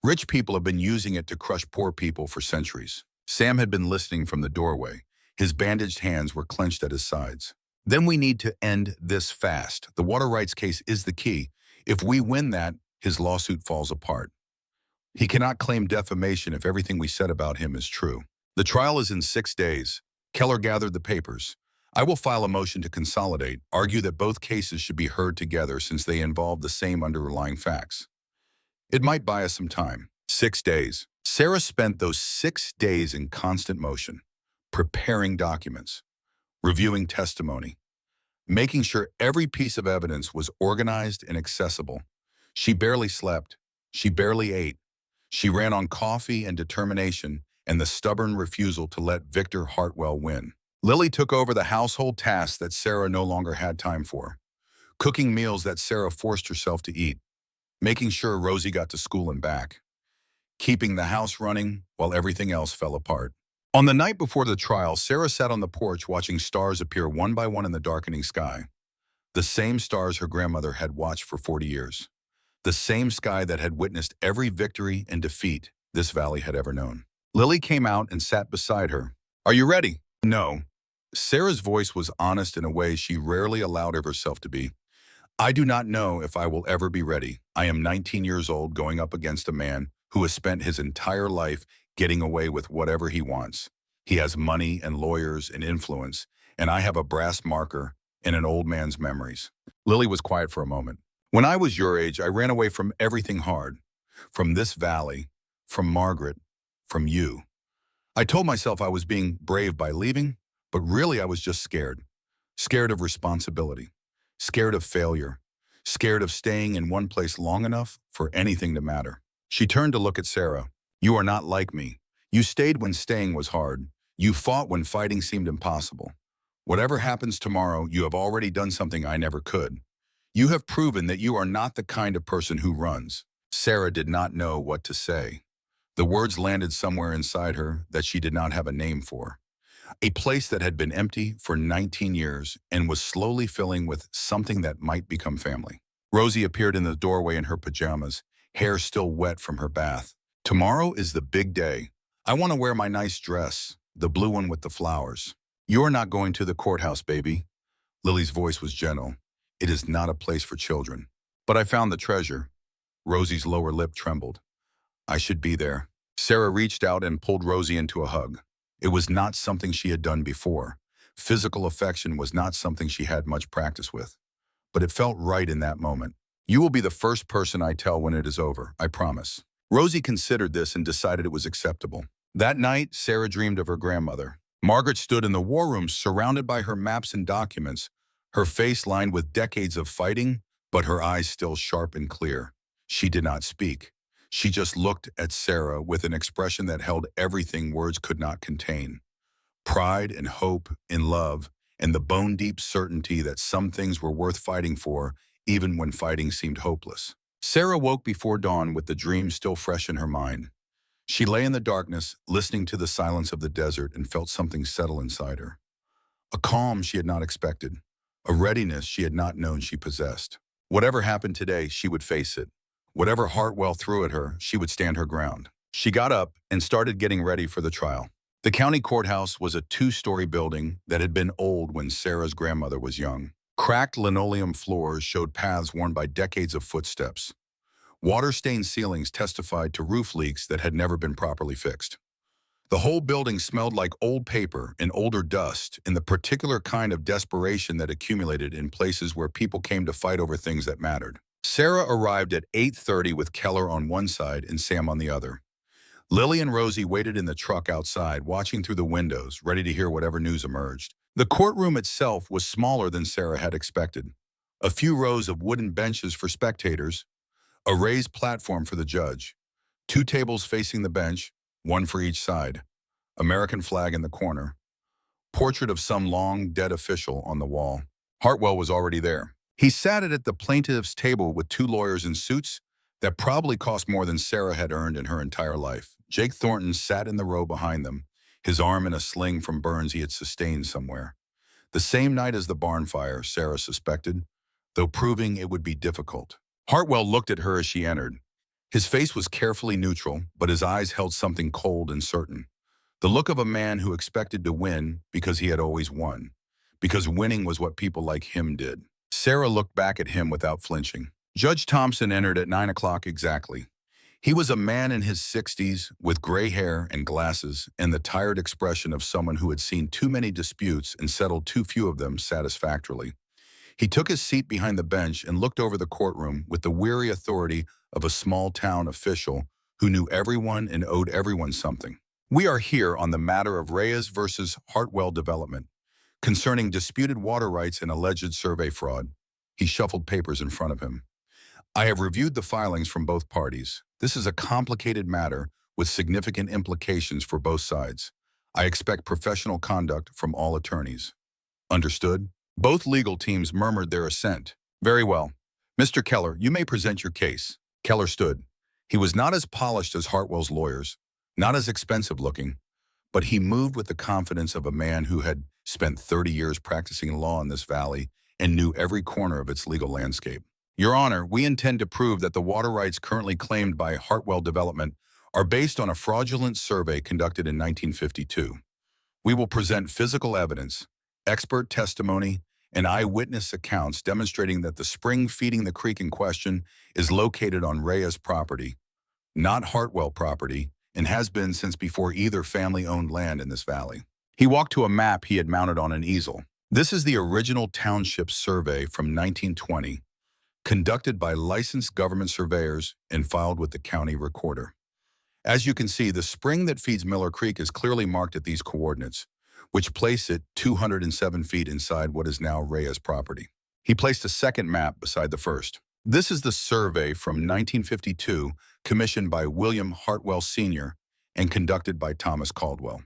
Rich people have been using it to crush poor people for centuries. Sam had been listening from the doorway. His bandaged hands were clenched at his sides. Then we need to end this fast. The water rights case is the key. If we win that, his lawsuit falls apart. He cannot claim defamation if everything we said about him is true. The trial is in 6 days. Keller gathered the papers. I will file a motion to consolidate, argue that both cases should be heard together since they involve the same underlying facts. It might buy us some time. 6 days. Sera spent those 6 days in constant motion, preparing documents, reviewing testimony, making sure every piece of evidence was organized and accessible. She barely slept. She barely ate. She ran on coffee and determination and the stubborn refusal to let Victor Hartwell win. Lily took over the household tasks that Sera no longer had time for, cooking meals that Sera forced herself to eat, making sure Rosie got to school and back, keeping the house running while everything else fell apart. On the night before the trial, Sera sat on the porch watching stars appear one by one in the darkening sky. The same stars her grandmother had watched for 40 years. The same sky that had witnessed every victory and defeat this valley had ever known. Lily came out and sat beside her. "Are you ready?" "No." Sera's voice was honest in a way she rarely allowed herself to be. "I do not know if I will ever be ready. I am 19 years old going up against a man who has spent his entire life getting away with whatever he wants. He has money and lawyers and influence, and I have a brass marker and an old man's memories." Lily was quiet for a moment. "When I was your age, I ran away from everything hard. From this valley, from Margaret, from you. I told myself I was being brave by leaving, but really I was just scared. Scared of responsibility. Scared of failure. Scared of staying in one place long enough for anything to matter." She turned to look at Sera. "You are not like me. You stayed when staying was hard. You fought when fighting seemed impossible. Whatever happens tomorrow, you have already done something I never could. You have proven that you are not the kind of person who runs." Sera did not know what to say. The words landed somewhere inside her that she did not have a name for. A place that had been empty for 19 years and was slowly filling with something that might become family. Rosie appeared in the doorway in her pajamas, hair still wet from her bath. "Tomorrow is the big day. I want to wear my nice dress, the blue one with the flowers." "You're not going to the courthouse, baby." Lily's voice was gentle. "It is not a place for children." "But I found the treasure." Rosie's lower lip trembled. "I should be there." Sera reached out and pulled Rosie into a hug. It was not something she had done before. Physical affection was not something she had much practice with. But it felt right in that moment. "You will be the first person I tell when it is over, I promise." Rosie considered this and decided it was acceptable. That night, Sera dreamed of her grandmother. Margaret stood in the war room surrounded by her maps and documents, her face lined with decades of fighting, but her eyes still sharp and clear. She did not speak. She just looked at Sera with an expression that held everything words could not contain. Pride and hope and love, and the bone-deep certainty that some things were worth fighting for, even when fighting seemed hopeless. Sera woke before dawn with the dream still fresh in her mind. She lay in the darkness, listening to the silence of the desert, and felt something settle inside her. A calm she had not expected, a readiness she had not known she possessed. Whatever happened today, she would face it. Whatever Hartwell threw at her, she would stand her ground. She got up and started getting ready for the trial. The county courthouse was a 2-story building that had been old when Sera's grandmother was young. Cracked linoleum floors showed paths worn by decades of footsteps. Water-stained ceilings testified to roof leaks that had never been properly fixed. The whole building smelled like old paper and older dust, and the particular kind of desperation that accumulated in places where people came to fight over things that mattered. Sera arrived at 8:30 with Keller on one side and Sam on the other. Lily and Rosie waited in the truck outside, watching through the windows, ready to hear whatever news emerged. The courtroom itself was smaller than Sera had expected. A few rows of wooden benches for spectators, a raised platform for the judge, 2 tables facing the bench, one for each side, American flag in the corner, portrait of some long-dead official on the wall. Hartwell was already there. He sat at the plaintiff's table with 2 lawyers in suits that probably cost more than Sera had earned in her entire life. Jake Thornton sat in the row behind them, his arm in a sling from burns he had sustained somewhere. The same night as the barn fire, Sera suspected, though proving it would be difficult. Hartwell looked at her as she entered. His face was carefully neutral, but his eyes held something cold and certain. The look of a man who expected to win because he had always won, because winning was what people like him did. Sera looked back at him without flinching. Judge Thompson entered at 9 o'clock exactly. He was a man in his 60s with gray hair and glasses and the tired expression of someone who had seen too many disputes and settled too few of them satisfactorily. He took his seat behind the bench and looked over the courtroom with the weary authority of a small-town official who knew everyone and owed everyone something. We are here on the matter of Reyes versus Heartland Development, concerning disputed water rights and alleged survey fraud. He shuffled papers in front of him. I have reviewed the filings from both parties. This is a complicated matter with significant implications for both sides. I expect professional conduct from all attorneys. Understood? Both legal teams murmured their assent. Very well. Mr. Keller, you may present your case. Keller stood. He was not as polished as Hartwell's lawyers, not as expensive looking, but he moved with the confidence of a man who had spent 30 years practicing law in this valley and knew every corner of its legal landscape. Your Honor, we intend to prove that the water rights currently claimed by Heartland Development are based on a fraudulent survey conducted in 1952. We will present physical evidence, expert testimony, and eyewitness accounts demonstrating that the spring feeding the creek in question is located on Reyes property, not Heartland property, and has been since before either family owned land in this valley. He walked to a map he had mounted on an easel. This is the original township survey from 1920, conducted by licensed government surveyors and filed with the county recorder. As you can see, the spring that feeds Miller Creek is clearly marked at these coordinates, which place it 207 feet inside what is now Reyes property. He placed a second map beside the first. This is the survey from 1952, commissioned by William Hartwell Sr. and conducted by Thomas Caldwell.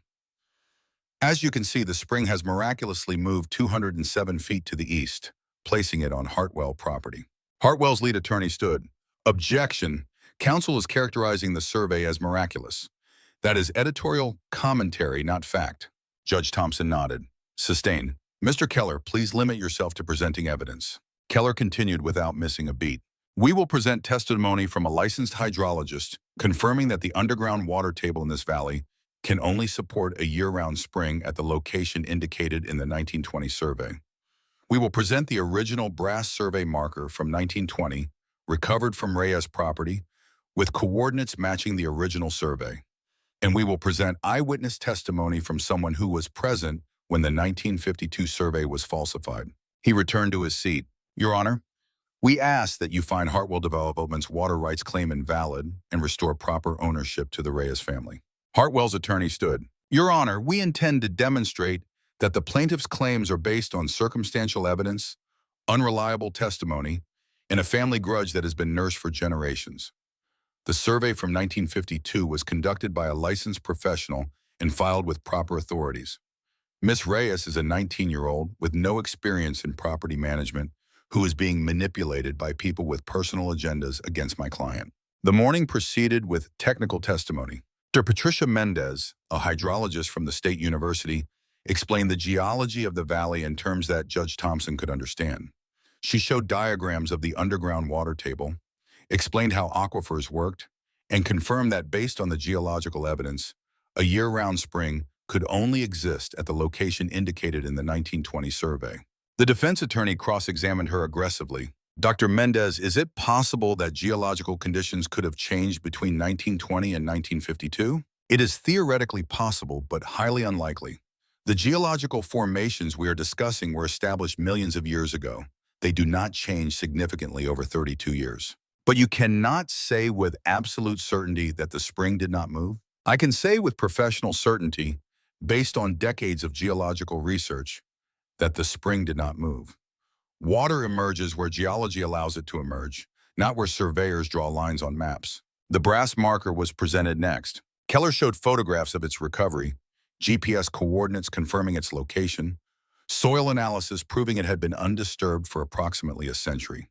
As you can see, the spring has miraculously moved 207 feet to the east, placing it on Heartland property. Hartwell's lead attorney stood. Objection. Counsel is characterizing the survey as miraculous. That is editorial commentary, not fact. Judge Thompson nodded. Sustained. Mr. Keller, please limit yourself to presenting evidence. Keller continued without missing a beat. We will present testimony from a licensed hydrologist confirming that the underground water table in this valley can only support a year-round spring at the location indicated in the 1920 survey. We will present the original brass survey marker from 1920, recovered from Reyes property, with coordinates matching the original survey. And we will present eyewitness testimony from someone who was present when the 1952 survey was falsified. He returned to his seat. Your Honor, we ask that you find Heartland Development's water rights claim invalid and restore proper ownership to the Reyes family. Hartwell's attorney stood. Your Honor, we intend to demonstrate that the plaintiff's claims are based on circumstantial evidence, unreliable testimony, and a family grudge that has been nursed for generations. The survey from 1952 was conducted by a licensed professional and filed with proper authorities. Miss Reyes is a 19-year-old with no experience in property management who is being manipulated by people with personal agendas against my client. The morning proceeded with technical testimony. Dr. Patricia Mendez, a hydrologist from the State University, explained the geology of the valley in terms that Judge Thompson could understand. She showed diagrams of the underground water table, explained how aquifers worked, and confirmed that based on the geological evidence, a year-round spring could only exist at the location indicated in the 1920 survey. The defense attorney cross-examined her aggressively. Dr. Mendez, is it possible that geological conditions could have changed between 1920 and 1952? It is theoretically possible, but highly unlikely. The geological formations we are discussing were established millions of years ago. They do not change significantly over 32 years. But you cannot say with absolute certainty that the spring did not move. I can say with professional certainty, based on decades of geological research, that the spring did not move. Water emerges where geology allows it to emerge, not where surveyors draw lines on maps. The brass marker was presented next. Keller showed photographs of its recovery, GPS coordinates confirming its location, soil analysis proving it had been undisturbed for approximately a century.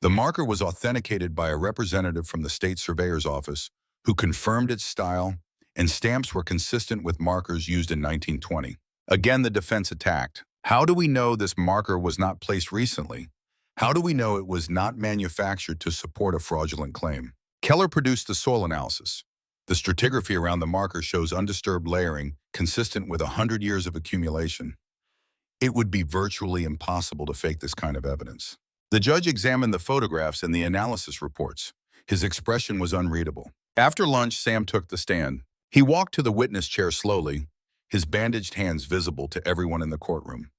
The marker was authenticated by a representative from the state surveyor's office who confirmed its style, and stamps were consistent with markers used in 1920. Again, the defense attacked. How do we know this marker was not placed recently? How do we know it was not manufactured to support a fraudulent claim? Keller produced the soil analysis. The stratigraphy around the marker shows undisturbed layering consistent with 100 years of accumulation. It would be virtually impossible to fake this kind of evidence. The judge examined the photographs and the analysis reports. His expression was unreadable. After lunch, Sam took the stand. He walked to the witness chair slowly, his bandaged hands visible to everyone in the courtroom.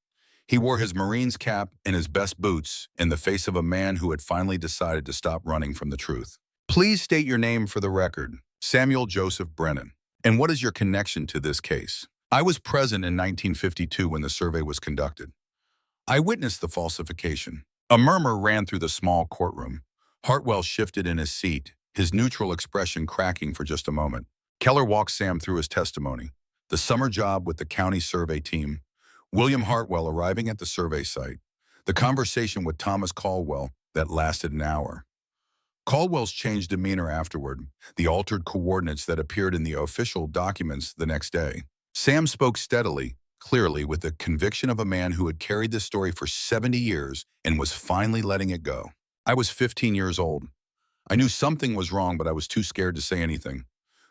He wore his Marine's cap and his best boots in the face of a man who had finally decided to stop running from the truth. Please state your name for the record. Samuel Joseph Brennan. And what is your connection to this case? I was present in 1952 when the survey was conducted. I witnessed the falsification. A murmur ran through the small courtroom. Hartwell shifted in his seat, his neutral expression cracking for just a moment. Keller walked Sam through his testimony. The summer job with the county survey team, William Hartwell arriving at the survey site, the conversation with Thomas Caldwell that lasted an hour. Caldwell's changed demeanor afterward, the altered coordinates that appeared in the official documents the next day. Sam spoke steadily, clearly, with the conviction of a man who had carried this story for 70 years and was finally letting it go. I was 15 years old. I knew something was wrong, but I was too scared to say anything.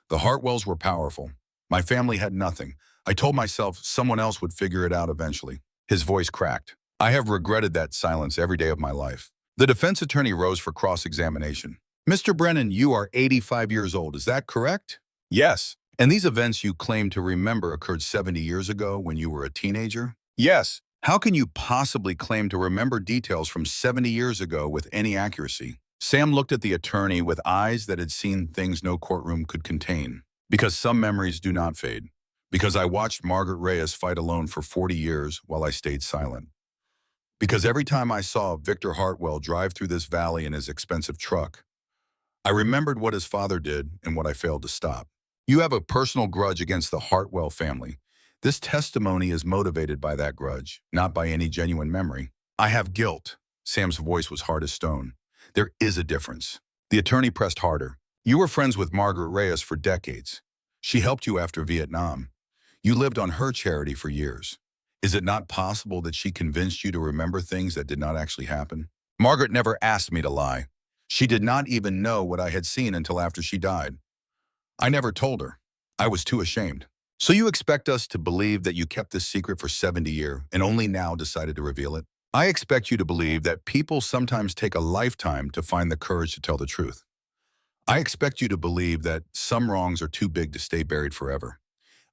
The Hartwells were powerful. My family had nothing. I told myself someone else would figure it out eventually. His voice cracked. I have regretted that silence every day of my life. The defense attorney rose for cross-examination. Mr. Brennan, you are 85 years old, is that correct? Yes. And these events you claim to remember occurred 70 years ago when you were a teenager? Yes. How can you possibly claim to remember details from 70 years ago with any accuracy? Sam looked at the attorney with eyes that had seen things no courtroom could contain. Because some memories do not fade. Because I watched Margaret Reyes fight alone for 40 years while I stayed silent. Because every time I saw Victor Hartwell drive through this valley in his expensive truck, I remembered what his father did and what I failed to stop. You have a personal grudge against the Hartwell family. This testimony is motivated by that grudge, not by any genuine memory. I have guilt. Sam's voice was hard as stone. There is a difference. The attorney pressed harder. You were friends with Margaret Reyes for decades. She helped you after Vietnam. You lived on her charity for years. Is it not possible that she convinced you to remember things that did not actually happen? Margaret never asked me to lie. She did not even know what I had seen until after she died. I never told her. I was too ashamed. So you expect us to believe that you kept this secret for 70 years and only now decided to reveal it? I expect you to believe that people sometimes take a lifetime to find the courage to tell the truth. I expect you to believe that some wrongs are too big to stay buried forever.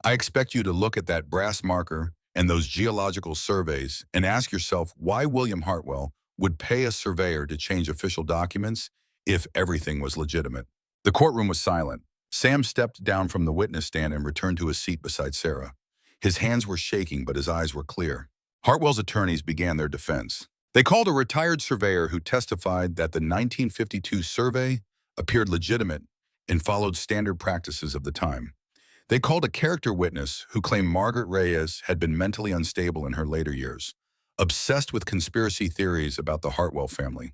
I expect you to look at that brass marker and those geological surveys and ask yourself why William Hartwell would pay a surveyor to change official documents if everything was legitimate. The courtroom was silent. Sam stepped down from the witness stand and returned to his seat beside Sera. His hands were shaking, but his eyes were clear. Hartwell's attorneys began their defense. They called a retired surveyor who testified that the 1952 survey appeared legitimate and followed standard practices of the time. They called a character witness who claimed Margaret Reyes had been mentally unstable in her later years, obsessed with conspiracy theories about the Hartwell family.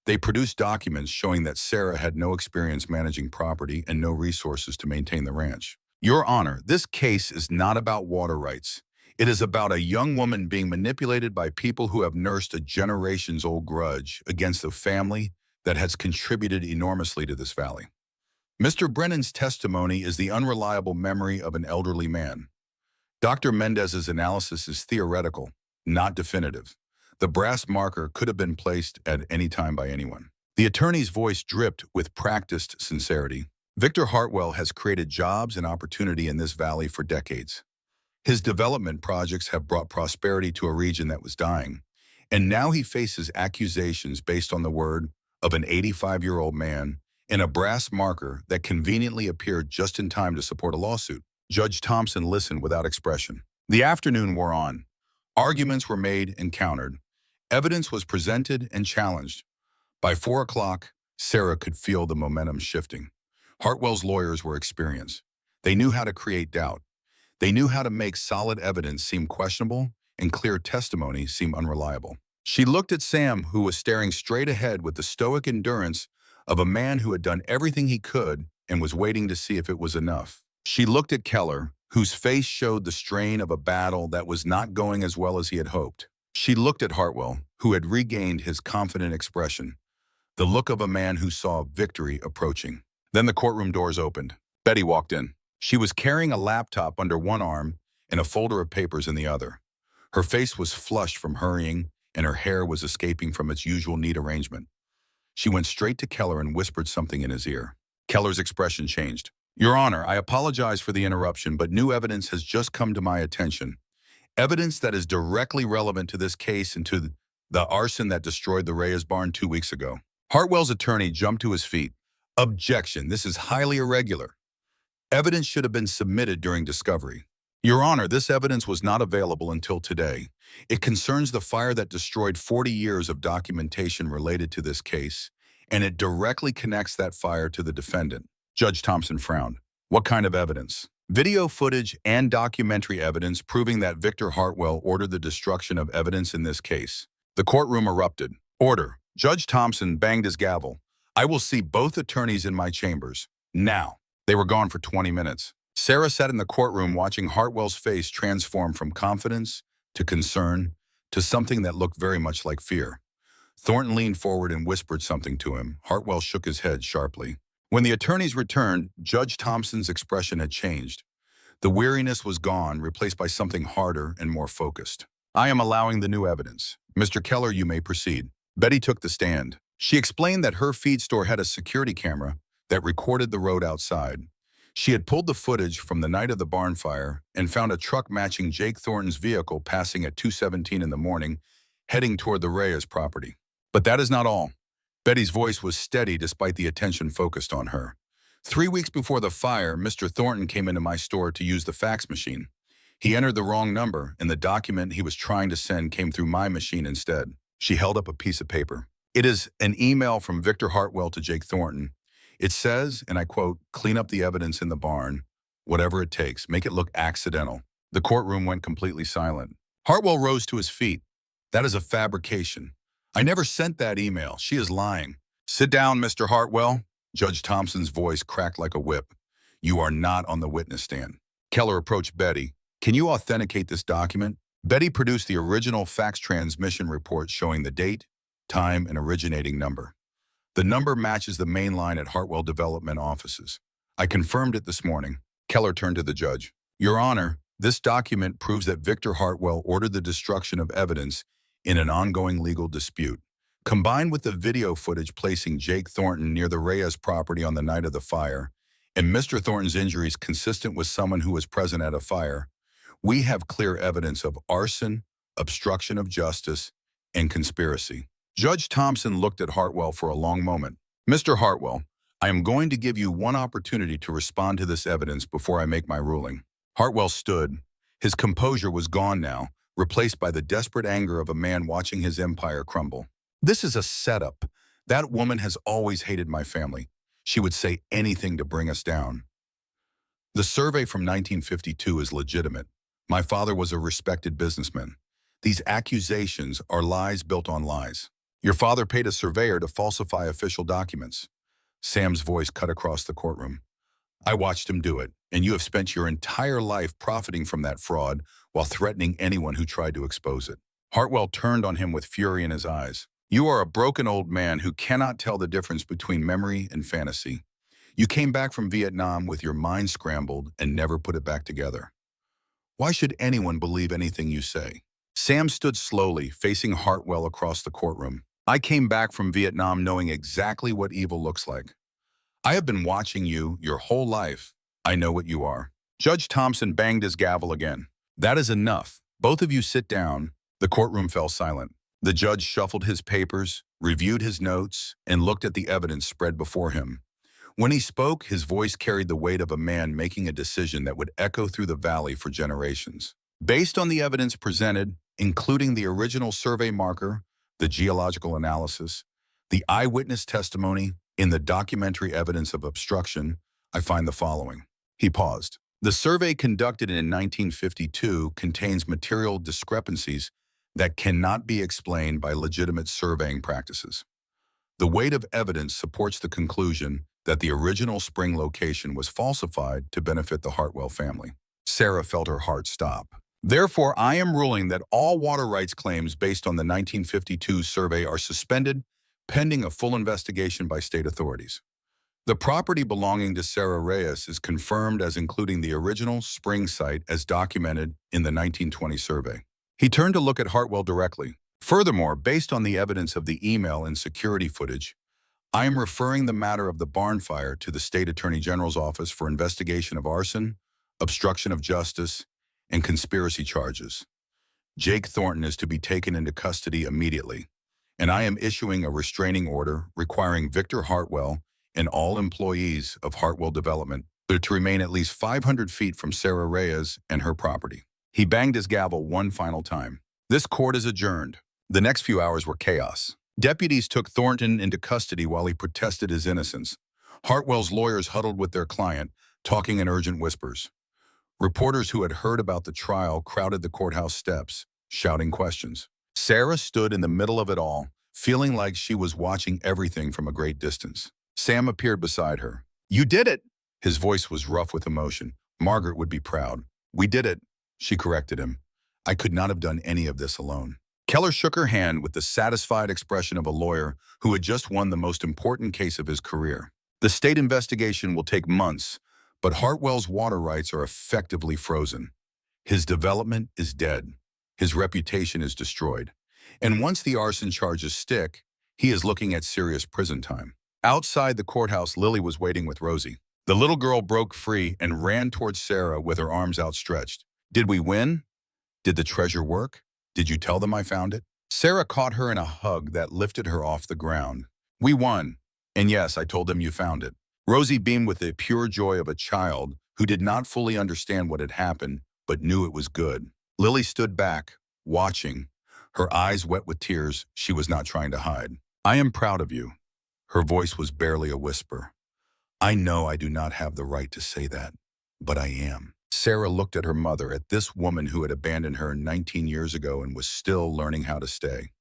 They produced documents showing that Sera had no experience managing property and no resources to maintain the ranch. Your Honor, this case is not about water rights. It is about a young woman being manipulated by people who have nursed a generations-old grudge against a family that has contributed enormously to this valley. Mr. Brennan's testimony is the unreliable memory of an elderly man. Dr. Mendez's analysis is theoretical, not definitive. The brass marker could have been placed at any time by anyone. The attorney's voice dripped with practiced sincerity. Victor Hartwell has created jobs and opportunity in this valley for decades. His development projects have brought prosperity to a region that was dying, and now he faces accusations based on the word of an 85-year-old man and a brass marker that conveniently appeared just in time to support a lawsuit. Judge Thompson listened without expression. The afternoon wore on. Arguments were made and countered. Evidence was presented and challenged. By 4 o'clock, Sera could feel the momentum shifting. Hartwell's lawyers were experienced. They knew how to create doubt. They knew how to make solid evidence seem questionable and clear testimony seem unreliable. She looked at Sam, who was staring straight ahead with the stoic endurance of a man who had done everything he could and was waiting to see if it was enough. She looked at Keller, whose face showed the strain of a battle that was not going as well as he had hoped. She looked at Hartwell, who had regained his confident expression, the look of a man who saw victory approaching. Then the courtroom doors opened. Betty walked in. She was carrying a laptop under one arm and a folder of papers in the other. Her face was flushed from hurrying, and her hair was escaping from its usual neat arrangement. She went straight to Keller and whispered something in his ear. Keller's expression changed. "Your Honor, I apologize for the interruption, but new evidence has just come to my attention. Evidence that is directly relevant to this case and to the arson that destroyed the Reyes barn 2 weeks ago." Hartwell's attorney jumped to his feet. "Objection, this is highly irregular. Evidence should have been submitted during discovery." "Your Honor, this evidence was not available until today. It concerns the fire that destroyed 40 years of documentation related to this case, and it directly connects that fire to the defendant." Judge Thompson frowned. "What kind of evidence?" "Video footage and documentary evidence proving that Victor Hartwell ordered the destruction of evidence in this case." The courtroom erupted. "Order." Judge Thompson banged his gavel. "I will see both attorneys in my chambers. Now." They were gone for 20 minutes. Sera sat in the courtroom watching Hartwell's face transform from confidence to concern to something that looked very much like fear. Thornton leaned forward and whispered something to him. Hartwell shook his head sharply. When the attorneys returned, Judge Thompson's expression had changed. The weariness was gone, replaced by something harder and more focused. "I am allowing the new evidence. Mr. Keller, you may proceed." Betty took the stand. She explained that her feed store had a security camera that recorded the road outside. She had pulled the footage from the night of the barn fire and found a truck matching Jake Thornton's vehicle passing at 2:17 in the morning, heading toward the Reyes property. "But that is not all." Betty's voice was steady despite the attention focused on her. 3 weeks before the fire, Mr. Thornton came into my store to use the fax machine. He entered the wrong number, and the document he was trying to send came through my machine instead." She held up a piece of paper. "It is an email from Victor Hartwell to Jake Thornton. It says, and I quote, 'Clean up the evidence in the barn, whatever it takes. Make it look accidental.'" The courtroom went completely silent. Hartwell rose to his feet. "That is a fabrication. I never sent that email. She is lying." "Sit down, Mr. Hartwell." Judge Thompson's voice cracked like a whip. "You are not on the witness stand." Keller approached Betty. "Can you authenticate this document?" Betty produced the original fax transmission report showing the date, time, and originating number. "The number matches the main line at Hartwell Development offices. I confirmed it this morning." Keller turned to the judge. "Your Honor, this document proves that Victor Hartwell ordered the destruction of evidence in an ongoing legal dispute. Combined with the video footage placing Jake Thornton near the Reyes property on the night of the fire, and Mr. Thornton's injuries consistent with someone who was present at a fire, we have clear evidence of arson, obstruction of justice, and conspiracy." Judge Thompson looked at Hartwell for a long moment. "Mr. Hartwell, I am going to give you one opportunity to respond to this evidence before I make my ruling." Hartwell stood. His composure was gone now, replaced by the desperate anger of a man watching his empire crumble. "This is a setup. That woman has always hated my family. She would say anything to bring us down. The survey from 1952 is legitimate. My father was a respected businessman. These accusations are lies built on lies. Your father paid a surveyor to falsify official documents." Sam's voice cut across the courtroom. "I watched him do it, and you have spent your entire life profiting from that fraud while threatening anyone who tried to expose it." Hartwell turned on him with fury in his eyes. "You are a broken old man who cannot tell the difference between memory and fantasy. You came back from Vietnam with your mind scrambled and never put it back together. Why should anyone believe anything you say?" Sam stood slowly, facing Hartwell across the courtroom. "I came back from Vietnam knowing exactly what evil looks like. I have been watching you your whole life. I know what you are." Judge Thompson banged his gavel again. "That is enough. Both of you sit down." The courtroom fell silent. The judge shuffled his papers, reviewed his notes, and looked at the evidence spread before him. When he spoke, his voice carried the weight of a man making a decision that would echo through the valley for generations. Based on the evidence presented, including the original survey marker, the geological analysis, the eyewitness testimony, in the documentary evidence of obstruction, I find the following. He paused. The survey conducted in 1952 contains material discrepancies that cannot be explained by legitimate surveying practices. The weight of evidence supports the conclusion that the original spring location was falsified to benefit the Hartwell family. Sera felt her heart stop. Therefore, I am ruling that all water rights claims based on the 1952 survey are suspended, pending a full investigation by state authorities. The property belonging to Sera Reyes is confirmed as including the original spring site as documented in the 1920 survey. He turned to look at Hartwell directly. Furthermore, based on the evidence of the email and security footage, I am referring the matter of the barn fire to the State Attorney General's office for investigation of arson, obstruction of justice, and conspiracy charges. Jake Thornton is to be taken into custody immediately, and I am issuing a restraining order requiring Victor Hartwell and all employees of Hartwell Development to remain at least 500 feet from Sera Reyes and her property. He banged his gavel one final time. This court is adjourned. The next few hours were chaos. Deputies took Thornton into custody while he protested his innocence. Hartwell's lawyers huddled with their client, talking in urgent whispers. Reporters who had heard about the trial crowded the courthouse steps, shouting questions. Sera stood in the middle of it all, feeling like she was watching everything from a great distance. Sam appeared beside her. "You did it!" His voice was rough with emotion. Margaret would be proud. "We did it," she corrected him. "I could not have done any of this alone." Keller shook her hand with the satisfied expression of a lawyer who had just won the most important case of his career. The state investigation will take months, but Hartwell's water rights are effectively frozen. His development is dead. His reputation is destroyed. And once the arson charges stick, he is looking at serious prison time. Outside the courthouse, Lily was waiting with Rosie. The little girl broke free and ran towards Sera with her arms outstretched. "Did we win? Did the treasure work? Did you tell them I found it?" Sera caught her in a hug that lifted her off the ground. "We won. And yes, I told them you found it." Rosie beamed with the pure joy of a child who did not fully understand what had happened, but knew it was good. Lily stood back, watching, her eyes wet with tears she was not trying to hide. "I am proud of you." Her voice was barely a whisper. "I know I do not have the right to say that, but I am." Sera looked at her mother, at this woman who had abandoned her 19 years ago and was still learning how to stay.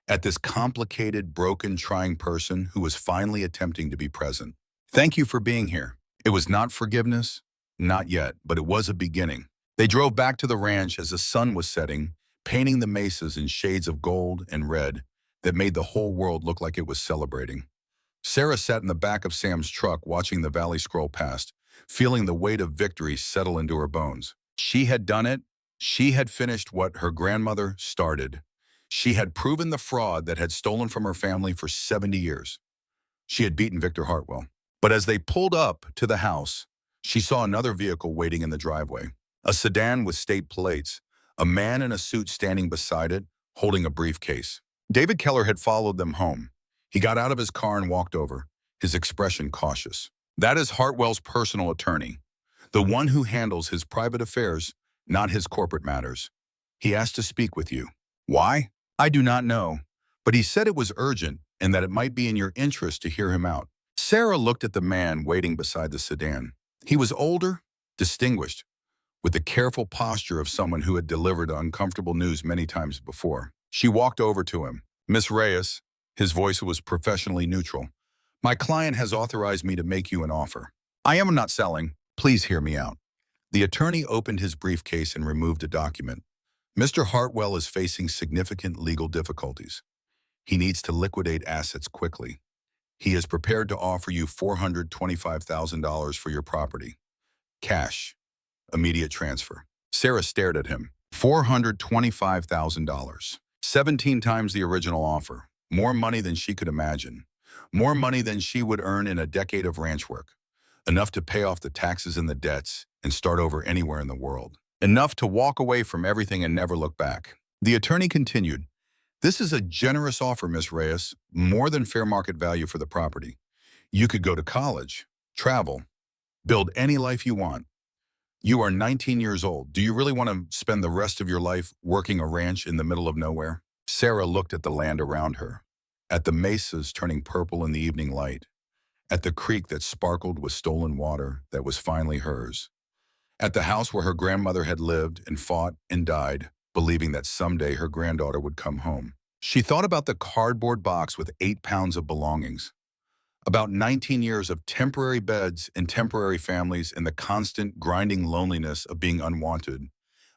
At this complicated, broken, trying person who was finally attempting to be present. "Thank you for being here." It was not forgiveness, not yet, but it was a beginning. They drove back to the ranch as the sun was setting, painting the mesas in shades of gold and red that made the whole world look like it was celebrating. Sera sat in the back of Sam's truck watching the valley scroll past, feeling the weight of victory settle into her bones. She had done it. She had finished what her grandmother started. She had proven the fraud that had stolen from her family for 70 years. She had beaten Victor Hartwell. But as they pulled up to the house, she saw another vehicle waiting in the driveway. A sedan with state plates, a man in a suit standing beside it, holding a briefcase. David Keller had followed them home. He got out of his car and walked over, his expression cautious. "That is Hartwell's personal attorney, the one who handles his private affairs, not his corporate matters. He asked to speak with you." "Why?" "I do not know, but he said it was urgent and that it might be in your interest to hear him out." Sera looked at the man waiting beside the sedan. He was older, distinguished, with the careful posture of someone who had delivered uncomfortable news many times before. She walked over to him. "Miss Reyes," his voice was professionally neutral, "my client has authorized me to make you an offer. I am not selling. Please hear me out." The attorney opened his briefcase and removed a document. "Mr. Hartwell is facing significant legal difficulties. He needs to liquidate assets quickly. He is prepared to offer you $425,000 for your property. Cash. Immediate transfer." Sera stared at him. $425,000. 17 times the original offer. More money than she could imagine. More money than she would earn in a decade of ranch work. Enough to pay off the taxes and the debts and start over anywhere in the world. Enough to walk away from everything and never look back. The attorney continued, "This is a generous offer, Miss Reyes, more than fair market value for the property. You could go to college, travel, build any life you want. You are 19 years old. Do you really want to spend the rest of your life working a ranch in the middle of nowhere?" Sera looked at the land around her, at the mesas turning purple in the evening light, at the creek that sparkled with stolen water that was finally hers, at the house where her grandmother had lived and fought and died, believing that someday her granddaughter would come home. She thought about the cardboard box with 8 pounds of belongings, about 19 years of temporary beds and temporary families and the constant grinding loneliness of being unwanted,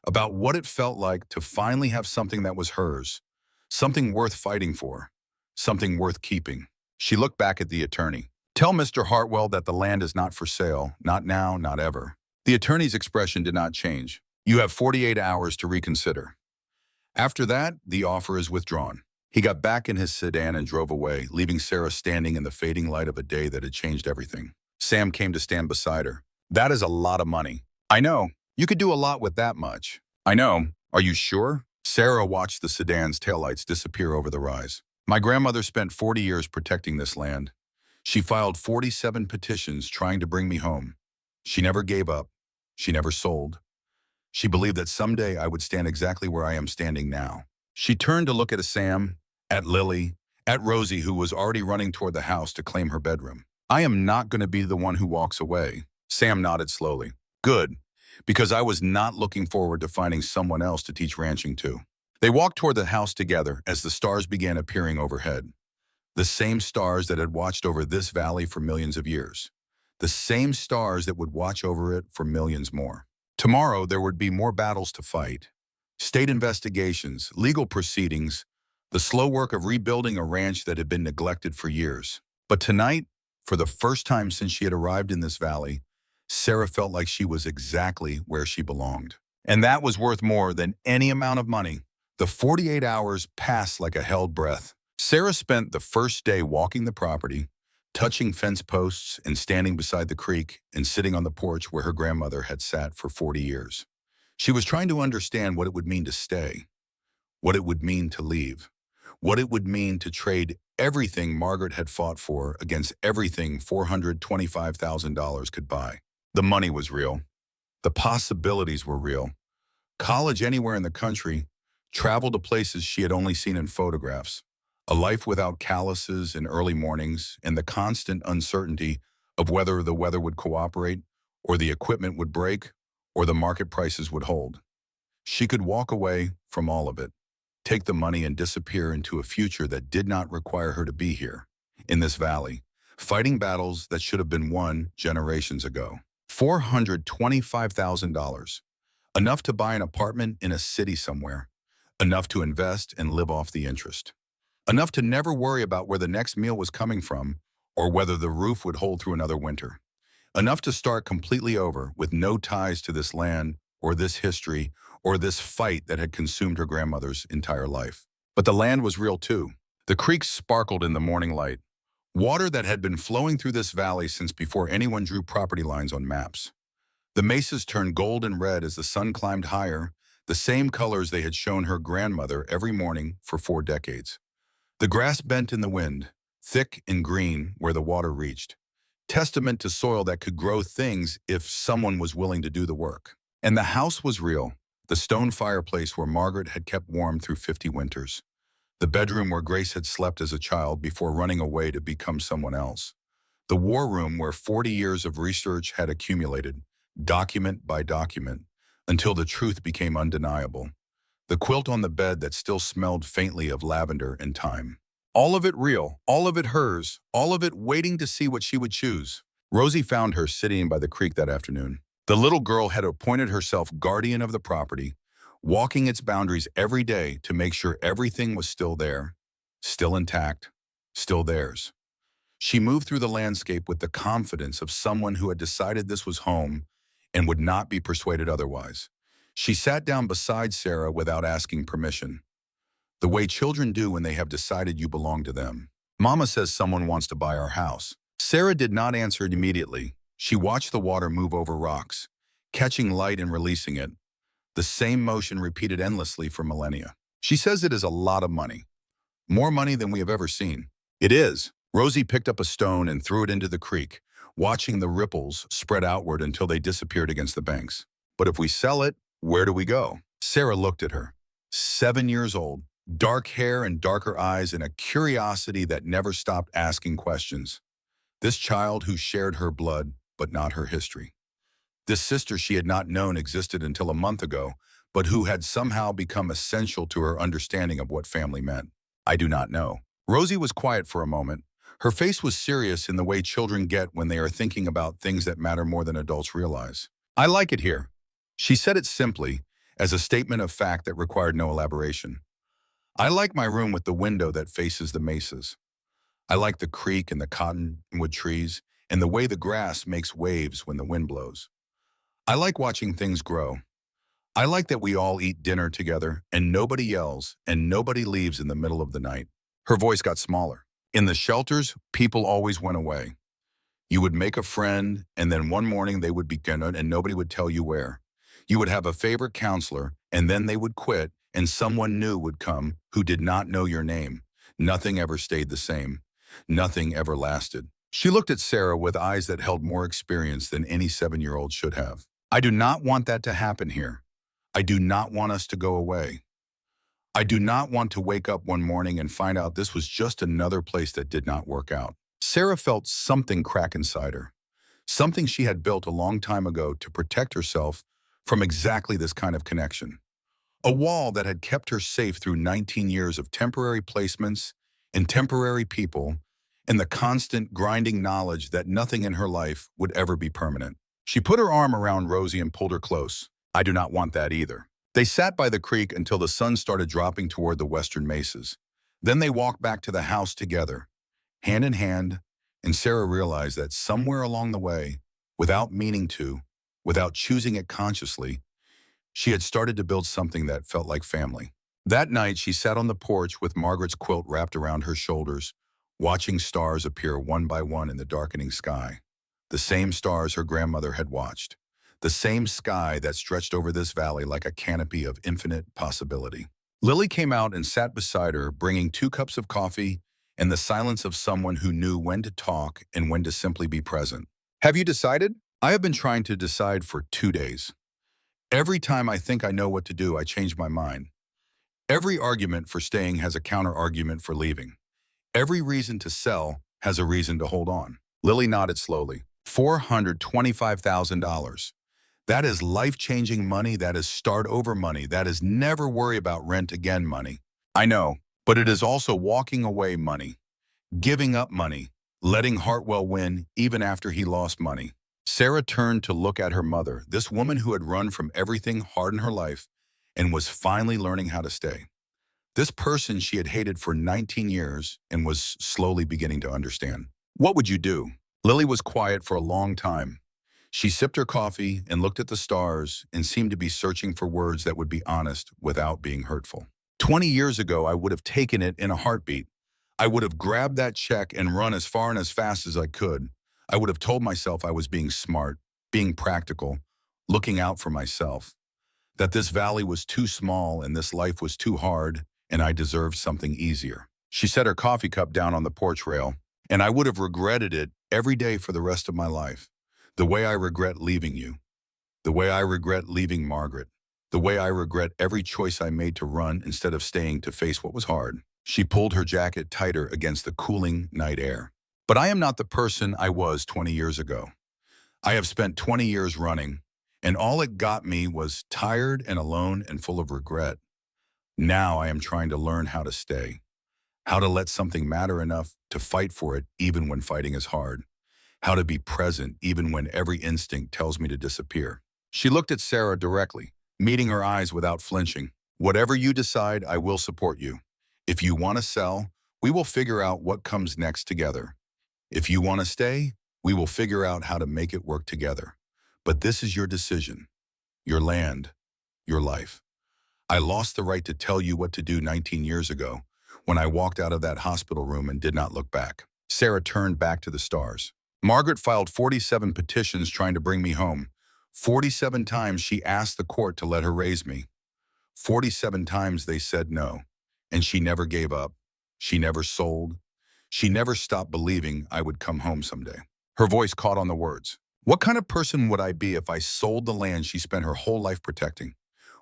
about what it felt like to finally have something that was hers, something worth fighting for, something worth keeping. She looked back at the attorney. "Tell Mr. Hartwell that the land is not for sale, not now, not ever." The attorney's expression did not change. "You have 48 hours to reconsider." After that, the offer is withdrawn. He got back in his sedan and drove away, leaving Sera standing in the fading light of a day that had changed everything. Sam came to stand beside her. That is a lot of money. I know. You could do a lot with that much. I know. Are you sure? Sera watched the sedan's taillights disappear over the rise. My grandmother spent 40 years protecting this land. She filed 47 petitions trying to bring me home. She never gave up. She never sold. She believed that someday I would stand exactly where I am standing now. She turned to look at Sam, at Lily, at Rosie, who was already running toward the house to claim her bedroom. I am not going to be the one who walks away. Sam nodded slowly. Good, because I was not looking forward to finding someone else to teach ranching to. They walked toward the house together as the stars began appearing overhead. The same stars that had watched over this valley for millions of years. The same stars that would watch over it for millions more. Tomorrow, there would be more battles to fight. State investigations, legal proceedings, the slow work of rebuilding a ranch that had been neglected for years. But tonight, for the first time since she had arrived in this valley, Sera felt like she was exactly where she belonged. And that was worth more than any amount of money. The 48 hours passed like a held breath. Sera spent the first day walking the property, touching fence posts and standing beside the creek and sitting on the porch where her grandmother had sat for 40 years. She was trying to understand what it would mean to stay, what it would mean to leave, what it would mean to trade everything Margaret had fought for against everything $425,000 could buy. The money was real. The possibilities were real. College anywhere in the country, travel to places she had only seen in photographs, a life without calluses and early mornings, and the constant uncertainty of whether the weather would cooperate, or the equipment would break, or the market prices would hold. She could walk away from all of it, take the money and disappear into a future that did not require her to be here, in this valley, fighting battles that should have been won generations ago. $425,000, enough to buy an apartment in a city somewhere, enough to invest and live off the interest, enough to never worry about where the next meal was coming from or whether the roof would hold through another winter, enough to start completely over with no ties to this land or this history or this fight that had consumed her grandmother's entire life. But the land was real too. The creek sparkled in the morning light, water that had been flowing through this valley since before anyone drew property lines on maps. The mesas turned gold and red as the sun climbed higher, the same colors they had shown her grandmother every morning for 4 decades. The grass bent in the wind, thick and green where the water reached, testament to soil that could grow things if someone was willing to do the work. And the house was real, the stone fireplace where Margaret had kept warm through 50 winters. The bedroom where Grace had slept as a child before running away to become someone else. The war room where 40 years of research had accumulated, document by document, until the truth became undeniable. The quilt on the bed that still smelled faintly of lavender and thyme. All of it real, all of it hers, all of it waiting to see what she would choose. Rosie found her sitting by the creek that afternoon. The little girl had appointed herself guardian of the property, walking its boundaries every day to make sure everything was still there, still intact, still theirs. She moved through the landscape with the confidence of someone who had decided this was home and would not be persuaded otherwise. She sat down beside Sera without asking permission, the way children do when they have decided you belong to them. Mama says someone wants to buy our house. Sera did not answer it immediately. She watched the water move over rocks, catching light and releasing it. The same motion repeated endlessly for millennia. She says it is a lot of money. More money than we have ever seen. It is. Rosie picked up a stone and threw it into the creek, watching the ripples spread outward until they disappeared against the banks. But if we sell it, where do we go? Sera looked at her. 7 years old, dark hair and darker eyes and a curiosity that never stopped asking questions. This child who shared her blood, but not her history. This sister she had not known existed until a month ago, but who had somehow become essential to her understanding of what family meant. I do not know. Rosie was quiet for a moment. Her face was serious in the way children get when they are thinking about things that matter more than adults realize. I like it here. She said it simply, as a statement of fact that required no elaboration. I like my room with the window that faces the mesas. I like the creek and the cottonwood trees and the way the grass makes waves when the wind blows. I like watching things grow. I like that we all eat dinner together and nobody yells and nobody leaves in the middle of the night. Her voice got smaller. In the shelters, people always went away. You would make a friend, and then one morning they would begin it and nobody would tell you where. You would have a favorite counselor, and then they would quit, and someone new would come who did not know your name. Nothing ever stayed the same. Nothing ever lasted. She looked at Sera with eyes that held more experience than any 7-year-old should have. I do not want that to happen here. I do not want us to go away. I do not want to wake up one morning and find out this was just another place that did not work out. Sera felt something crack inside her, something she had built a long time ago to protect herself from exactly this kind of connection. A wall that had kept her safe through 19 years of temporary placements and temporary people and the constant grinding knowledge that nothing in her life would ever be permanent. She put her arm around Rosie and pulled her close. I do not want that either. They sat by the creek until the sun started dropping toward the western mesas. Then they walked back to the house together, hand in hand, and Sera realized that somewhere along the way, without meaning to, without choosing it consciously, she had started to build something that felt like family. That night, she sat on the porch with Margaret's quilt wrapped around her shoulders, watching stars appear one by one in the darkening sky. The same stars her grandmother had watched. The same sky that stretched over this valley like a canopy of infinite possibility. Lily came out and sat beside her, bringing 2 cups of coffee and the silence of someone who knew when to talk and when to simply be present. Have you decided? I have been trying to decide for 2 days. Every time I think I know what to do, I change my mind. Every argument for staying has a counter-argument for leaving. Every reason to sell has a reason to hold on. Lily nodded slowly. $425,000. That is life-changing money. That is start-over money. That is never worry about rent again money. I know, but it is also walking away money, giving up money, letting Hartwell win even after he lost money. Sera turned to look at her mother, this woman who had run from everything hard in her life and was finally learning how to stay. This person she had hated for 19 years and was slowly beginning to understand. What would you do? Lily was quiet for a long time. She sipped her coffee and looked at the stars and seemed to be searching for words that would be honest without being hurtful. 20 years ago, I would have taken it in a heartbeat. I would have grabbed that check and run as far and as fast as I could. I would have told myself I was being smart, being practical, looking out for myself, that this valley was too small and this life was too hard and I deserved something easier. She set her coffee cup down on the porch rail, and I would have regretted it every day for the rest of my life. The way I regret leaving you. The way I regret leaving Margaret. The way I regret every choice I made to run instead of staying to face what was hard. She pulled her jacket tighter against the cooling night air. But I am not the person I was 20 years ago. I have spent 20 years running, and all it got me was tired and alone and full of regret. Now I am trying to learn how to stay, how to let something matter enough to fight for it even when fighting is hard, how to be present even when every instinct tells me to disappear. She looked at Sera directly, meeting her eyes without flinching. Whatever you decide, I will support you. If you want to sell, we will figure out what comes next together. If you want to stay, we will figure out how to make it work together. But this is your decision, your land, your life. I lost the right to tell you what to do 19 years ago when I walked out of that hospital room and did not look back. Sera turned back to the stars. Margaret filed 47 petitions trying to bring me home. 47 times she asked the court to let her raise me. 47 times they said no. And she never gave up. She never sold. She never stopped believing I would come home someday. Her voice caught on the words. What kind of person would I be if I sold the land she spent her whole life protecting?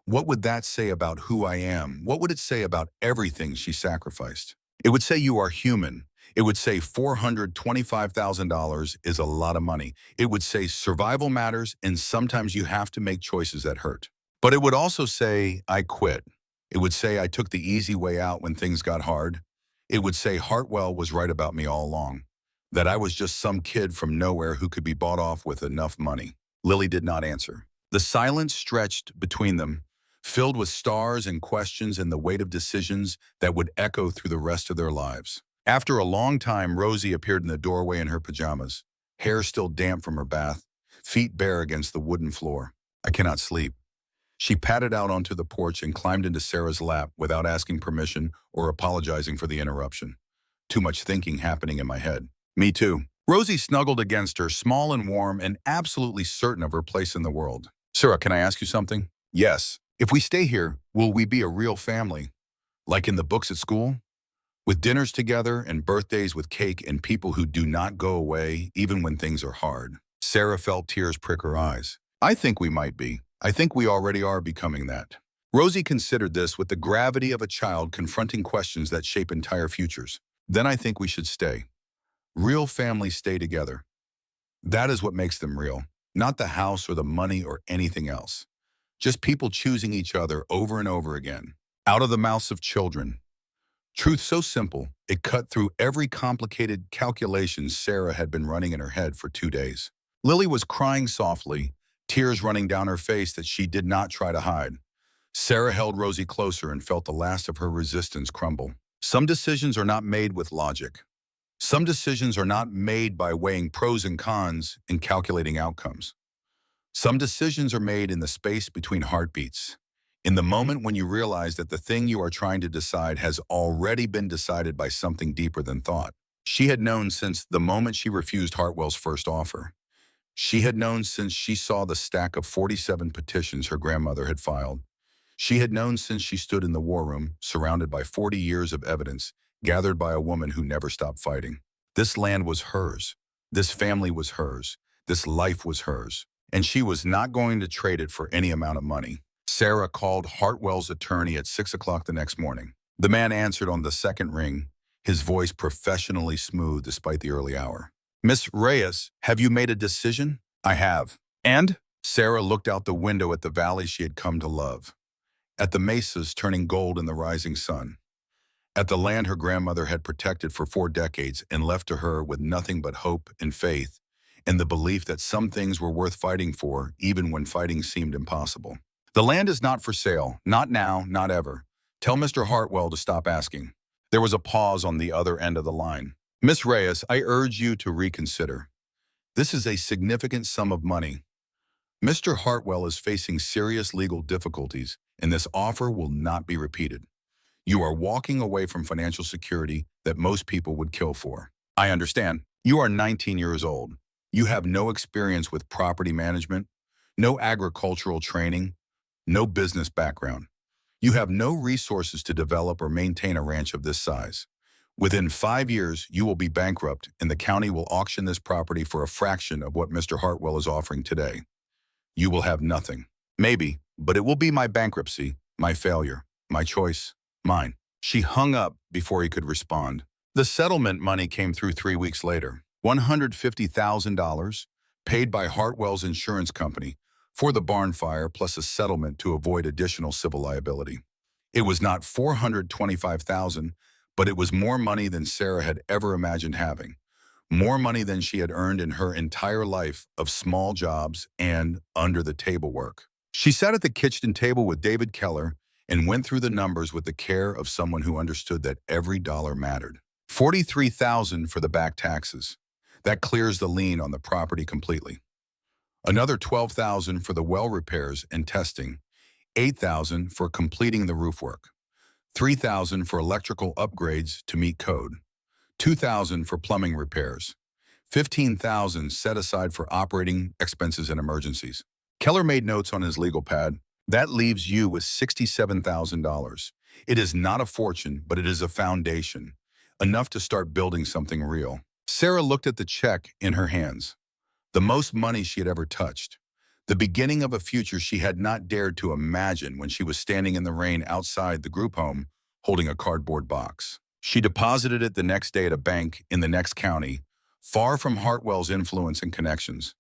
What would that say about who I am? What would it say about everything she sacrificed? It would say you are human. It would say $425,000 is a lot of money. It would say survival matters and sometimes you have to make choices that hurt. But it would also say I quit. It would say I took the easy way out when things got hard. It would say Hartwell was right about me all along, that I was just some kid from nowhere who could be bought off with enough money. Lily did not answer. The silence stretched between them, filled with stars and questions and the weight of decisions that would echo through the rest of their lives. After a long time, Rosie appeared in the doorway in her pajamas, hair still damp from her bath, feet bare against the wooden floor. I cannot sleep, She padded out onto the porch and climbed into Sarah's lap without asking permission or apologizing for the interruption. Too much thinking happening in my head. Me too. Rosie snuggled against her, small and warm and absolutely certain of her place in the world. Sera, can I ask you something? Yes. If we stay here, will we be a real family? Like in the books at school? With dinners together and birthdays with cake and people who do not go away even when things are hard. Sera felt tears prick her eyes. I think we might be. I think we already are becoming that. Rosie considered this with the gravity of a child confronting questions that shape entire futures. Then I think we should stay. Real families stay together. That is what makes them real. Not the house or the money or anything else. Just people choosing each other over and over again. Out of the mouths of children. Truth so simple, it cut through every complicated calculation Sera had been running in her head for 2 days. Lily was crying softly, tears running down her face that she did not try to hide. Sera held Rosie closer and felt the last of her resistance crumble. Some decisions are not made with logic. Some decisions are not made by weighing pros and cons and calculating outcomes. Some decisions are made in the space between heartbeats. In the moment when you realize that the thing you are trying to decide has already been decided by something deeper than thought. She had known since the moment she refused Hartwell's first offer. She had known since she saw the stack of 47 petitions her grandmother had filed. She had known since she stood in the war room, surrounded by 40 years of evidence, gathered by a woman who never stopped fighting. This land was hers. This family was hers. This life was hers. And she was not going to trade it for any amount of money. Sera called Hartwell's attorney at 6 o'clock the next morning. The man answered on the second ring, his voice professionally smooth despite the early hour. Miss Reyes, have you made a decision? I have. And? Sera looked out the window at the valley she had come to love. At the mesas turning gold in the rising sun. At the land her grandmother had protected for 4 decades and left to her with nothing but hope and faith, and the belief that some things were worth fighting for, even when fighting seemed impossible. The land is not for sale, not now, not ever. Tell Mr. Hartwell to stop asking. There was a pause on the other end of the line. Miss Reyes, I urge you to reconsider. This is a significant sum of money. Mr. Hartwell is facing serious legal difficulties, and this offer will not be repeated. You are walking away from financial security that most people would kill for. I understand. You are 19 years old. You have no experience with property management, no agricultural training, no business background. You have no resources to develop or maintain a ranch of this size. Within 5 years, you will be bankrupt, and the county will auction this property for a fraction of what Mr. Hartwell is offering today. You will have nothing. Maybe, but it will be my bankruptcy, my failure, my choice, mine. She hung up before he could respond. The settlement money came through 3 weeks later. $150,000 paid by Hartwell's insurance company for the barn fire plus a settlement to avoid additional civil liability. It was not $425,000, but it was more money than Sera had ever imagined having. More money than she had earned in her entire life of small jobs and under-the-table work. She sat at the kitchen table with David Keller and went through the numbers with the care of someone who understood that every dollar mattered. $43,000 for the back taxes. That clears the lien on the property completely. Another $12,000 for the well repairs and testing. $8,000 for completing the roof work. $3,000 for electrical upgrades to meet code. $2,000 for plumbing repairs. $15,000 set aside for operating expenses and emergencies. Keller made notes on his legal pad. That leaves you with $67,000. It is not a fortune, but it is a foundation, enough to start building something real. Sera looked at the check in her hands. The most money she had ever touched. The beginning of a future she had not dared to imagine when she was standing in the rain outside the group home, holding a cardboard box. She deposited it the next day at a bank in the next county, far from Hartwell's influence and connections.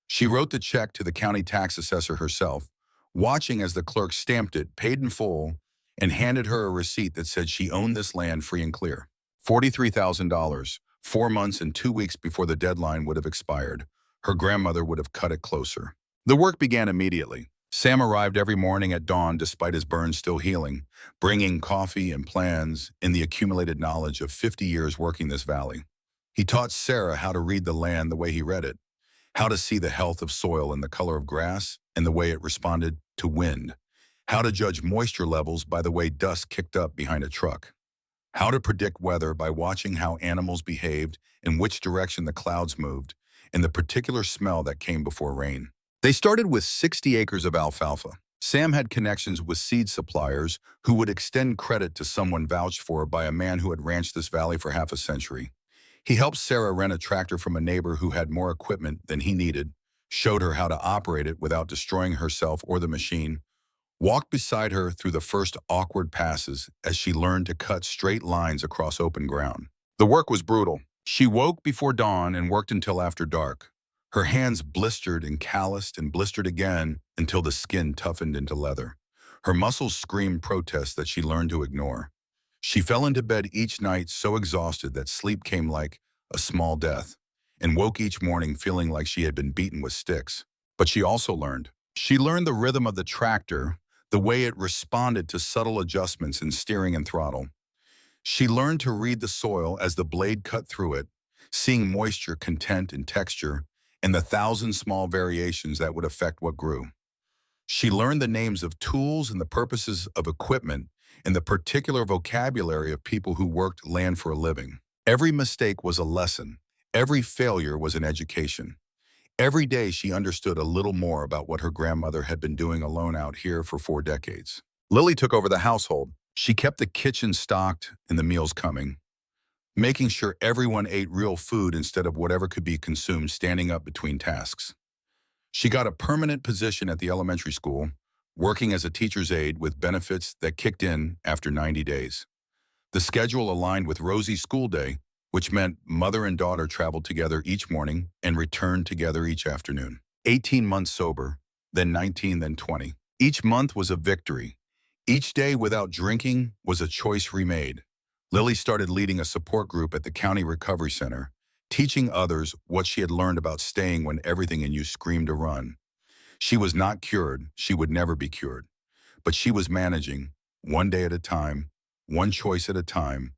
She wrote the check to the county tax assessor herself, watching as the clerk stamped it, paid in full, and handed her a receipt that said she owned this land free and clear. $43,000, 4 months and 2 weeks before the deadline would have expired. Her grandmother would have cut it closer. The work began immediately. Sam arrived every morning at dawn despite his burns still healing, bringing coffee and plans and the accumulated knowledge of 50 years working this valley. He taught Sera how to read the land the way he read it, how to see the health of soil and the color of grass and the way it responded to wind. how to judge moisture levels by the way dust kicked up behind a truck, how to predict weather by watching how animals behaved and which direction the clouds moved, and the particular smell that came before rain. They started with 60 acres of alfalfa. Sam had connections with seed suppliers who would extend credit to someone vouched for by a man who had ranched this valley for half a century. He helped Sera rent a tractor from a neighbor who had more equipment than he needed, showed her how to operate it without destroying herself or the machine, walked beside her through the first awkward passes as she learned to cut straight lines across open ground. The work was brutal. She woke before dawn and worked until after dark. Her hands blistered and calloused and blistered again until the skin toughened into leather. Her muscles screamed protests that she learned to ignore. She fell into bed each night so exhausted that sleep came like a small death, and woke each morning feeling like she had been beaten with sticks. But she also learned. She learned the rhythm of the tractor, the way it responded to subtle adjustments in steering and throttle. She learned to read the soil as the blade cut through it, seeing moisture, content, and texture, and the thousand small variations that would affect what grew. She learned the names of tools and the purposes of equipment and the particular vocabulary of people who worked land for a living. Every mistake was a lesson. Every failure was an education. Every day she understood a little more about what her grandmother had been doing alone out here for 4 decades. Lily took over the household. She kept the kitchen stocked and the meals coming, making sure everyone ate real food instead of whatever could be consumed standing up between tasks. She got a permanent position at the elementary school, working as a teacher's aide with benefits that kicked in after 90 days. The schedule aligned with Rosie's school day, which meant mother and daughter traveled together each morning and returned together each afternoon. 18 months sober, then 19, then 20. Each month was a victory. Each day without drinking was a choice remade. Lily started leading a support group at the County Recovery Center, teaching others what she had learned about staying when everything in you screamed to run. She was not cured. She would never be cured. But she was managing, one day at a time, one choice at a time,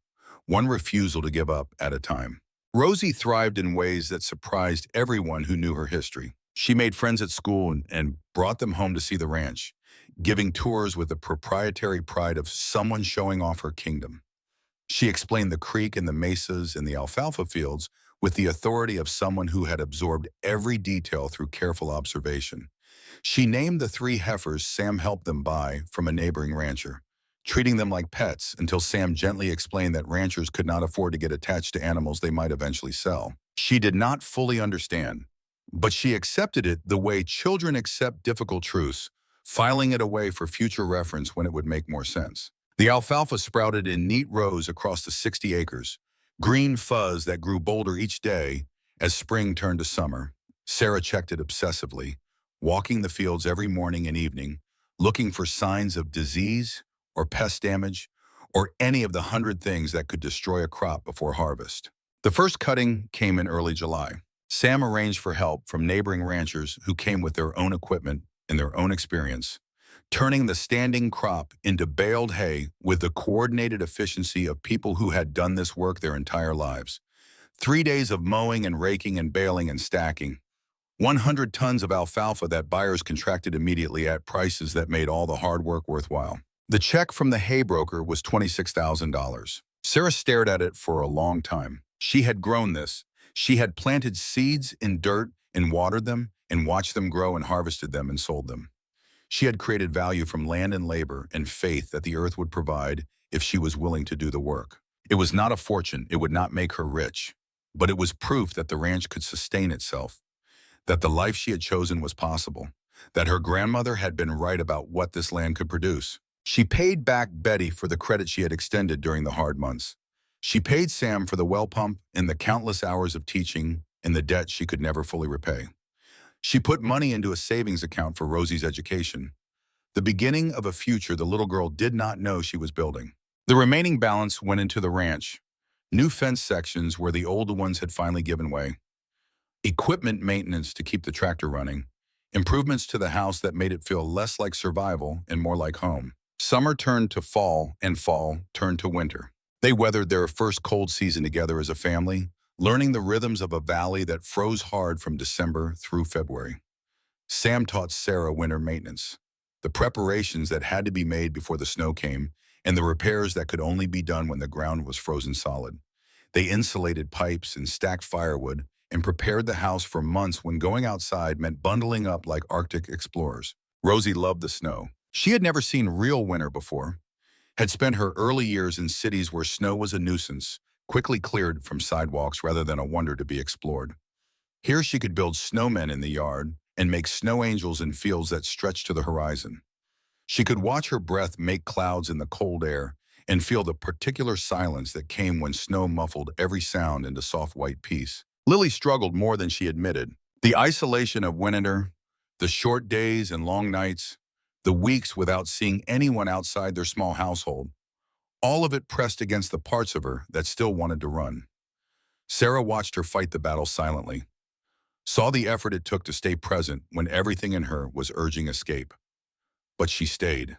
one refusal to give up at a time. Rosie thrived in ways that surprised everyone who knew her history. She made friends at school and brought them home to see the ranch, giving tours with the proprietary pride of someone showing off her kingdom. She explained the creek and the mesas and the alfalfa fields with the authority of someone who had absorbed every detail through careful observation. She named the 3 heifers Sam helped them buy from a neighboring rancher, treating them like pets until Sam gently explained that ranchers could not afford to get attached to animals they might eventually sell. She did not fully understand, but she accepted it the way children accept difficult truths, filing it away for future reference when it would make more sense. The alfalfa sprouted in neat rows across the 60 acres, green fuzz that grew bolder each day as spring turned to summer. Sera checked it obsessively, walking the fields every morning and evening, looking for signs of disease or pest damage or any of the 100 things that could destroy a crop before harvest. The first cutting came in early July. Sam arranged for help from neighboring ranchers who came with their own equipment and their own experience, turning the standing crop into baled hay with the coordinated efficiency of people who had done this work their entire lives. 3 days of mowing and raking and baling and stacking. 100 tons of alfalfa that buyers contracted immediately at prices that made all the hard work worthwhile. The check from the hay broker was $26,000. Sera stared at it for a long time. She had grown this. She had planted seeds in dirt and watered them and watched them grow and harvested them and sold them. She had created value from land and labor and faith that the earth would provide if she was willing to do the work. It was not a fortune. It would not make her rich, but it was proof that the ranch could sustain itself, that the life she had chosen was possible, that her grandmother had been right about what this land could produce. She paid back Betty for the credit she had extended during the hard months. She paid Sam for the well pump and the countless hours of teaching and the debt she could never fully repay. She put money into a savings account for Rosie's education, the beginning of a future the little girl did not know she was building. The remaining balance went into the ranch, new fence sections where the older ones had finally given way, equipment maintenance to keep the tractor running, improvements to the house that made it feel less like survival and more like home. Summer turned to fall, and fall turned to winter. They weathered their first cold season together as a family, learning the rhythms of a valley that froze hard from December through February. Sam taught Sera winter maintenance, the preparations that had to be made before the snow came, and the repairs that could only be done when the ground was frozen solid. They insulated pipes and stacked firewood and prepared the house for months when going outside meant bundling up like Arctic explorers. Rosie loved the snow. She had never seen real winter before, had spent her early years in cities where snow was a nuisance, quickly cleared from sidewalks rather than a wonder to be explored. Here she could build snowmen in the yard and make snow angels in fields that stretched to the horizon. She could watch her breath make clouds in the cold air and feel the particular silence that came when snow muffled every sound into soft white peace. Lily struggled more than she admitted. The isolation of winter, the short days and long nights, the weeks without seeing anyone outside their small household, all of it pressed against the parts of her that still wanted to run. Sera watched her fight the battle silently, saw the effort it took to stay present when everything in her was urging escape. But she stayed.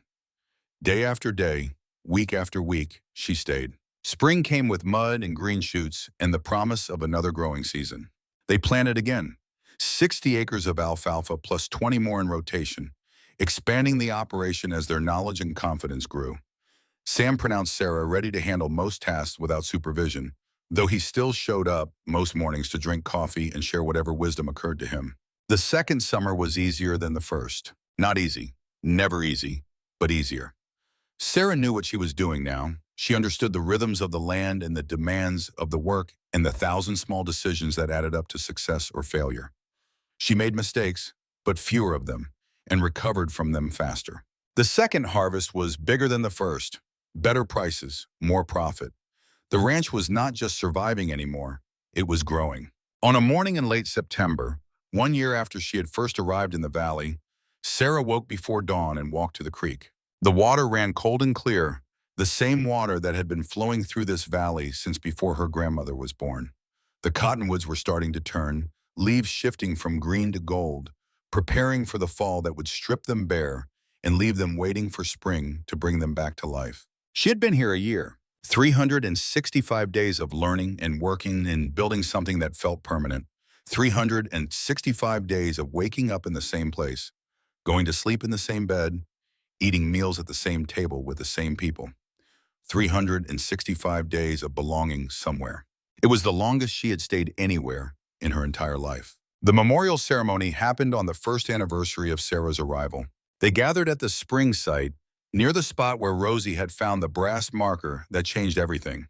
Day after day, week after week, she stayed. Spring came with mud and green shoots and the promise of another growing season. They planted again, 60 acres of alfalfa plus 20 more in rotation, expanding the operation as their knowledge and confidence grew. Sam pronounced Sera ready to handle most tasks without supervision, though he still showed up most mornings to drink coffee and share whatever wisdom occurred to him. The second summer was easier than the first. Not easy, never easy, but easier. Sera knew what she was doing now. She understood the rhythms of the land and the demands of the work and the thousand small decisions that added up to success or failure. She made mistakes, but fewer of them, and recovered from them faster. The second harvest was bigger than the first. Better prices, more profit. The ranch was not just surviving anymore, it was growing. On a morning in late September, 1 year after she had first arrived in the valley, Sera woke before dawn and walked to the creek. The water ran cold and clear, the same water that had been flowing through this valley since before her grandmother was born. The cottonwoods were starting to turn, leaves shifting from green to gold, preparing for the fall that would strip them bare and leave them waiting for spring to bring them back to life. She had been here a year, 365 days of learning and working and building something that felt permanent, 365 days of waking up in the same place, going to sleep in the same bed, eating meals at the same table with the same people. 365 days of belonging somewhere. It was the longest she had stayed anywhere in her entire life. The memorial ceremony happened on the first anniversary of Sera's arrival. They gathered at the spring site, near the spot where Rosie had found the brass marker that changed everything.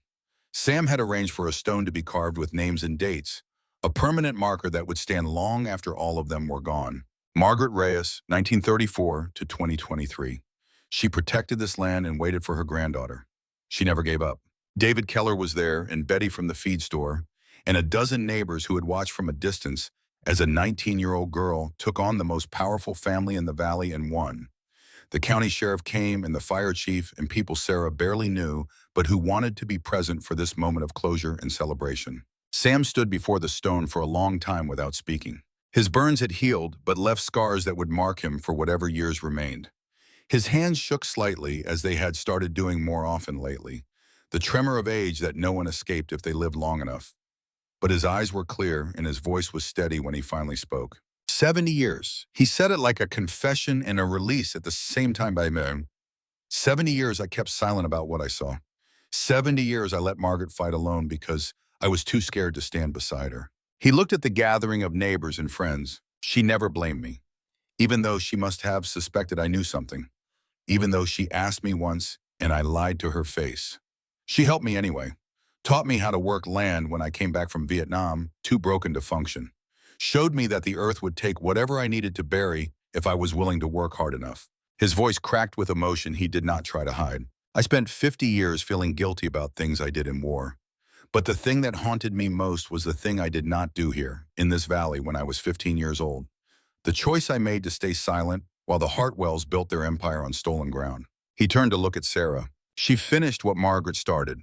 Sam had arranged for a stone to be carved with names and dates, a permanent marker that would stand long after all of them were gone. Margaret Reyes, 1934 to 2023. She protected this land and waited for her granddaughter. She never gave up. David Keller was there, and Betty from the feed store, and a dozen neighbors who had watched from a distance as a 19-year-old girl took on the most powerful family in the valley and won. The county sheriff came, and the fire chief, and people Sera barely knew, but who wanted to be present for this moment of closure and celebration. Sam stood before the stone for a long time without speaking. His burns had healed, but left scars that would mark him for whatever years remained. His hands shook slightly, as they had started doing more often lately, the tremor of age that no one escaped if they lived long enough. But his eyes were clear, and his voice was steady when he finally spoke. 70 years. He said it like a confession and a release at the same time by me. 70 years I kept silent about what I saw. 70 years I let Margaret fight alone because I was too scared to stand beside her. He looked at the gathering of neighbors and friends. She never blamed me, even though she must have suspected I knew something, even though she asked me once and I lied to her face. She helped me anyway, taught me how to work land when I came back from Vietnam, too broken to function, showed me that the earth would take whatever I needed to bury if I was willing to work hard enough. His voice cracked with emotion he did not try to hide. I spent 50 years feeling guilty about things I did in war. But the thing that haunted me most was the thing I did not do here, in this valley, when I was 15 years old. The choice I made to stay silent while the Hartwells built their empire on stolen ground. He turned to look at Sera. She finished what Margaret started.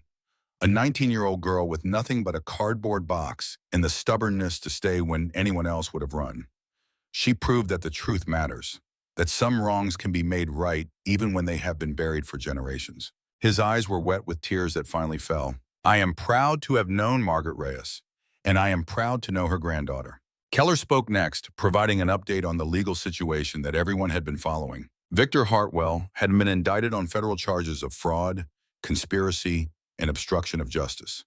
A 19-year-old girl with nothing but a cardboard box and the stubbornness to stay when anyone else would have run. She proved that the truth matters, that some wrongs can be made right even when they have been buried for generations. His eyes were wet with tears that finally fell. I am proud to have known Margaret Reyes, and I am proud to know her granddaughter. Keller spoke next, providing an update on the legal situation that everyone had been following. Victor Hartwell had been indicted on federal charges of fraud, conspiracy, and obstruction of justice.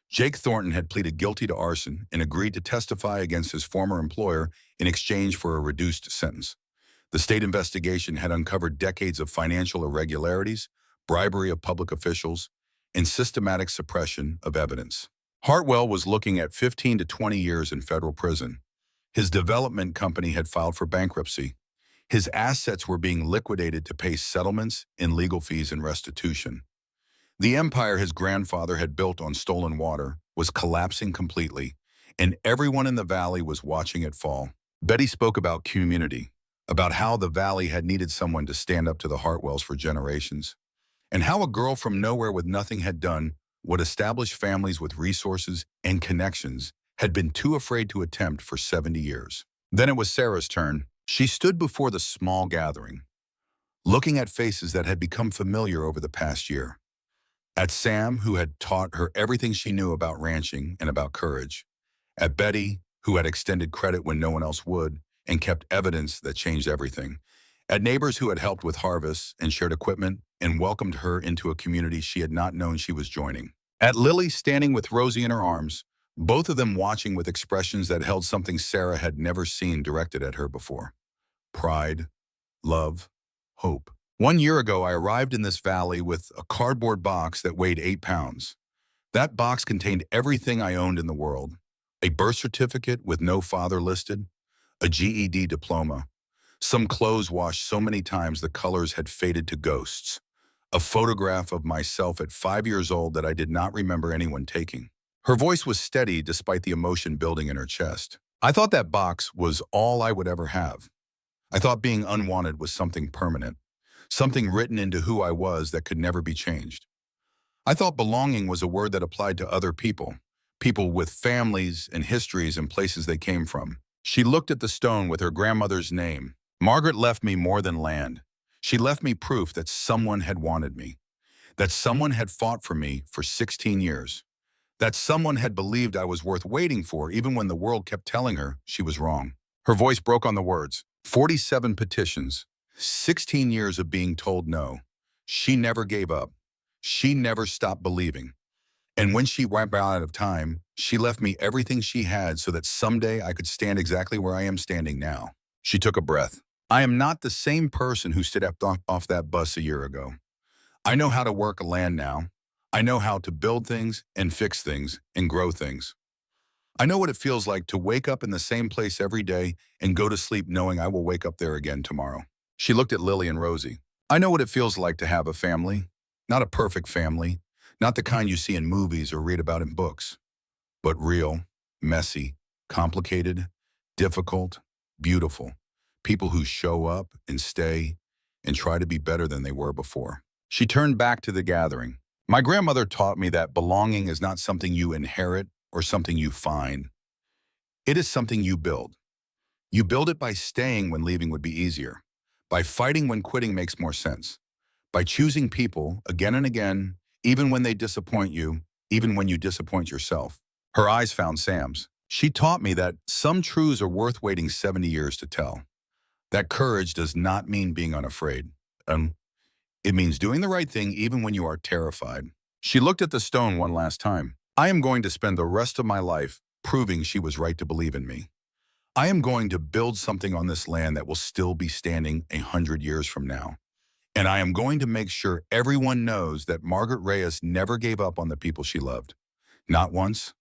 Jake Thornton had pleaded guilty to arson and agreed to testify against his former employer in exchange for a reduced sentence. The state investigation had uncovered decades of financial irregularities, bribery of public officials, and systematic suppression of evidence. Hartwell was looking at 15 to 20 years in federal prison. His development company had filed for bankruptcy. His assets were being liquidated to pay settlements and legal fees and restitution. The empire his grandfather had built on stolen water was collapsing completely, and everyone in the valley was watching it fall. Betty spoke about community, about how the valley had needed someone to stand up to the Hartwells for generations, and how a girl from nowhere with nothing had done what established families with resources and connections had been too afraid to attempt for 70 years. Then it was Sera's turn. She stood before the small gathering, looking at faces that had become familiar over the past year. At Sam, who had taught her everything she knew about ranching and about courage. At Betty, who had extended credit when no one else would and kept evidence that changed everything. At neighbors who had helped with harvests and shared equipment and welcomed her into a community she had not known she was joining. At Lily, standing with Rosie in her arms, both of them watching with expressions that held something Sera had never seen directed at her before. Pride, love, hope. 1 year ago, I arrived in this valley with a cardboard box that weighed 8 pounds. That box contained everything I owned in the world: a birth certificate with no father listed, a GED diploma, some clothes washed so many times the colors had faded to ghosts, a photograph of myself at 5 years old that I did not remember anyone taking. Her voice was steady despite the emotion building in her chest. I thought that box was all I would ever have. I thought being unwanted was something permanent, something written into who I was that could never be changed. I thought belonging was a word that applied to other people, people with families and histories and places they came from. She looked at the stone with her grandmother's name. Margaret left me more than land. She left me proof that someone had wanted me, that someone had fought for me for 16 years, that someone had believed I was worth waiting for even when the world kept telling her she was wrong. Her voice broke on the words. 47 petitions, 16 years of being told no. She never gave up. She never stopped believing. And when she ran out of time, she left me everything she had so that someday I could stand exactly where I am standing now. She took a breath. I am not the same person who stepped off that bus a year ago. I know how to work a land now. I know how to build things and fix things and grow things. I know what it feels like to wake up in the same place every day and go to sleep knowing I will wake up there again tomorrow. She looked at Lily and Rosie. I know what it feels like to have a family. Not a perfect family, not the kind you see in movies or read about in books, but real, messy, complicated, difficult, beautiful. People who show up and stay and try to be better than they were before. She turned back to the gathering. My grandmother taught me that belonging is not something you inherit or something you find. It is something you build. You build it by staying when leaving would be easier, by fighting when quitting makes more sense, by choosing people again and again, even when they disappoint you, even when you disappoint yourself. Her eyes found Sam's. She taught me that some truths are worth waiting 70 years to tell. That courage does not mean being unafraid. It means doing the right thing even when you are terrified. She looked at the stone one last time. I am going to spend the rest of my life proving she was right to believe in me. I am going to build something on this land that will still be standing 100 years from now. And I am going to make sure everyone knows that Margaret Reyes never gave up on the people she loved. Not once,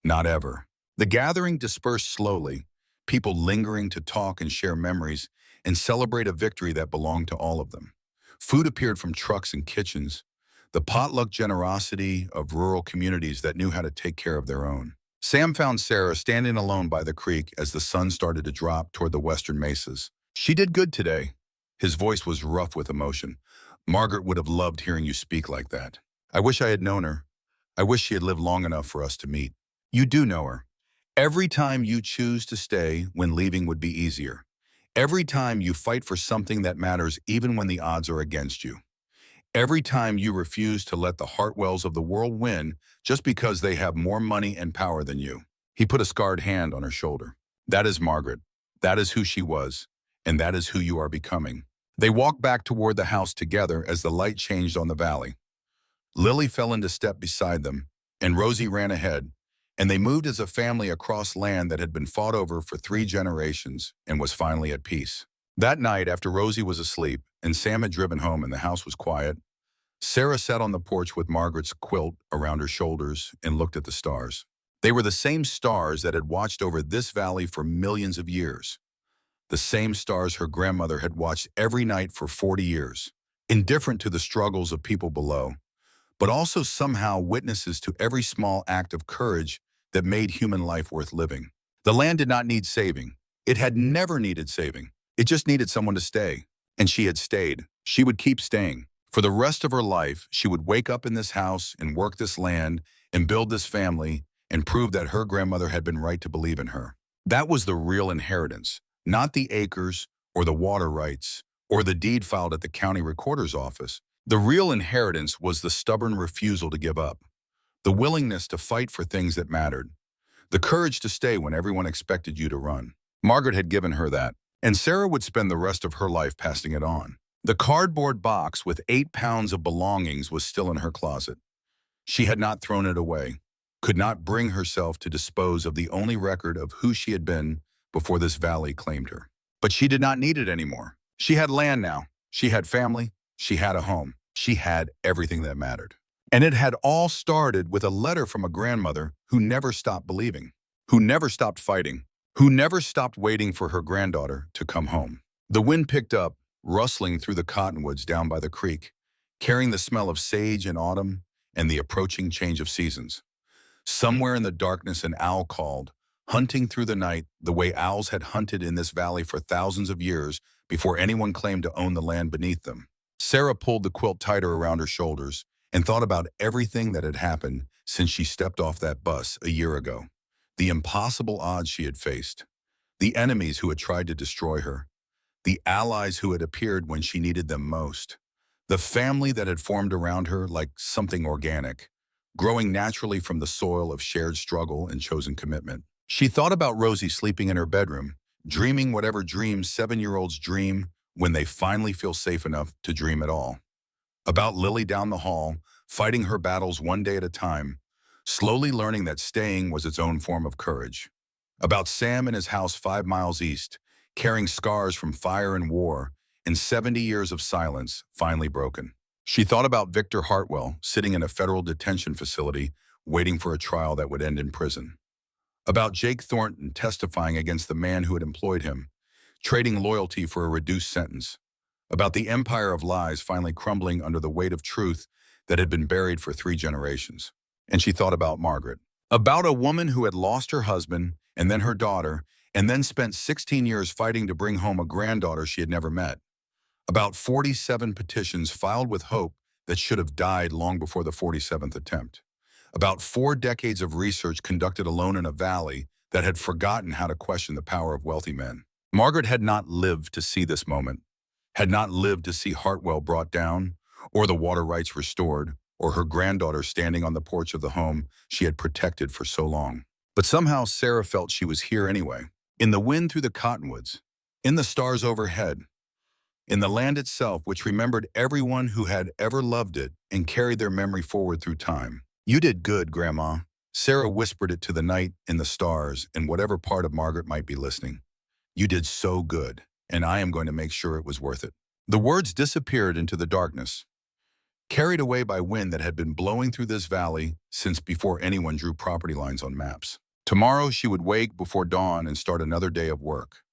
not ever. The gathering dispersed slowly, people lingering to talk and share memories and celebrate a victory that belonged to all of them. Food appeared from trucks and kitchens, the potluck generosity of rural communities that knew how to take care of their own. Sam found Sera standing alone by the creek as the sun started to drop toward the western mesas. She did good today. His voice was rough with emotion. Margaret would have loved hearing you speak like that. I wish I had known her. I wish she had lived long enough for us to meet. You do know her. Every time you choose to stay when leaving would be easier. Every time you fight for something that matters even when the odds are against you. Every time you refuse to let the Hartwells of the world win just because they have more money and power than you. He put a scarred hand on her shoulder. That is Margaret. That is who she was. And that is who you are becoming. They walked back toward the house together as the light changed on the valley. Lily fell into step beside them, and Rosie ran ahead, and they moved as a family across land that had been fought over for 3 generations and was finally at peace. That night, after Rosie was asleep and Sam had driven home and the house was quiet, Sera sat on the porch with Margaret's quilt around her shoulders and looked at the stars. They were the same stars that had watched over this valley for millions of years. The same stars her grandmother had watched every night for 40 years, indifferent to the struggles of people below, but also somehow witnesses to every small act of courage that made human life worth living. The land did not need saving. It had never needed saving. It just needed someone to stay. And she had stayed. She would keep staying. For the rest of her life, she would wake up in this house and work this land and build this family and prove that her grandmother had been right to believe in her. That was the real inheritance, not the acres or the water rights or the deed filed at the county recorder's office. The real inheritance was the stubborn refusal to give up, the willingness to fight for things that mattered, the courage to stay when everyone expected you to run. Margaret had given her that, and Sera would spend the rest of her life passing it on. The cardboard box with 8 pounds of belongings was still in her closet. She had not thrown it away, could not bring herself to dispose of the only record of who she had been before this valley claimed her. But she did not need it anymore. She had land now. She had family. She had a home. She had everything that mattered. And it had all started with a letter from a grandmother who never stopped believing, who never stopped fighting, who never stopped waiting for her granddaughter to come home. The wind picked up, rustling through the cottonwoods down by the creek, carrying the smell of sage in autumn and the approaching change of seasons. Somewhere in the darkness an owl called, hunting through the night the way owls had hunted in this valley for thousands of years before anyone claimed to own the land beneath them. Sera pulled the quilt tighter around her shoulders and thought about everything that had happened since she stepped off that bus a year ago. The impossible odds she had faced, the enemies who had tried to destroy her, the allies who had appeared when she needed them most, the family that had formed around her like something organic, growing naturally from the soil of shared struggle and chosen commitment. She thought about Rosie sleeping in her bedroom, dreaming whatever dreams 7-year-olds dream when they finally feel safe enough to dream at all. About Lily down the hall, fighting her battles one day at a time, slowly learning that staying was its own form of courage. About Sam in his house 5 miles east, carrying scars from fire and war, and 70 years of silence finally broken. She thought about Victor Hartwell sitting in a federal detention facility, waiting for a trial that would end in prison. About Jake Thornton testifying against the man who had employed him, trading loyalty for a reduced sentence. About the empire of lies finally crumbling under the weight of truth that had been buried for 3 generations. And she thought about Margaret. About a woman who had lost her husband, and then her daughter, and then spent 16 years fighting to bring home a granddaughter she had never met. About 47 petitions filed with hope that should have died long before the 47th attempt. About 4 decades of research conducted alone in a valley that had forgotten how to question the power of wealthy men. Margaret had not lived to see this moment, had not lived to see Hartwell brought down, or the water rights restored, or her granddaughter standing on the porch of the home she had protected for so long. But somehow Sera felt she was here anyway, in the wind through the cottonwoods, in the stars overhead, in the land itself which remembered everyone who had ever loved it and carried their memory forward through time. "You did good, Grandma." Sera whispered it to the night and the stars and whatever part of Margaret might be listening. "You did so good, and I am going to make sure it was worth it." The words disappeared into the darkness, carried away by wind that had been blowing through this valley since before anyone drew property lines on maps. Tomorrow she would wake before dawn and start another day of work,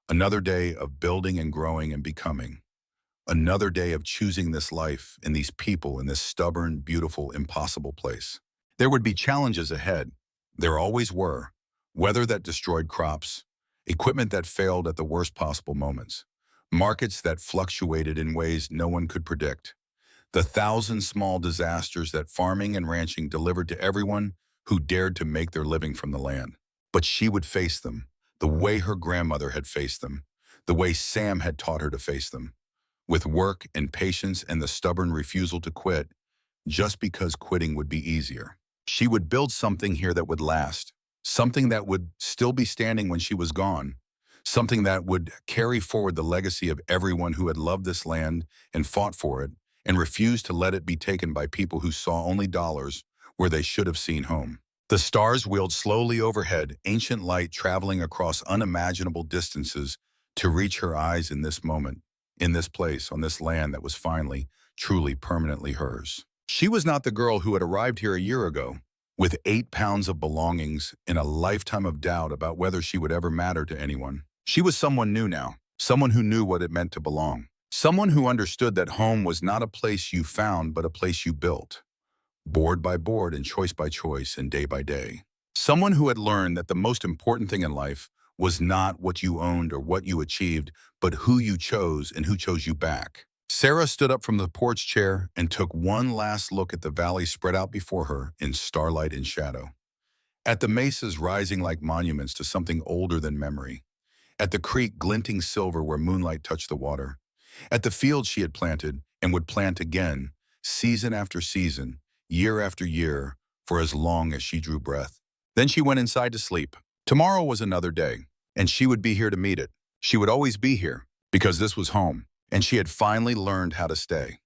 another day of building and growing and becoming, another day of choosing this life and these people in this stubborn, beautiful, impossible place. There would be challenges ahead. There always were. Weather that destroyed crops, equipment that failed at the worst possible moments, markets that fluctuated in ways no one could predict, the 1,000 small disasters that farming and ranching delivered to everyone who dared to make their living from the land. But she would face them, the way her grandmother had faced them, the way Sam had taught her to face them, with work and patience and the stubborn refusal to quit, just because quitting would be easier. She would build something here that would last, something that would still be standing when she was gone, something that would carry forward the legacy of everyone who had loved this land and fought for it and refused to let it be taken by people who saw only dollars where they should have seen home. The stars wheeled slowly overhead, ancient light traveling across unimaginable distances to reach her eyes in this moment, in this place, on this land that was finally, truly, permanently hers. She was not the girl who had arrived here a year ago, with 8 pounds of belongings and a lifetime of doubt about whether she would ever matter to anyone. She was someone new now, someone who knew what it meant to belong, someone who understood that home was not a place you found but a place you built, board by board and choice by choice and day by day. Someone who had learned that the most important thing in life was not what you owned or what you achieved, but who you chose and who chose you back. Sera stood up from the porch chair and took one last look at the valley spread out before her in starlight and shadow, at the mesas rising like monuments to something older than memory, at the creek glinting silver where moonlight touched the water, at the fields she had planted and would plant again, season after season, year after year, for as long as she drew breath. Then she went inside to sleep. Tomorrow was another day, and she would be here to meet it. She would always be here, because this was home, and she had finally learned how to stay.